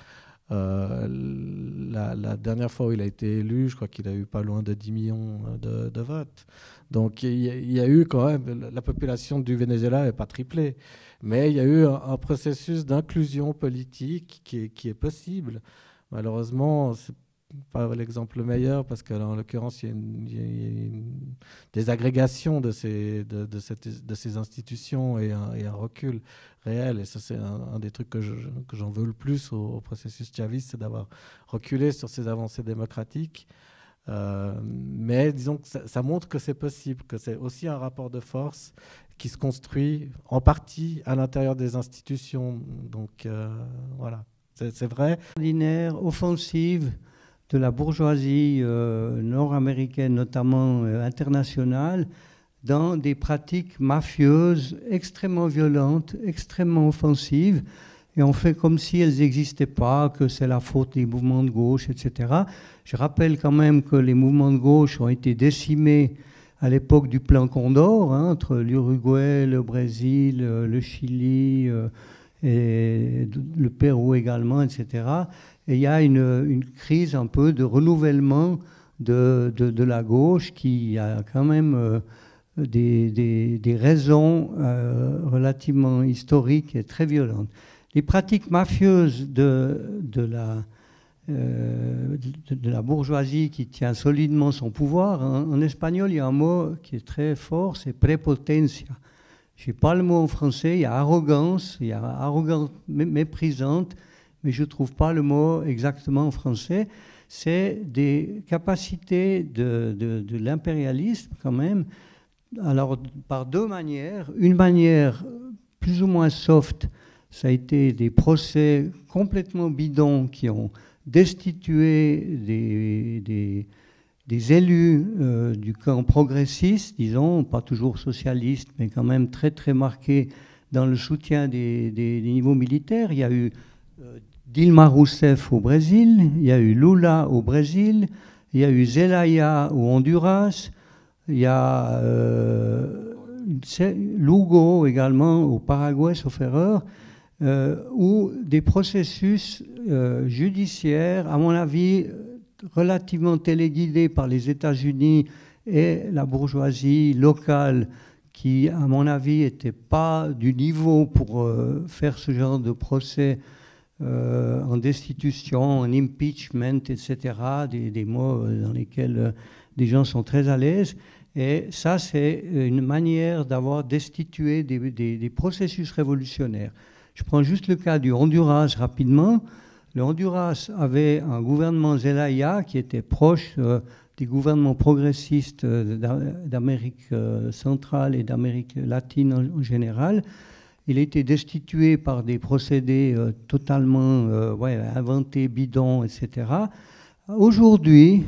La dernière fois où il a été élu, je crois qu'il a eu pas loin de 10 millions de votes. Donc il y a eu quand même, la population du Venezuela n'est pas triplée, mais il y a eu un processus d'inclusion politique qui est possible. Malheureusement, c'est pas l'exemple meilleur parce qu'en l'occurrence, il y a une désagrégation de ces institutions et un recul réel. Et ça, c'est un des trucs que j'en veux le plus au processus chaviste, c'est d'avoir reculé sur ces avancées démocratiques. Mais disons que ça montre que c'est possible, que c'est aussi un rapport de force qui se construit en partie à l'intérieur des institutions. Donc voilà, c'est vrai. Ordinaire, offensive de la bourgeoisie nord-américaine, notamment internationale, dans des pratiques mafieuses extrêmement violentes, extrêmement offensives, et on fait comme si elles n'existaient pas, que c'est la faute des mouvements de gauche, etc. Je rappelle quand même que les mouvements de gauche ont été décimés à l'époque du plan Condor, hein, entre l'Uruguay, le Brésil, le Chili et le Pérou également, etc. Et il y a une crise un peu de renouvellement de la gauche qui a quand même des raisons relativement historiques et très violentes. Les pratiques mafieuses de la bourgeoisie qui tient solidement son pouvoir, en espagnol, il y a un mot qui est très fort, c'est prépotencia. Je n'ai pas le mot en français, il y a arrogance méprisante, mais je ne trouve pas le mot exactement en français. C'est des capacités de l'impérialisme quand même, alors par deux manières. Une manière plus ou moins soft, ça a été des procès complètement bidons qui ont destitué des élus du camp progressiste, disons, pas toujours socialiste, mais quand même très très marqué dans le soutien des niveaux militaires. Il y a eu Dilma Rousseff au Brésil, il y a eu Lula au Brésil, il y a eu Zelaya au Honduras, il y a Lugo également au Paraguay, sauf erreur, où des processus judiciaires, à mon avis, relativement téléguidés par les États-Unis et la bourgeoisie locale, qui, à mon avis, n'était pas du niveau pour faire ce genre de procès en destitution, en impeachment, etc., des mots dans lesquels des gens sont très à l'aise. Et ça, c'est une manière d'avoir destitué des processus révolutionnaires. Je prends juste le cas du Honduras rapidement. Le Honduras avait un gouvernement Zelaya qui était proche des gouvernements progressistes d'Amérique centrale et d'Amérique latine en général. Il a été destitué par des procédés totalement inventés, bidons, etc. Aujourd'hui,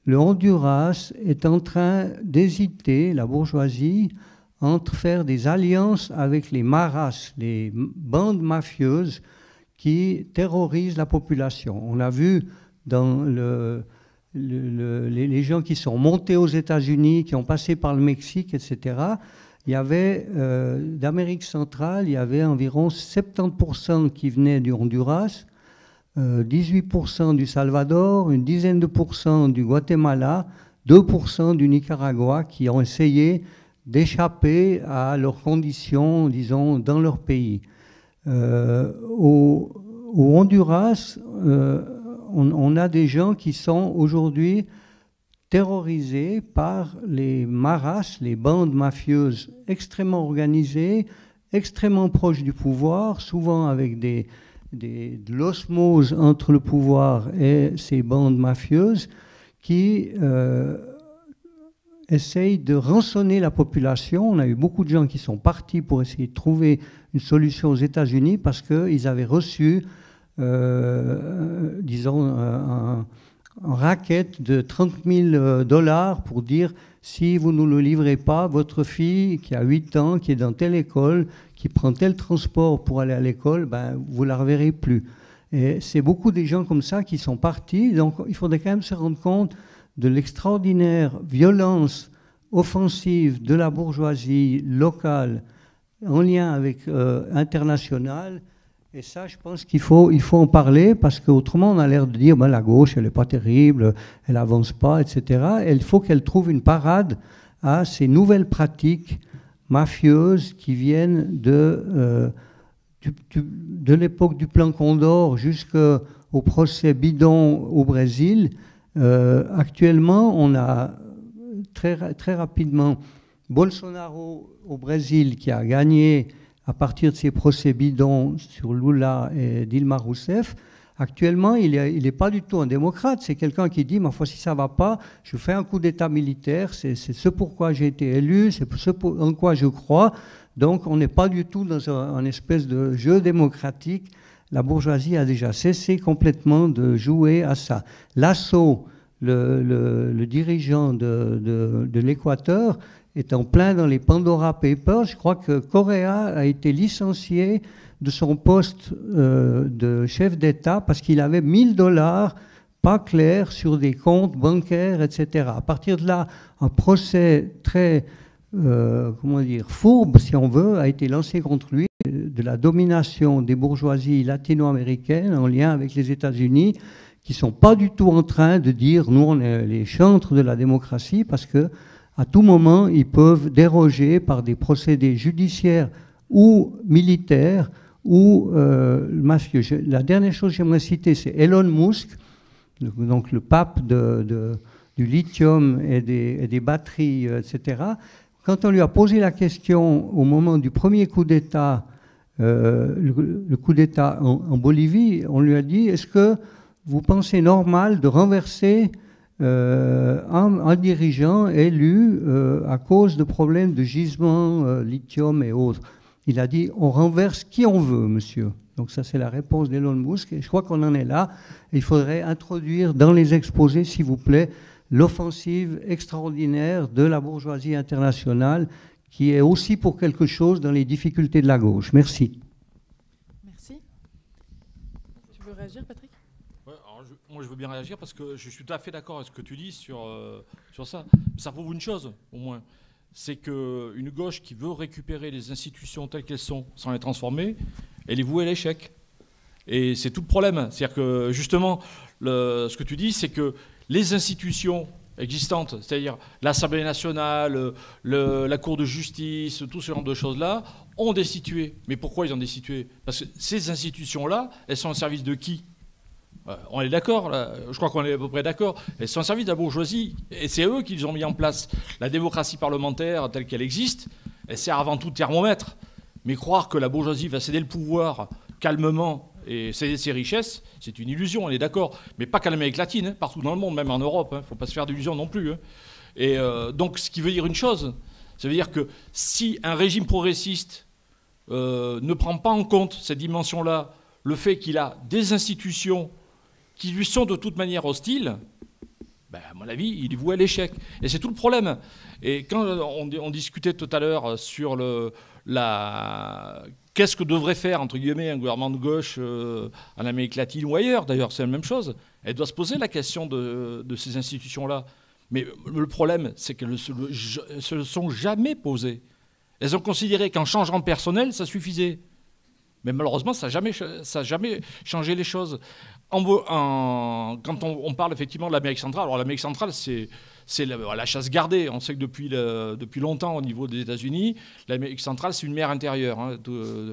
le Honduras est en train d'hésiter, la bourgeoisie, entre faire des alliances avec les maras, les bandes mafieuses qui terrorisent la population. On a vu dans les gens qui sont montés aux États-Unis, qui ont passé par le Mexique, etc., il y avait, d'Amérique centrale, il y avait environ 70% qui venaient du Honduras, 18% du Salvador, une dizaine de pourcents du Guatemala, 2% du Nicaragua qui ont essayé d'échapper à leurs conditions, disons, dans leur pays. Au Honduras, on a des gens qui sont aujourd'hui terrorisés par les maras, les bandes mafieuses extrêmement organisées, extrêmement proches du pouvoir, souvent avec de l'osmose entre le pouvoir et ces bandes mafieuses qui essayent de rançonner la population. On a eu beaucoup de gens qui sont partis pour essayer de trouver une solution aux États-Unis parce qu'ils avaient reçu, disons, un racket de 30 000 $ pour dire si vous ne nous le livrez pas, votre fille qui a 8 ans, qui est dans telle école, qui prend tel transport pour aller à l'école, ben, vous ne la reverrez plus. Et c'est beaucoup des gens comme ça qui sont partis. Donc il faudrait quand même se rendre compte de l'extraordinaire violence offensive de la bourgeoisie locale en lien avec international. Et ça, je pense qu'il faut en parler parce qu'autrement, on a l'air de dire ben, la gauche, elle n'est pas terrible, elle n'avance pas, etc. Et il faut qu'elle trouve une parade à ces nouvelles pratiques mafieuses qui viennent de l'époque du plan Condor jusqu'au procès bidon au Brésil. Actuellement, on a très rapidement Bolsonaro au Brésil qui a gagné à partir de ces procès bidons sur Lula et Dilma Rousseff. Actuellement, il n'est pas du tout un démocrate. C'est quelqu'un qui dit, ma foi, si ça ne va pas, je fais un coup d'État militaire. C'est ce pourquoi j'ai été élu, c'est ce en quoi je crois. Donc, on n'est pas du tout dans un espèce de jeu démocratique. La bourgeoisie a déjà cessé complètement de jouer à ça. Lasso, le dirigeant de l'Équateur, est en plein dans les Pandora Papers. Je crois que Correa a été licencié de son poste de chef d'État parce qu'il avait 1 000 $ pas clairs sur des comptes bancaires, etc. À partir de là, un procès très, fourbe, si on veut, a été lancé contre lui de la domination des bourgeoisies latino-américaines en lien avec les États-Unis qui ne sont pas du tout en train de dire « nous, on est les chantres de la démocratie » parce que à tout moment, ils peuvent déroger par des procédés judiciaires ou militaires ou mafieux. La dernière chose que j'aimerais citer, c'est Elon Musk, donc le pape du lithium et des batteries, etc. Quand on lui a posé la question au moment du premier coup d'État, le coup d'État en Bolivie, on lui a dit « est-ce que vous pensez normal de renverser un dirigeant élu à cause de problèmes de gisement, lithium et autres. » Il a dit, on renverse qui on veut, monsieur. Donc ça, c'est la réponse d'Elon Musk. Et je crois qu'on en est là. Et il faudrait introduire dans les exposés, s'il vous plaît, l'offensive extraordinaire de la bourgeoisie internationale, qui est aussi pour quelque chose dans les difficultés de la gauche. Merci. Merci. Tu veux réagir, Patrick ? Moi, je veux bien réagir parce que je suis tout à fait d'accord avec ce que tu dis sur ça. Mais ça prouve une chose, au moins. C'est qu'une gauche qui veut récupérer les institutions telles qu'elles sont sans les transformer, elle est vouée à l'échec. Et c'est tout le problème. C'est-à-dire que, justement, ce que tu dis, c'est que les institutions existantes, c'est-à-dire l'Assemblée nationale, la Cour de justice, tout ce genre de choses-là, ont destitué. Mais pourquoi ils ont destitué ? Parce que ces institutions-là, elles sont au service de qui ? On est d'accord, là. Je crois qu'on est à peu près d'accord. Elles sont au service de la bourgeoisie, et c'est eux qui les ont mis en place. La démocratie parlementaire telle qu'elle existe, elle sert avant tout de thermomètre. Mais croire que la bourgeoisie va céder le pouvoir calmement et céder ses richesses, c'est une illusion, on est d'accord. Mais pas qu'en Amérique latine, hein, partout dans le monde, même en Europe. Il ne faut pas se faire d'illusions non plus. Hein. Et donc, ce qui veut dire une chose, ça veut dire que si un régime progressiste ne prend pas en compte cette dimension-là, le fait qu'il a des institutions qui lui sont de toute manière hostiles, ben, à mon avis, il est voué à l'échec. Et c'est tout le problème. Et quand on discutait tout à l'heure sur qu'est-ce que devrait faire, entre guillemets, un gouvernement de gauche en Amérique latine ou ailleurs, d'ailleurs, c'est la même chose. Elle doit se poser la question de ces institutions-là. Mais le problème, c'est qu'elles ne se le sont jamais posées. Elles ont considéré qu'en changeant de personnel, ça suffisait. Mais malheureusement, ça n'a jamais changé les choses. Quand on parle effectivement de l'Amérique centrale, alors l'Amérique centrale, c'est la chasse gardée. On sait que depuis longtemps, au niveau des États-Unis, l'Amérique centrale, c'est une mer intérieure. Hein.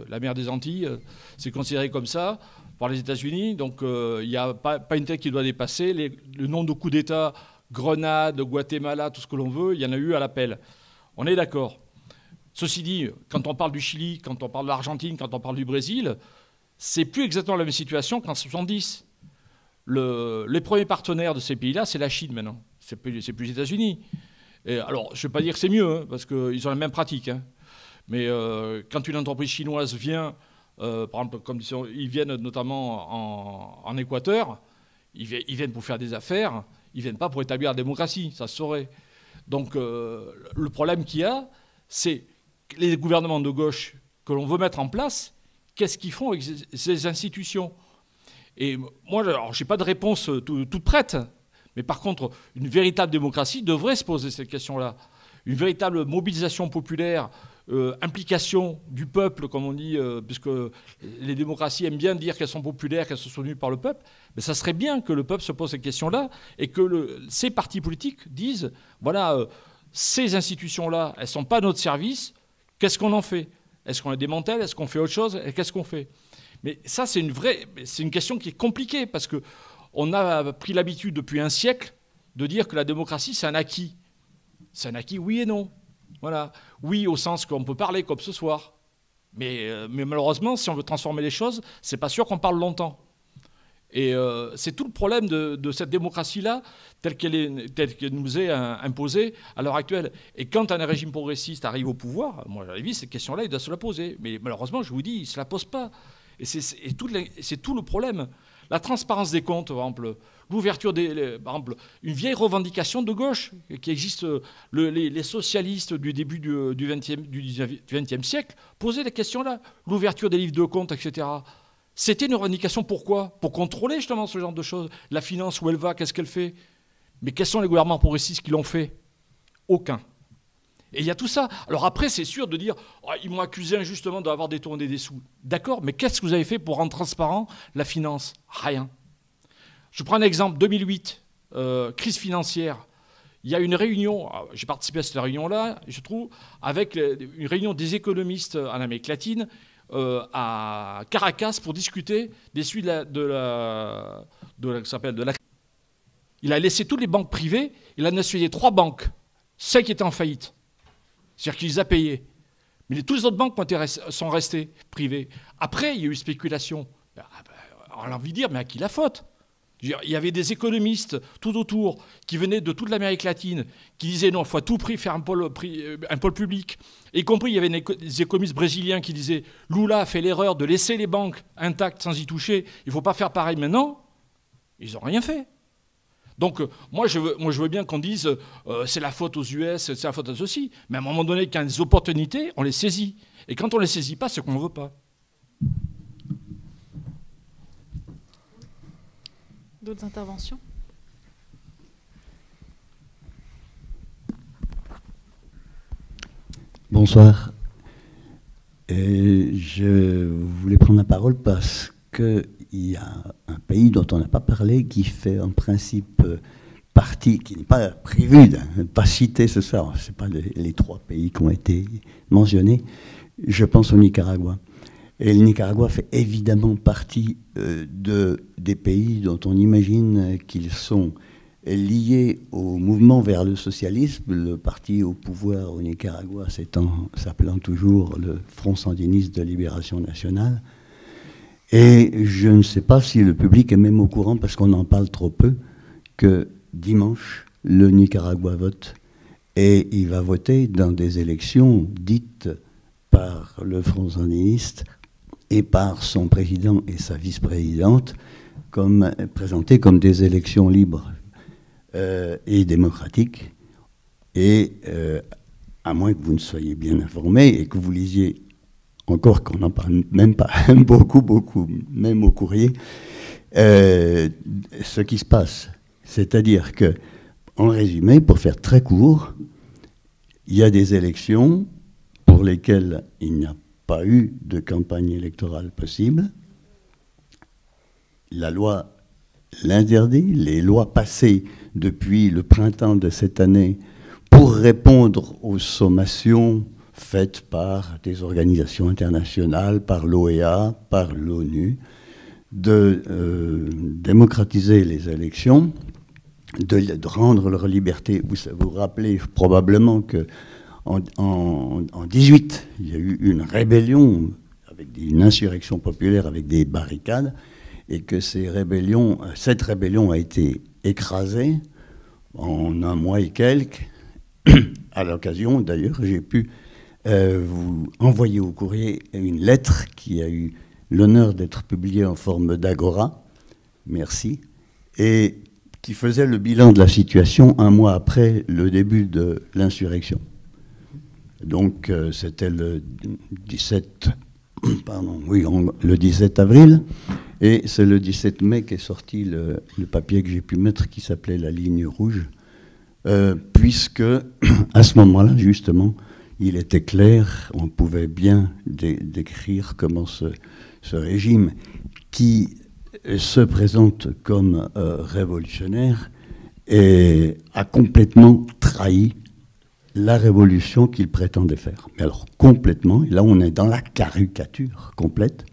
La mer des Antilles, c'est considéré comme ça par les États-Unis. Donc, il n'y a pas une tête qui doit dépasser. Le nombre de coups d'État, Grenade, Guatemala, tout ce que l'on veut, il y en a eu à l'appel. On est d'accord. Ceci dit, quand on parle du Chili, quand on parle de l'Argentine, quand on parle du Brésil, c'est plus exactement la même situation qu'en 70. Les premiers partenaires de ces pays-là, c'est la Chine maintenant. C'est plus les États-Unis. Alors, je ne vais pas dire que c'est mieux, hein, parce qu'ils ont la même pratique. Hein. Mais quand une entreprise chinoise vient, par exemple, comme ils viennent notamment en Équateur, ils viennent pour faire des affaires, ils ne viennent pas pour établir la démocratie, ça se saurait. Donc, le problème qu'il y a, c'est les gouvernements de gauche que l'on veut mettre en place, qu'est-ce qu'ils font avec ces institutions? Et moi, je n'ai pas de réponse toute prête, mais par contre, une véritable démocratie devrait se poser cette question-là. Une véritable mobilisation populaire, implication du peuple, comme on dit, puisque les démocraties aiment bien dire qu'elles sont populaires, qu'elles sont soutenues par le peuple, mais ça serait bien que le peuple se pose cette question-là et que ces partis politiques disent, voilà, ces institutions-là, elles ne sont pas à notre service, qu'est-ce qu'on en fait? Est-ce qu'on les démantèle? Est-ce qu'on fait autre chose? Et qu'est-ce qu'on fait? Mais ça, c'est une question qui est compliquée, parce qu'on a pris l'habitude depuis un siècle de dire que la démocratie, c'est un acquis. C'est un acquis, oui et non. Voilà. Oui, au sens qu'on peut parler comme ce soir. Mais malheureusement, si on veut transformer les choses, c'est pas sûr qu'on parle longtemps. Et c'est tout le problème de cette démocratie-là, telle qu'elle nous est imposée à l'heure actuelle. Et quand un régime progressiste arrive au pouvoir, moi, à la limite, cette question-là, il doit se la poser. Mais malheureusement, je vous dis, il ne se la pose pas. Et c'est tout le problème. La transparence des comptes, par exemple, l'ouverture par exemple, une vieille revendication de gauche qui existe, les socialistes du début du XXe siècle posaient la question-là. L'ouverture des livres de comptes, etc. C'était une revendication, pourquoi? Pour contrôler justement ce genre de choses. La finance, où elle va, qu'est-ce qu'elle fait? Mais quels sont les gouvernements progressistes qui l'ont fait? Aucun. Et il y a tout ça. Alors après, c'est sûr de dire, oh, ils m'ont accusé injustement d'avoir détourné des sous. D'accord, mais qu'est-ce que vous avez fait pour rendre transparent la finance? Rien. Je prends un exemple, 2008, crise financière. Il y a une réunion, j'ai participé à cette réunion-là, je trouve, avec une réunion des économistes en Amérique latine, à Caracas pour discuter des suites de la Il a laissé toutes les banques privées, il en a suivi 3 banques, celles qui étaient en faillite. C'est-à-dire qu'il les a payées. Mais toutes les autres banques sont restées privées. Après, il y a eu spéculation. On a envie de dire, mais à qui la faute? Il y avait des économistes tout autour qui venaient de toute l'Amérique latine qui disaient non, il faut à tout prix faire un pôle public. Et y compris, il y avait des économistes brésiliens qui disaient Lula a fait l'erreur de laisser les banques intactes sans y toucher, il ne faut pas faire pareil maintenant. Ils n'ont rien fait. Donc, moi, je veux bien qu'on dise c'est la faute aux US, c'est la faute à ceci. Mais à un moment donné, quand il y a des opportunités, on les saisit. Et quand on ne les saisit pas, c'est qu'on ne veut pas. D'autres interventions? Bonsoir. Je voulais prendre la parole parce qu'il y a un pays dont on n'a pas parlé qui fait en principe partie, qui n'est pas prévu, pas cité ce soir. Ce n'est pas les 3 pays qui ont été mentionnés. Je pense au Nicaragua. Et le Nicaragua fait évidemment partie des pays dont on imagine qu'ils sont liés au mouvement vers le socialisme, le parti au pouvoir au Nicaragua s'appelant toujours le Front sandiniste de libération nationale. Et je ne sais pas si le public est même au courant, parce qu'on en parle trop peu, que dimanche, le Nicaragua vote. Et il va voter dans des élections dites par le Front sandiniste et par son président et sa vice-présidente, présentées comme des élections libres et démocratiques. Et à moins que vous ne soyez bien informé et que vous lisiez encore qu'on n'en parle même pas beaucoup, même au courrier, ce qui se passe. C'est-à-dire que, en résumé, pour faire très court, il y a des élections pour lesquelles il n'y a pas eu de campagne électorale possible. La loi l'interdit. Les lois passées depuis le printemps de cette année pour répondre aux sommations faites par des organisations internationales, par l'OEA, par l'ONU, de démocratiser les élections, de rendre leur liberté. Vous vous rappelez probablement qu'en 18, il y a eu une rébellion, une insurrection populaire avec des barricades, et que cette rébellion a été écrasée en un mois et quelques. À l'occasion, d'ailleurs, j'ai pu vous envoyer au courrier une lettre qui a eu l'honneur d'être publiée en forme d'agora, merci, et qui faisait le bilan de la situation un mois après le début de l'insurrection. Donc c'était le 17 avril, et c'est le 17 mai qu'est sorti le papier que j'ai pu mettre qui s'appelait La ligne rouge, puisque à ce moment-là, justement, il était clair, on pouvait bien décrire comment ce régime qui se présente comme révolutionnaire a complètement trahi la révolution qu'il prétendait faire. Mais alors complètement, et là on est dans la caricature complète.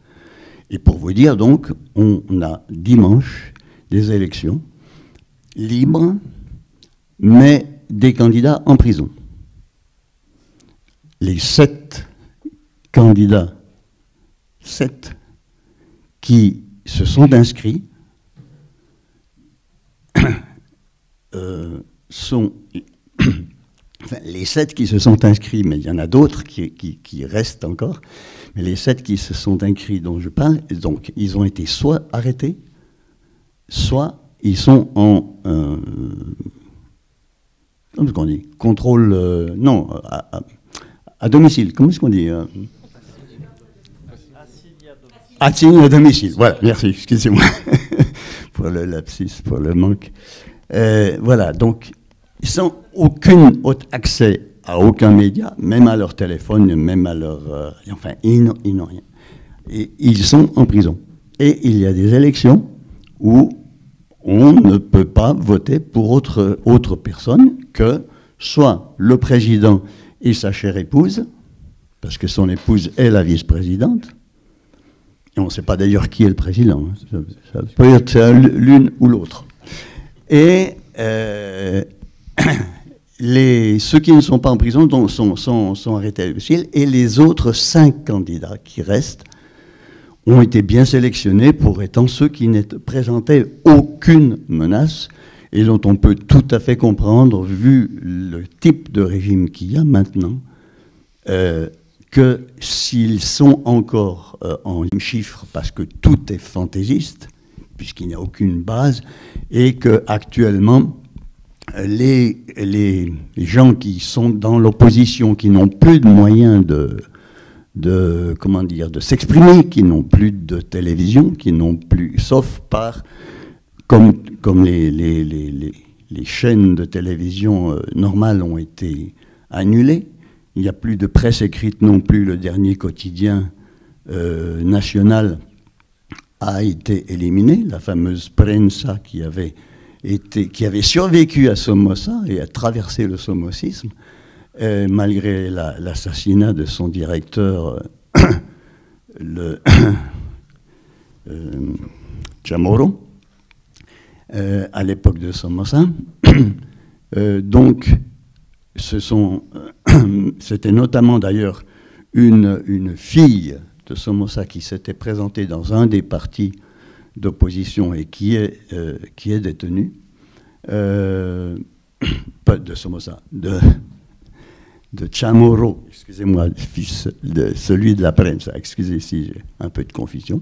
Et pour vous dire donc, on a dimanche des élections libres, mais des candidats en prison. Les 7 candidats, 7 qui se sont inscrits, sont... Enfin, les 7 qui se sont inscrits, mais il y en a d'autres qui restent encore, mais les 7 qui se sont inscrits dont je parle, donc ils ont été soit arrêtés, soit ils sont en... comment est-ce qu'on dit? Contrôle... non, à domicile. Comment est-ce qu'on dit? Assigné à domicile. Voilà, merci, excusez-moi pour le lapsus, pour le manque. Voilà, donc, sans aucun autre accès à aucun média, même à leur téléphone, même à leur... enfin, ils n'ont rien. Et ils sont en prison. Et il y a des élections où on ne peut pas voter pour autre personne que soit le président et sa chère épouse, parce que son épouse est la vice-présidente. Et on ne sait pas d'ailleurs qui est le président. Hein. Ça peut être l'une ou l'autre. Et ceux qui ne sont pas en prison sont arrêtés à domicile, et les autres 5 candidats qui restent ont été bien sélectionnés pour étant ceux qui ne présentaient aucune menace et dont on peut tout à fait comprendre, vu le type de régime qu'il y a maintenant, que s'ils sont encore en chiffres, parce que tout est fantaisiste, puisqu'il n'y a aucune base, et qu'actuellement, les gens qui sont dans l'opposition, qui n'ont plus de moyens de s'exprimer, qui n'ont plus de télévision, qui n'ont plus, sauf par, comme les chaînes de télévision normales ont été annulées, il n'y a plus de presse écrite non plus, le dernier quotidien national a été éliminé, la fameuse Prensa qui avait survécu à Somoza et a traversé le somocisme, malgré l'assassinat de son directeur, Chamorro, à l'époque de Somoza. Donc, c'était notamment d'ailleurs une fille de Somoza qui s'était présentée dans un des partis d'opposition et qui est détenue, pas de Somoza, de Chamorro, excusez-moi, fils de celui de la Prensa, excusez si j'ai un peu de confusion.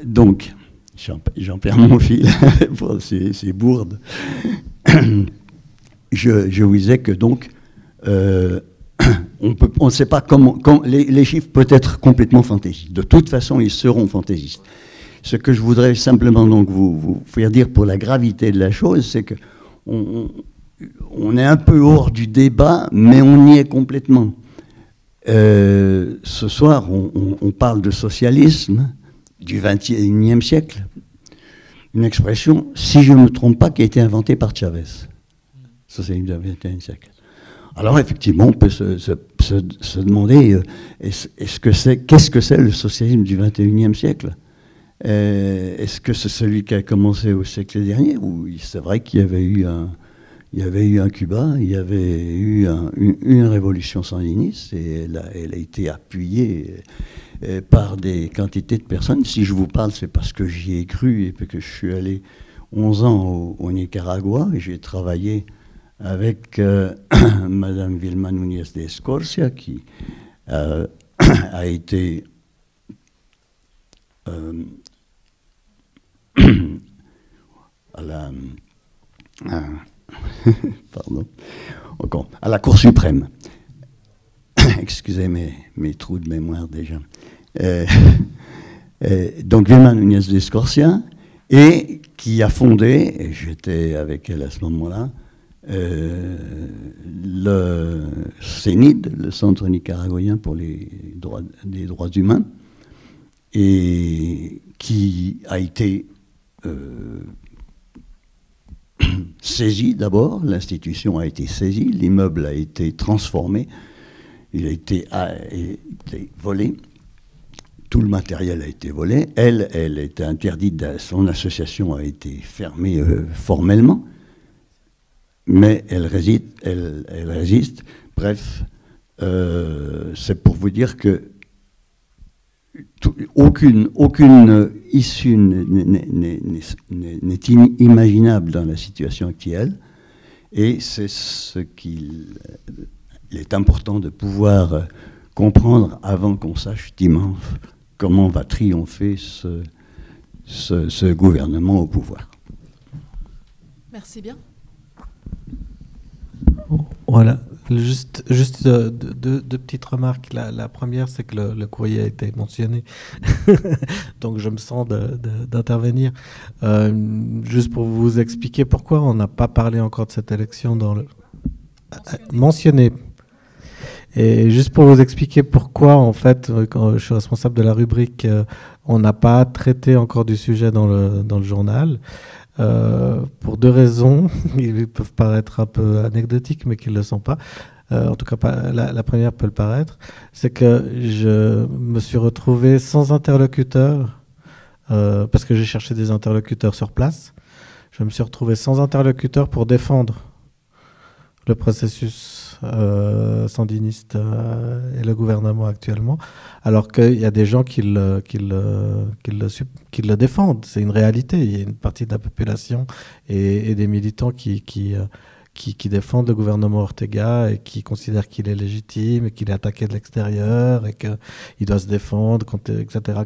Donc, j'en perds mon fil pour ces bourdes. Je vous disais que donc, on ne sait pas comment les chiffres peuvent être complètement fantaisistes. De toute façon, ils seront fantaisistes. Ce que je voudrais simplement donc vous faire dire pour la gravité de la chose, c'est que on est un peu hors du débat, mais on y est complètement. Ce soir, on parle de socialisme du XXIe siècle, une expression, si je ne me trompe pas, qui a été inventée par Chavez. Socialisme du XXIe siècle. Alors effectivement, on peut se demander qu'est-ce que c'est le socialisme du XXIe siècle? Est-ce que c'est celui qui a commencé au siècle dernier? Ou c'est vrai qu'il y avait eu un Cuba, il y avait eu une révolution sandiniste et elle a été appuyée par des quantités de personnes. Si je vous parle, c'est parce que j'y ai cru et que je suis allé 11 ans au Nicaragua et j'ai travaillé avec Madame Vilma Núñez de Escorcia qui a été à la Cour suprême. Excusez mes trous de mémoire déjà. Donc Vilma Núñez de Escorcia, et qui a fondé, et j'étais avec elle à ce moment-là, le CENID, le Centre nicaraguayen pour les droits humains, et qui a été saisi d'abord, l'institution a été saisie, l'immeuble a été transformé, il a été volé, tout le matériel a été volé, elle était interdite, son association a été fermée formellement, mais elle résiste. Bref, c'est pour vous dire que aucune issue n'est imaginable dans la situation actuelle, et c'est ce qu'il est important de pouvoir comprendre avant qu'on sache dimanche comment va triompher ce gouvernement au pouvoir. Merci bien. Voilà. Juste deux petites remarques. La première, c'est que le courrier a été mentionné. Donc, je me sens d'intervenir. Juste pour vous expliquer pourquoi on n'a pas parlé encore de cette élection dans le... Mentionné. Et juste pour vous expliquer pourquoi, en fait, quand je suis responsable de la rubrique, on n'a pas traité encore du sujet dans le journal. Pour deux raisons, ils peuvent paraître un peu anecdotiques, mais qu'ils ne le sont pas. En tout cas, la première peut le paraître. C'est que je me suis retrouvé sans interlocuteur, parce que j'ai cherché des interlocuteurs sur place. Je me suis retrouvé sans interlocuteur pour défendre le processus sandiniste et le gouvernement actuellement, alors qu'il y a des gens qui le défendent. C'est une réalité. Il y a une partie de la population et des militants qui défendent le gouvernement Ortega et qui considèrent qu'il est légitime et qu'il est attaqué de l'extérieur et qu'il doit se défendre, etc.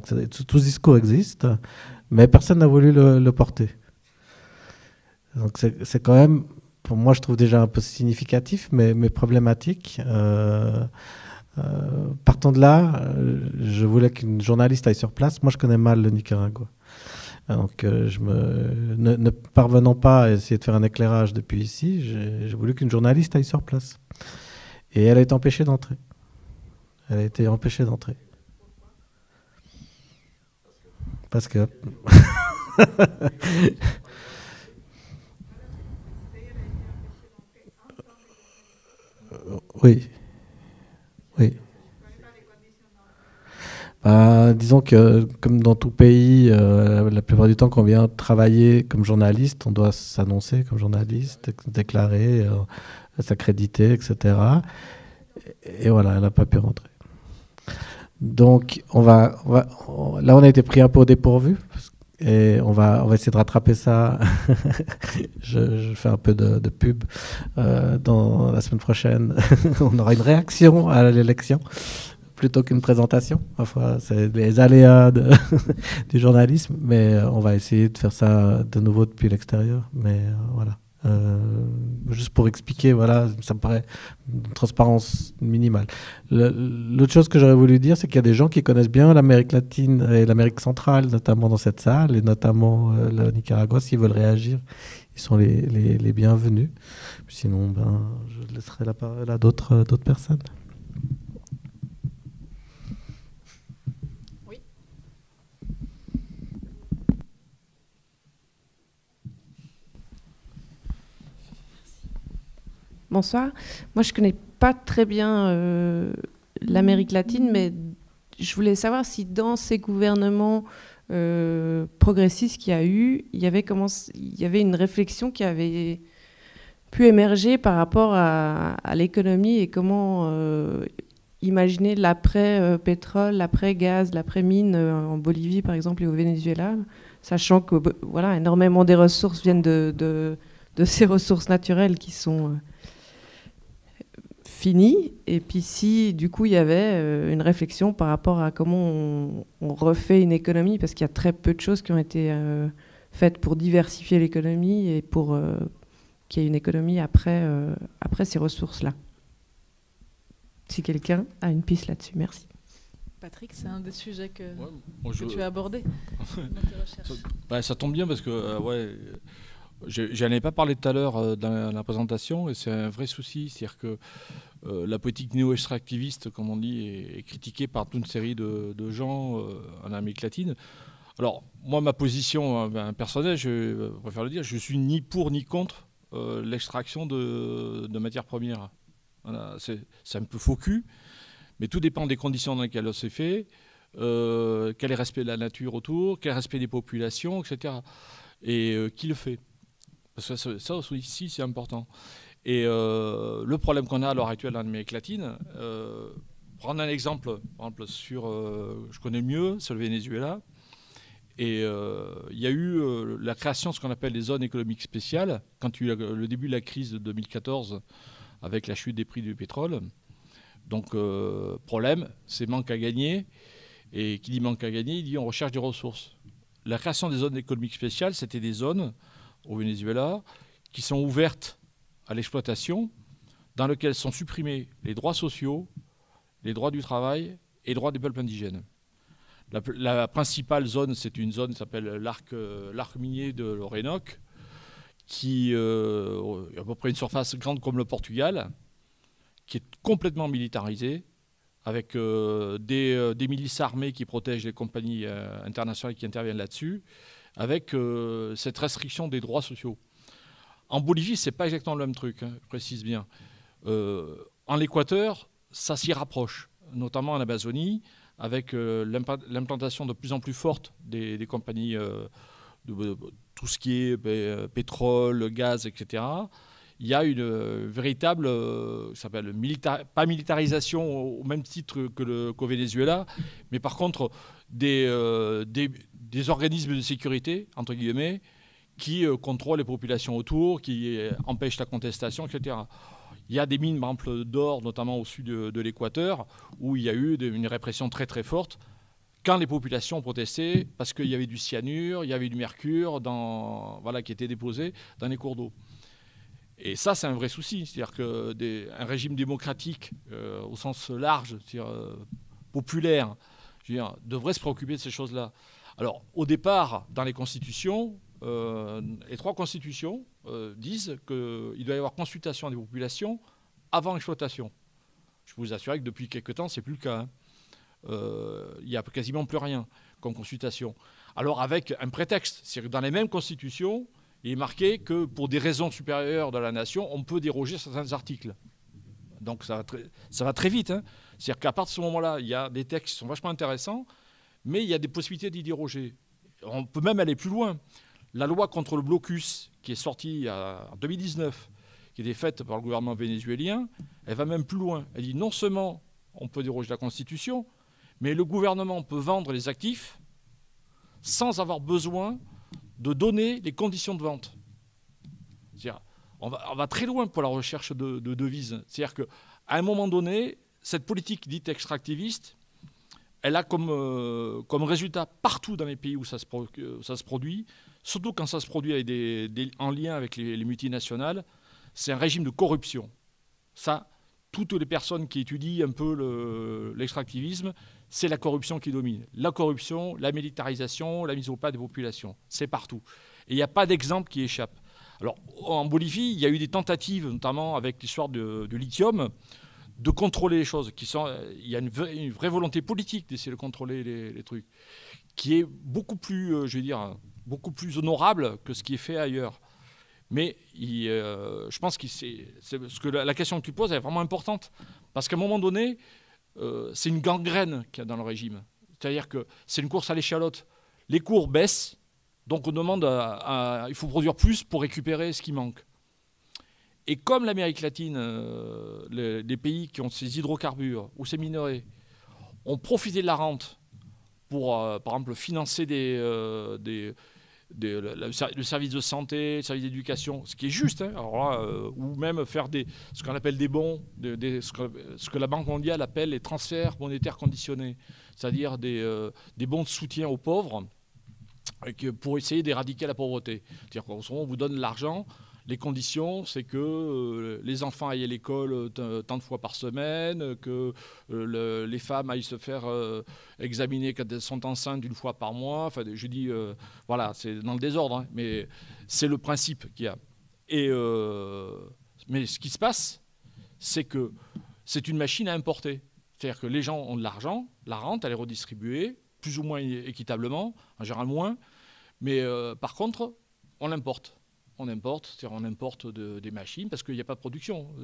Tout ce discours existe, mais personne n'a voulu le porter. Donc c'est quand même... Pour moi, je trouve déjà un peu significatif, mais problématique. Partant de là, je voulais qu'une journaliste aille sur place. Moi, je connais mal le Nicaragua. Donc, ne parvenant pas à essayer de faire un éclairage depuis ici, j'ai voulu qu'une journaliste aille sur place. Et elle a été empêchée d'entrer. Parce que... Oui. Disons que, comme dans tout pays, la plupart du temps, quand on vient travailler comme journaliste, on doit s'annoncer comme journaliste, déclarer, s'accréditer, etc. Et voilà, elle n'a pas pu rentrer. Donc, là, on a été pris un peu au dépourvu. Et on va essayer de rattraper ça. je fais un peu de pub. Dans la semaine prochaine, on aura une réaction à l'élection plutôt qu'une présentation. Parfois, c'est les aléas du journalisme, mais on va essayer de faire ça de nouveau depuis l'extérieur. Mais voilà. Juste pour expliquer, voilà, ça me paraît une transparence minimale. L'autre chose que j'aurais voulu dire, c'est qu'il y a des gens qui connaissent bien l'Amérique latine et l'Amérique centrale, notamment dans cette salle, et notamment le Nicaragua. S'ils veulent réagir, ils sont les bienvenus. Sinon, je laisserai la parole à d'autres personnes. Bonsoir. Moi, je ne connais pas très bien l'Amérique latine, mais je voulais savoir si dans ces gouvernements progressistes qu'il y a eu, il y avait une réflexion qui avait pu émerger par rapport à l'économie et comment imaginer l'après-pétrole, l'après-gaz, l'après-mine en Bolivie, par exemple, et au Venezuela, sachant que voilà, énormément des ressources viennent de ces ressources naturelles qui sont fini. Et puis si du coup il y avait une réflexion par rapport à comment on refait une économie, parce qu'il y a très peu de choses qui ont été faites pour diversifier l'économie et pour qu'il y ait une économie après ces ressources-là. Si quelqu'un a une piste là-dessus, merci. Patrick, c'est un des sujets que tu as abordé dans tes recherches. Ça tombe bien parce que j'en ai pas parlé tout à l'heure dans la présentation, et c'est un vrai souci. C'est-à-dire que la politique néo-extractiviste, comme on dit, est critiquée par toute une série de gens en Amérique latine. Alors, moi, ma position personnelle, je préfère le dire, je suis ni pour ni contre l'extraction de matières premières. Voilà, c'est un peu faux cul, mais tout dépend des conditions dans lesquelles c'est fait, quel est le respect de la nature autour, quel est le respect des populations, etc. Et qui le fait. Parce que ça aussi, ici, c'est important. Et le problème qu'on a à l'heure actuelle en Amérique latine, prendre un exemple, par exemple, je connais mieux, c'est le Venezuela. Et il y a eu la création de ce qu'on appelle les zones économiques spéciales, quand il y a eu le début de la crise de 2014, avec la chute des prix du pétrole. Donc, problème, c'est manque à gagner. Et qui dit manque à gagner, il dit on recherche des ressources. La création des zones économiques spéciales, c'était des zones au Venezuela qui sont ouvertes à l'exploitation, dans lesquelles sont supprimés les droits sociaux, les droits du travail et les droits des peuples indigènes. La principale zone, c'est une zone qui s'appelle l'arc minier de l'Orénoque, qui a à peu près une surface grande comme le Portugal, qui est complètement militarisée, avec des milices armées qui protègent les compagnies internationales qui interviennent là-dessus, avec cette restriction des droits sociaux. En Bolivie, ce n'est pas exactement le même truc, hein, je précise bien. En Équateur, ça s'y rapproche, notamment en Amazonie, avec l'implantation de plus en plus forte des compagnies de tout ce qui est pétrole, gaz, etc. Il y a une véritable, s'appelle pas militarisation au même titre qu'au Venezuela, mais par contre des organismes de sécurité, entre guillemets, qui contrôlent les populations autour, qui empêchent la contestation, etc. Il y a des mines, par exemple, d'or, notamment au sud de l'Équateur, où il y a eu une répression très très forte quand les populations ont protesté, parce qu'il y avait du cyanure, il y avait du mercure qui était déposé dans les cours d'eau. Et ça, c'est un vrai souci. C'est-à-dire qu'un régime démocratique, au sens large, populaire, devrait se préoccuper de ces choses-là. Alors, au départ, dans les constitutions, les 3 constitutions disent qu'il doit y avoir consultation des populations avant l'exploitation. Je peux vous assurer que depuis quelques temps, ce n'est plus le cas. Hein. Il n'y a quasiment plus rien comme consultation. Alors, avec un prétexte, c'est-à-dire que dans les mêmes constitutions, il est marqué que pour des raisons supérieures de la nation, on peut déroger certains articles. Donc ça va très vite. Hein. C'est-à-dire qu'à partir de ce moment-là, il y a des textes qui sont vachement intéressants, mais il y a des possibilités d'y déroger. On peut même aller plus loin. La loi contre le blocus, qui est sortie en 2019, qui était faite par le gouvernement vénézuélien, elle va même plus loin. Elle dit non seulement on peut déroger la Constitution, mais le gouvernement peut vendre les actifs sans avoir besoin de donner les conditions de vente. C'est-à-dire, on va très loin pour la recherche de devises. C'est-à-dire qu'à un moment donné, cette politique dite extractiviste, elle a comme résultat partout dans les pays où ça se produit, surtout quand ça se produit avec en lien avec les multinationales, c'est un régime de corruption. Ça, toutes les personnes qui étudient un peu l'extractivisme, c'est la corruption qui domine. La corruption, la militarisation, la mise au pas des populations. C'est partout. Et il n'y a pas d'exemple qui échappe. Alors, en Bolivie, il y a eu des tentatives, notamment avec l'histoire de lithium, de contrôler les choses. Il y a une vraie volonté politique d'essayer de contrôler les trucs, qui est beaucoup plus, beaucoup plus honorable que ce qui est fait ailleurs. Mais je pense que la question que tu poses est vraiment importante. Parce qu'à un moment donné, c'est une gangrène qu'il y a dans le régime. C'est-à-dire que c'est une course à l'échalote. Les cours baissent, donc on demande il faut produire plus pour récupérer ce qui manque. Et comme l'Amérique latine, les pays qui ont ces hydrocarbures ou ces minerais, ont profité de la rente pour, par exemple, financer le service de santé, le service d'éducation, ce qui est juste, hein, alors là, ou même faire ce qu'on appelle des bons, ce que la Banque mondiale appelle les transferts monétaires conditionnés, c'est-à-dire des bons de soutien aux pauvres pour essayer d'éradiquer la pauvreté. C'est-à-dire qu'on vous donne de l'argent. Les conditions, c'est que les enfants aillent à l'école tant de fois par semaine, que les femmes aillent se faire examiner quand elles sont enceintes une fois par mois. Enfin, je dis, voilà, c'est dans le désordre, hein, mais c'est le principe qu'il y a. Mais ce qui se passe, c'est que c'est une machine à importer. C'est-à-dire que les gens ont de l'argent, la rente, elle est redistribuée, plus ou moins équitablement, en général moins, mais par contre, on l'importe. On importe des machines parce qu'il n'y a pas de production.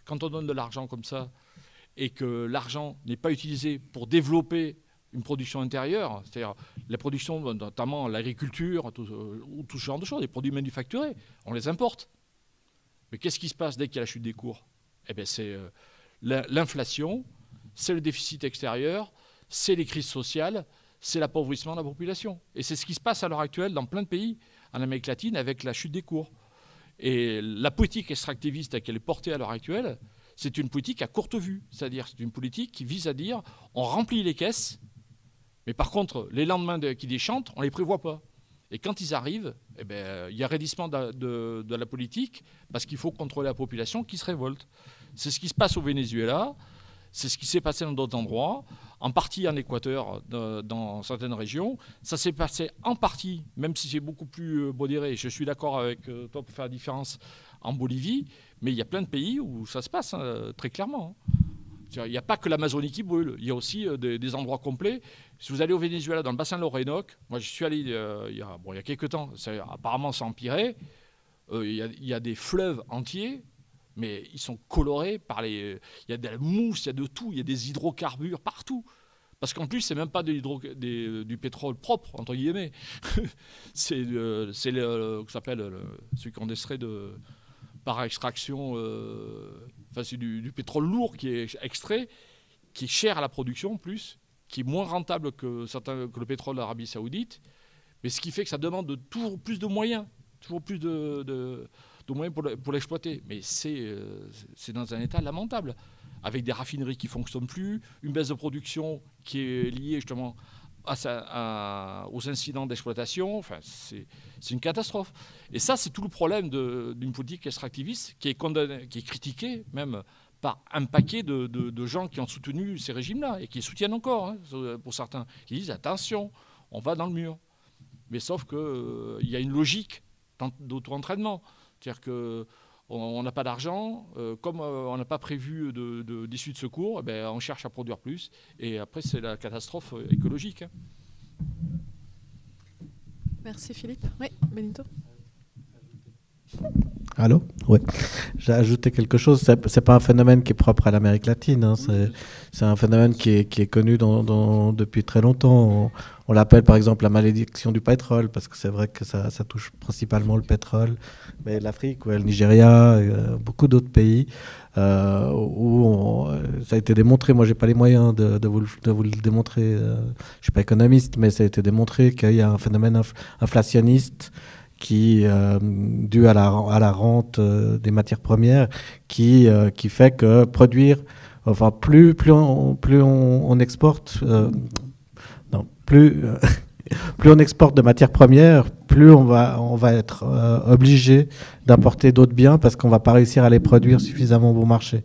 Quand on donne de l'argent comme ça et que l'argent n'est pas utilisé pour développer une production intérieure, c'est-à-dire la production, notamment l'agriculture, ou tout ce genre de choses, les produits manufacturés, on les importe. Mais qu'est-ce qui se passe dès qu'il y a la chute des cours ? Eh bien, c'est l'inflation, c'est le déficit extérieur, c'est les crises sociales, c'est l'appauvrissement de la population. Et c'est ce qui se passe à l'heure actuelle dans plein de pays en Amérique latine avec la chute des cours. Et la politique extractiviste qu'elle est portée à l'heure actuelle, c'est une politique à courte vue. C'est-à-dire c'est une politique qui vise à dire on remplit les caisses, mais par contre, les lendemains qui déchantent, on ne les prévoit pas. Et quand ils arrivent, eh ben, il y a raidissement de la politique parce qu'il faut contrôler la population qui se révolte. C'est ce qui se passe au Venezuela, c'est ce qui s'est passé dans d'autres endroits, en partie en Équateur, dans certaines régions. Ça s'est passé en partie, même si c'est beaucoup plus modéré, je suis d'accord avec toi pour faire la différence, en Bolivie, mais il y a plein de pays où ça se passe très clairement. Il n'y a pas que l'Amazonie qui brûle, il y a aussi des endroits complets. Si vous allez au Venezuela, dans le bassin de l'Orénoque, moi je suis allé il y a quelques temps, apparemment ça a empiré, il y a des fleuves entiers, mais ils sont colorés par il y a de la mousse, il y a de tout, il y a des hydrocarbures partout. Parce qu'en plus, c'est même pas du pétrole propre, entre guillemets. c'est ce qu'on s'appelle celui qu'on extrait par extraction. C'est du pétrole lourd qui est extrait, qui est cher à la production en plus, qui est moins rentable que le pétrole d'Arabie Saoudite, mais ce qui fait que ça demande toujours plus de moyens, toujours plus de moyens pour l'exploiter. Mais c'est dans un état lamentable, avec des raffineries qui ne fonctionnent plus, une baisse de production qui est liée justement aux incidents d'exploitation. Enfin, c'est une catastrophe. Et ça, c'est tout le problème d'une politique extractiviste qui est condamnée, qui est critiquée même par un paquet de gens qui ont soutenu ces régimes-là et qui soutiennent encore, hein, pour certains, qui disent attention, on va dans le mur. Mais sauf qu'il y a une logique d'auto-entraînement. C'est-à-dire qu'on n'a pas d'argent, comme on n'a pas prévu d'issue de secours, eh bien, on cherche à produire plus, et après c'est la catastrophe écologique. Hein. Merci Philippe. Oui, Benito. Allô ? Oui. J'ai ajouté quelque chose. C'est pas un phénomène qui est propre à l'Amérique latine. Hein. C'est un phénomène qui est connu depuis très longtemps. On l'appelle par exemple la malédiction du pétrole, parce que c'est vrai que ça touche principalement le pétrole. Mais l'Afrique, le Nigeria, beaucoup d'autres pays où ça a été démontré. Moi, j'ai pas les moyens de vous le démontrer. Je suis pas économiste, mais ça a été démontré qu'il y a un phénomène inflationniste qui dû à la rente des matières premières, qui fait que produire, enfin plus on exporte, plus plus on exporte de matières premières, plus on va être obligé d'importer d'autres biens parce qu'on ne va pas réussir à les produire suffisamment bon marché.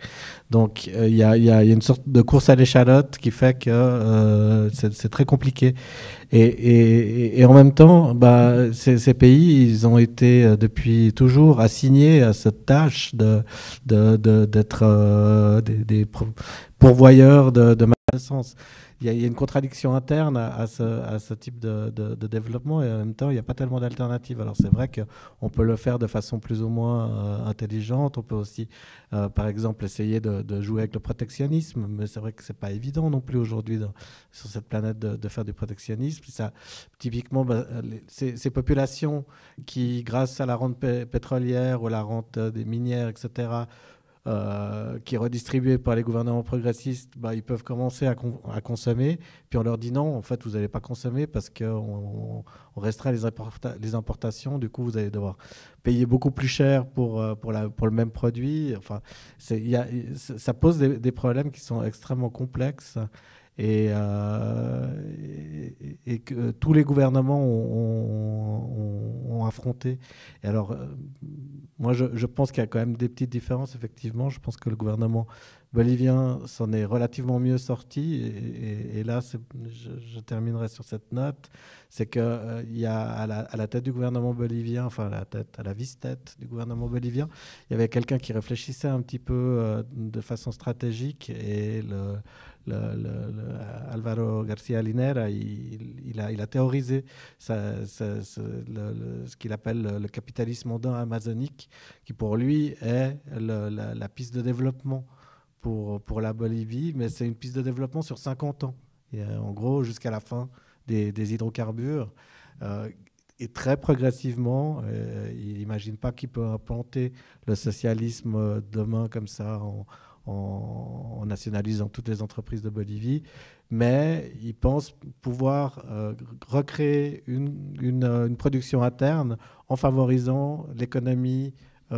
Donc il y a une sorte de course à l'échalote qui fait que c'est très compliqué. Et en même temps, ces pays, ils ont été depuis toujours assignés à cette tâche d'être des pourvoyeurs de connaissances. Il y a une contradiction interne à ce type de développement et en même temps, il n'y a pas tellement d'alternatives. Alors c'est vrai qu'on peut le faire de façon plus ou moins intelligente. On peut aussi, par exemple, essayer de jouer avec le protectionnisme, mais c'est vrai que ce n'est pas évident non plus aujourd'hui sur cette planète de faire du protectionnisme. Ça, typiquement, ces populations qui, grâce à la rente pétrolière ou la rente des minières, etc., qui est redistribué par les gouvernements progressistes, ils peuvent commencer à consommer. Puis on leur dit non, en fait, vous n'allez pas consommer parce qu'on restreint les importations. Du coup, vous allez devoir payer beaucoup plus cher pour le même produit. Enfin, ça pose des problèmes qui sont extrêmement complexes et que tous les gouvernements ont affronté. Et alors, moi, je pense qu'il y a quand même des petites différences, effectivement. Je pense que le gouvernement bolivien s'en est relativement mieux sorti. Et là, je terminerai sur cette note. C'est qu'il y a à la tête du gouvernement bolivien, enfin à la vice-tête du gouvernement bolivien, il y avait quelqu'un qui réfléchissait un petit peu de façon stratégique. Et Álvaro García Linera, il a théorisé ce qu'il appelle le capitalisme mondain amazonique, qui pour lui est la piste de développement pour la Bolivie, mais c'est une piste de développement sur 50 ans, et, en gros jusqu'à la fin des hydrocarbures. Et très progressivement, il n'imagine pas qu'il peut implanter le socialisme demain comme ça, en nationalisant toutes les entreprises de Bolivie, mais il pense pouvoir recréer une production interne en favorisant l'économie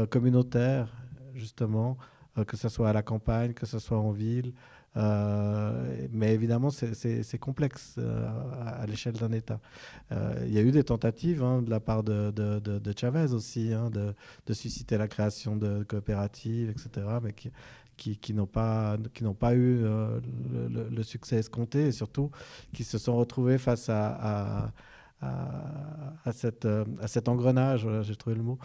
communautaire, justement, que ce soit à la campagne, que ce soit en ville. Mais évidemment, c'est complexe à l'échelle d'un État. Il y a eu des tentatives de la part de Chavez aussi, de susciter la création de coopératives, etc., mais qui n'ont pas eu le succès escompté et surtout qui se sont retrouvés face à cet engrenage, voilà, j'ai trouvé le mot,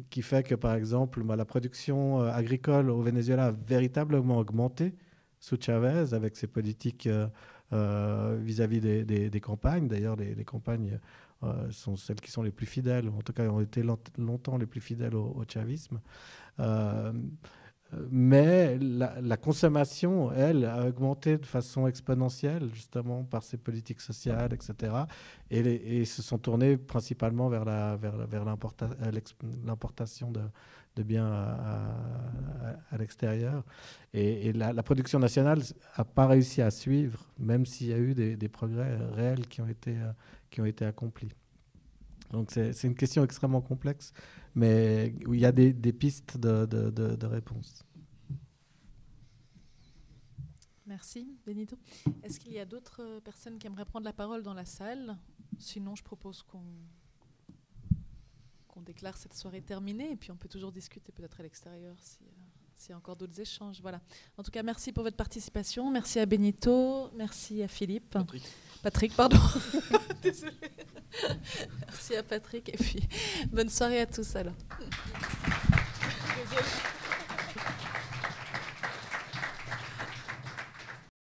qui fait que, par exemple, la production agricole au Venezuela a véritablement augmenté sous Chavez avec ses politiques vis-à-vis des campagnes. D'ailleurs, les campagnes sont celles qui sont les plus fidèles, en tout cas ont été longtemps les plus fidèles au chavisme. Mais la consommation, elle, a augmenté de façon exponentielle, justement, par ces politiques sociales, etc. Et se sont tournés principalement vers l'importation de biens à l'extérieur. Et la production nationale n'a pas réussi à suivre, même s'il y a eu des progrès réels qui ont été accomplis. Donc c'est une question extrêmement complexe, mais où il y a des pistes de réponse. Merci, Benito. Est-ce qu'il y a d'autres personnes qui aimeraient prendre la parole dans la salle? Sinon, je propose qu'on déclare cette soirée terminée, et puis on peut toujours discuter peut-être à l'extérieur s'il y a encore d'autres échanges. Voilà. En tout cas, merci pour votre participation. Merci à Benito, merci à Philippe. Patrick, pardon. Désolée. Merci à Patrick, et puis bonne soirée à tous alors.